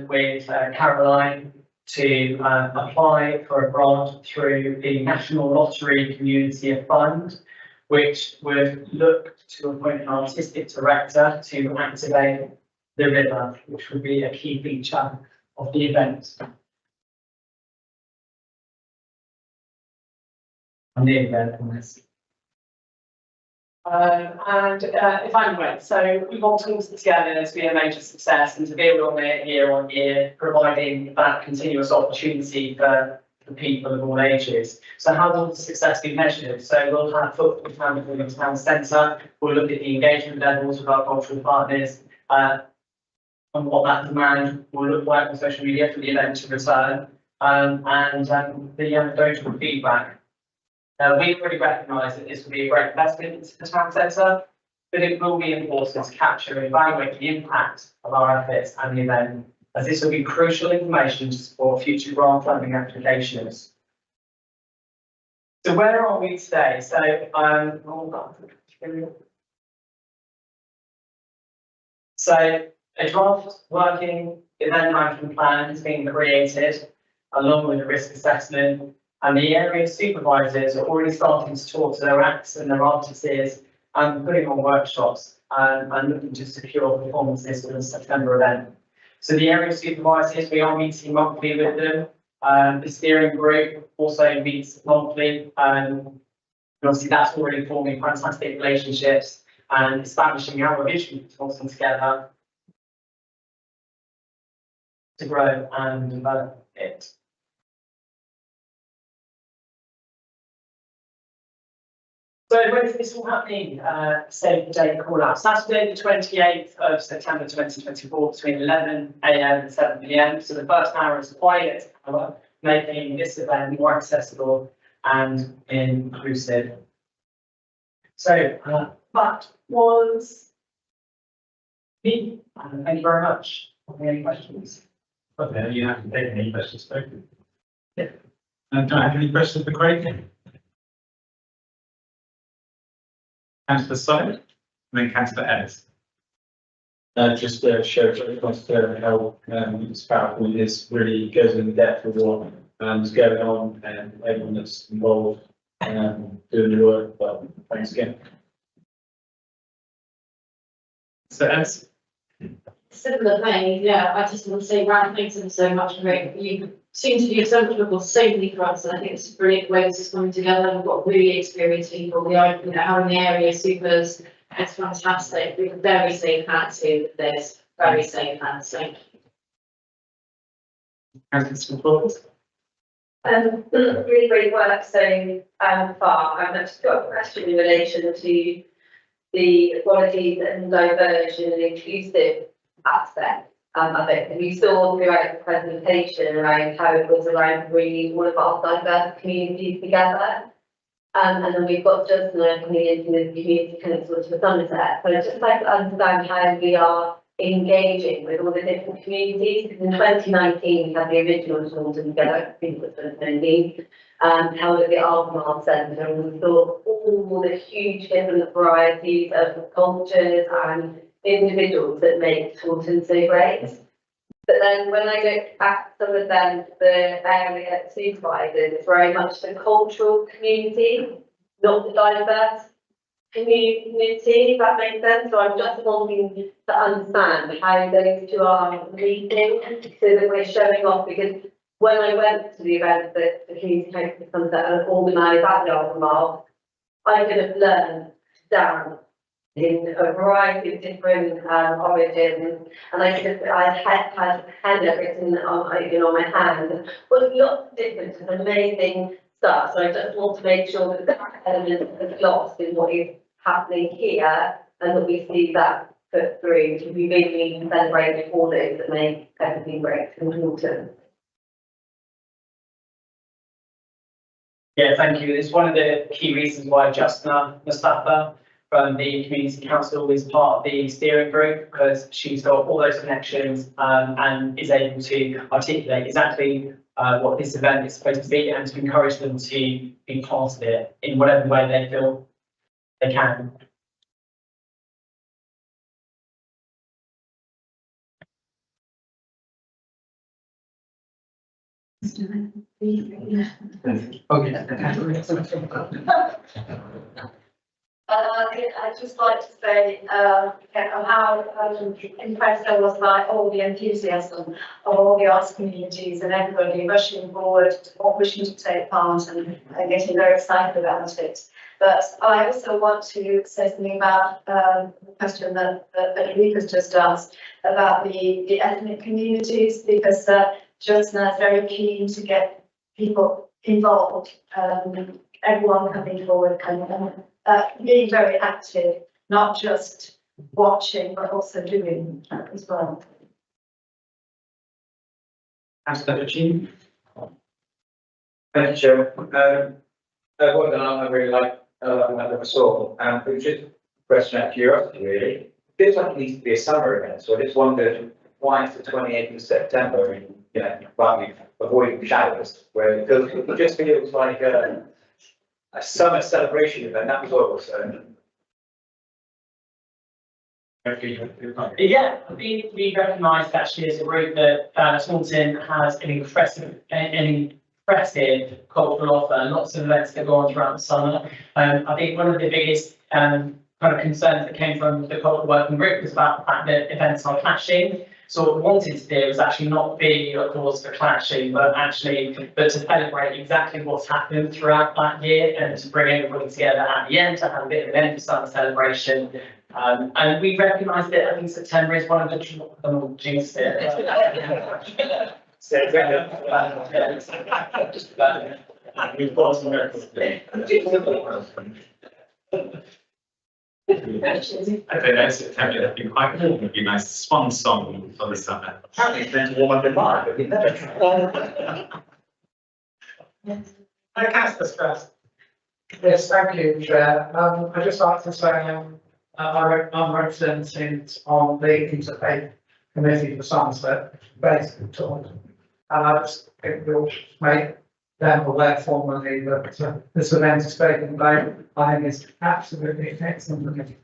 with Caroline to apply for a grant through the National Lottery Community Fund, which would look to appoint an artistic director to activate the river, which would be a key feature of the event. And the event on this. If I'm right, so we want Taunton Together to be a major success and to build on it year on year, providing that continuous opportunity for people of all ages. So how will the success be measured? So we'll have football town in the town centre, we'll look at the engagement levels with our cultural partners, and what that demand will look like on social media for the event to return, and the anecdotal feedback. We already recognise that this will be a great investment into the town centre, but it will be important to capture and evaluate the impact of our efforts and the event, as this will be crucial information to support future grant funding applications. So where are we today? So a draft working event management plan has been created along with a risk assessment, and the area supervisors are already starting to talk to their acts and their artists and putting on workshops and looking to secure performances for the September event. So the area supervisors, we are meeting monthly with them. The steering group also meets monthly, and obviously that's already forming fantastic relationships and establishing our vision for Taunton Together to grow and develop it. So when is this all happening? Save the date call out. Saturday, the 28th of September 2024, between 11 AM and 7 PM. So the first hour is quiet hour, making this event more accessible and inclusive. So that was me. Thank you very much. Any questions? Okay, you haven't taken any questions, so. Yeah. And do I have any questions for Craig? Councillor Solid, and then Councillor Ellis. Just to show how it's powerful, this really goes in depth with what is going on and everyone that's involved doing the work. But thanks again. So Ellis. Similar vein, yeah, I just want to say, Ryan, thanks ever so much for it. You seem to be exemplary for so many fronts, and I think it's a brilliant way this is coming together. We've got really experienced people, having the area supers, it's fantastic. We're very safe hands here with this, very safe hands, thank you. Really great work so far. I've just got a question in relation to the equality and diversion and inclusive aspect of it. And we saw throughout the presentation around how it was around bringing all of our diverse communities together. And then we've got Justin coming into the community council for Somerset. So I'd just like to understand how we are engaging with all the different communities. In 2019, we had the original Taunton Together, I think it was 2019, held at the Albemarle Centre, and we saw all the huge different varieties of cultures and individuals that make Taunton so great. But then when I look at some of them, the area supervisors, it's very much the cultural community, not the diverse community, if that makes sense. So I'm just wanting to understand how those two are meeting so that we're showing off, because when I went to the event that the Community Council Sunset and organised at the Albemarle, I could have learned down in a variety of different origins, and I had hand written on my hand, but lots of different and amazing stuff. So I just want to make sure that that element is lost in what is happening here, and that we see that put through, because we really need to celebrate all those that make everything great and important. Yeah, thank you. It's one of the key reasons why Justna Mustafa from the Community Council is part of the steering group, because she's got all those connections and is able to articulate exactly what this event is supposed to be, and to encourage them to be part of it in whatever way they feel they can. I'd just like to say how impressed I was by all the enthusiasm of all the arts communities and everybody rushing forward or wishing to take part and getting very excited about it. But I also want to say something about the question that Rika's just asked about the ethnic communities, because Justna is very keen to get people involved, everyone coming forward and being very active, not just watching, but also doing as well. Councillor Jean. Thank you, Chair. One that I really like, I never saw, it was just a question out of curiosity, really. It feels like it needs to be a summer event, so I just wondered why it's the 28th of September, and, partly avoiding showers, where it just feels like a summer celebration event. That was all, so. Yeah, I think we recognised actually as a group that Taunton has an impressive cultural offer, lots of events that go on throughout the summer. I think one of the biggest kind of concerns that came from the cultural working group was about the fact that events are clashing. So what we wanted to do was actually not be a cause for clashing, but to celebrate exactly what's happened throughout that year, and to bring everybody together at the end to have a bit of an end of summer celebration. And we recognised that I think September is one of the jinx it. We've got some records. I don't know, September, that'd be quite cool, would be a nice swan song for the summer. Apparently it's meant to warm up in March, but you never Councillor Strauss. Yes, thank you, Chair. I'd just like to say I'm representing on the Interfaith Committee for Somerset, based in Taunton. And I just think we'll make them aware formally that this event is taking place. I think it's absolutely excellent.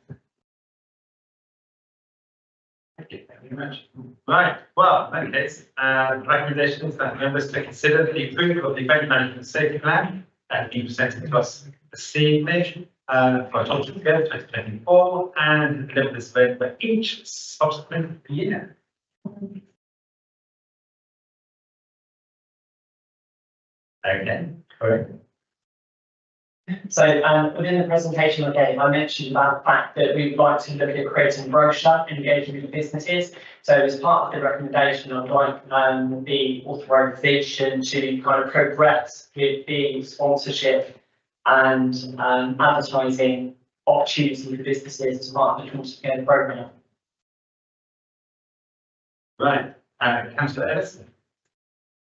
Thank you very much. Right, well, in that case, recommendations that members to consider the approval of the event management safety plan being presented to us this evening for Taunton Fair 2024, and deliver this event for each subsequent year. Okay, correct. So within the presentation I gave, I mentioned about the fact that we would like to look at creating a brochure, engaging with businesses. So as part of the recommendation, I'd like the authorisation to kind of progress with the sponsorship and advertising opportunities for businesses as part of the Taunton Fair programme. Right, Councillor Ellison.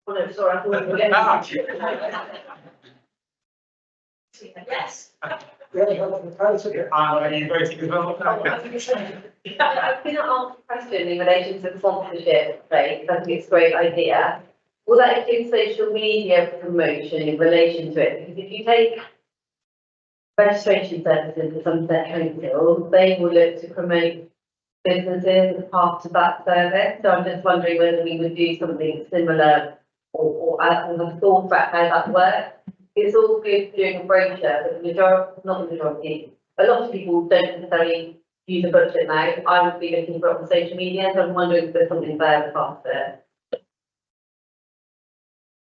Oh, no, sorry, I thought we were getting. Yes. Are you voting as well? I was going to ask a question in relation to the sponsorship, right? I think it's a great idea. Will that include social media promotion in relation to it? Because if you take registration services for Somerset Council, they will look to promote businesses as part of that service. So I'm just wondering whether we would do something similar or have thought about how that works. It's all good doing a brochure, but the majority, not the majority, a lot of people don't necessarily use a budget now. I would be looking for it on social media, so I'm wondering if there's something there apart from it.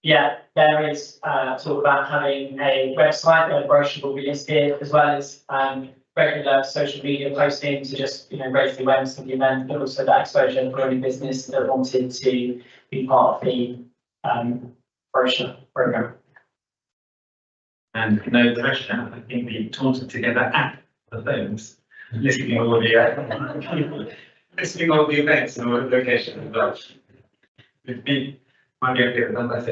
Yeah, there is talk about having a website where the brochure will be listed, as well as regular social media posting to just, raise the awareness of the event, but also that exposure for any business that wanted to be part of the brochure programme. And no pressure, I think the Taunton Together app, the phones, listing all the, listing all the events and all the locations and such. It'd be, might be a bit of that.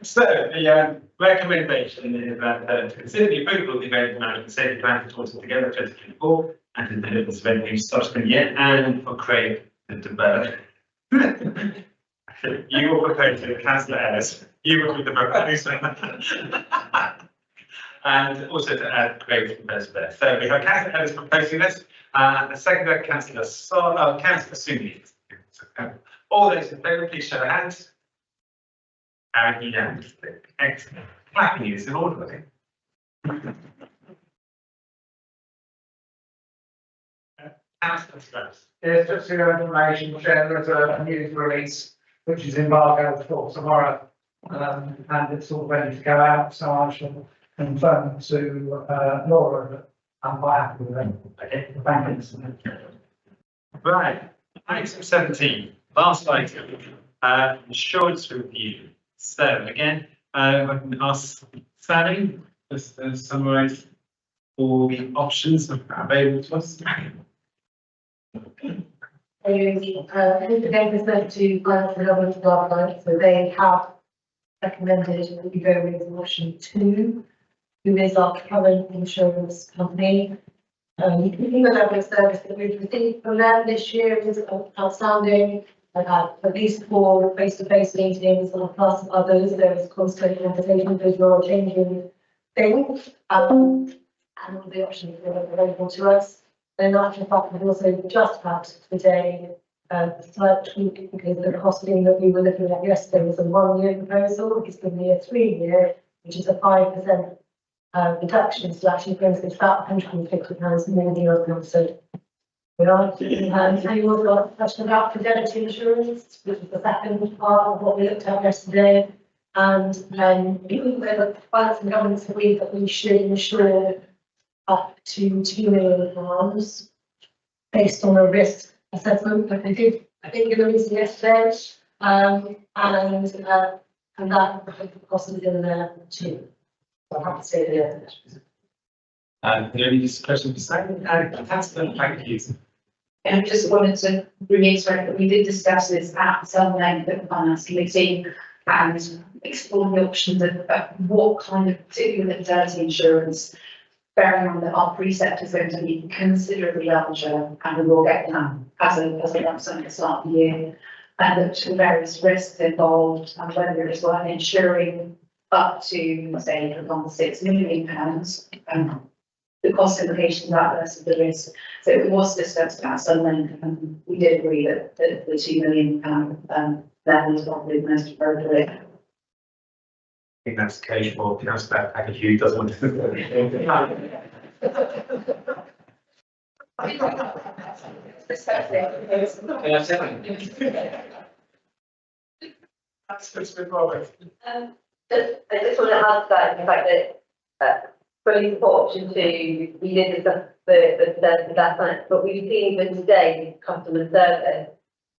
So the recommendation is that to consider the approval of the event management safety plan for Taunton Together 2024 and to deliver this event in subsequent year and for Craig to develop. You will propose to Councillor Ellis. You will be the proposer. And also to add Craig's proposal there. So we have Councillor Ellis proposing this, the seconder, Councillor Sumi. All those in favour, please show their hands. And unanimously. Excellent. Clapping is in order, I think. Councillor Strauss. Yes, just for your information, Chair, there's a news release which is embargoed for tomorrow, and it's all ready to go out, so I shall confirm to Laura that I'm quite happy with it. Okay. Thank you. Right, item 17, last item, insurance review. So again, I can ask Sally just to summarise all the options available to us. Again, was meant to grant the government guidelines, so they have recommended that we go with option 2, who is our current insurance company. The level of service that we've received from them this year is outstanding. I've had at least 4 face-to-face meetings and plus others. There is constant conversation, visual changing things, and all the options that are available to us. And after fact, we've also just had today a slight tweak because the costing that we were looking at yesterday was a 1-year proposal. It's going to be a 3-year, which is a 5% reduction. So actually brings it about £150 more than I've considered. We are, and you also got a question about fidelity insurance, which is the second part of what we looked at yesterday. And even though the finance and governance agreed that we should insure up to £2 million based on a risk assessment, but they did, I think, give a reason yesterday, and that cost is in there too. So I have to say the There any questions for Sally? Councillor, thank you. I just wanted to reiterate that we did discuss this at some length at the finance committee and explore the options of what kind of, particularly with fidelity insurance, bearing on that our precept is going to be considerably larger and we will get done as a lump sum at the start of the year, and the various risks involved and whether it is worth insuring up to, say, around £6 million, the cost implications of that versus the risk. So it was discussed at some length, and we did agree that the £2 million level is probably the most appropriate. I think that's the case for Councillor Packard, who doesn't want to. I just want to add that the fact that fully support option 2, we did discuss the last night, but we've seen even today customer service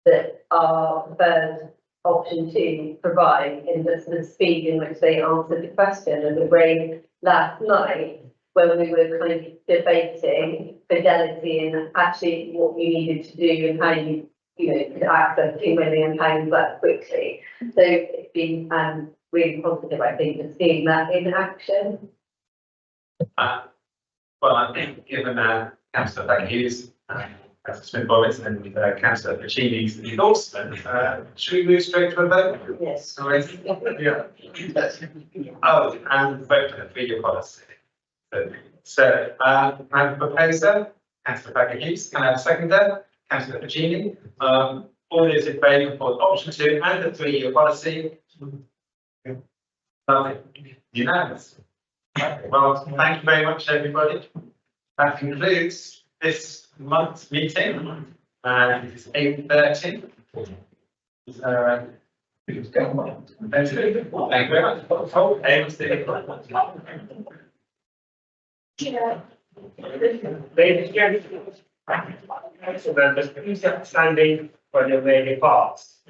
that our preferred option 2 provide in the speed in which they answered the question. And the brain last night when we were kind of debating fidelity and actually what you needed to do and how you could access £2 million that quickly. So it's been really positive, I think, of seeing that in action. Well, I think given Councillor Beck-Hughes, Councillor Smith-Bollins and Councillor Puccini's endorsement, should we move straight to a vote? Yes. Yeah. Oh, and vote for the 3-year policy. So, I have a proposer, Councillor Beck-Hughes, can I have a seconder? Councillor Puccini. All those in favour for option 2 and the 3-year policy? Lovely. Unanimous. Well, thank you very much, everybody. That concludes this month's meeting. It's 8:30. Thank you very much. Ladies and gentlemen, council members, please stand standing when your name is passed.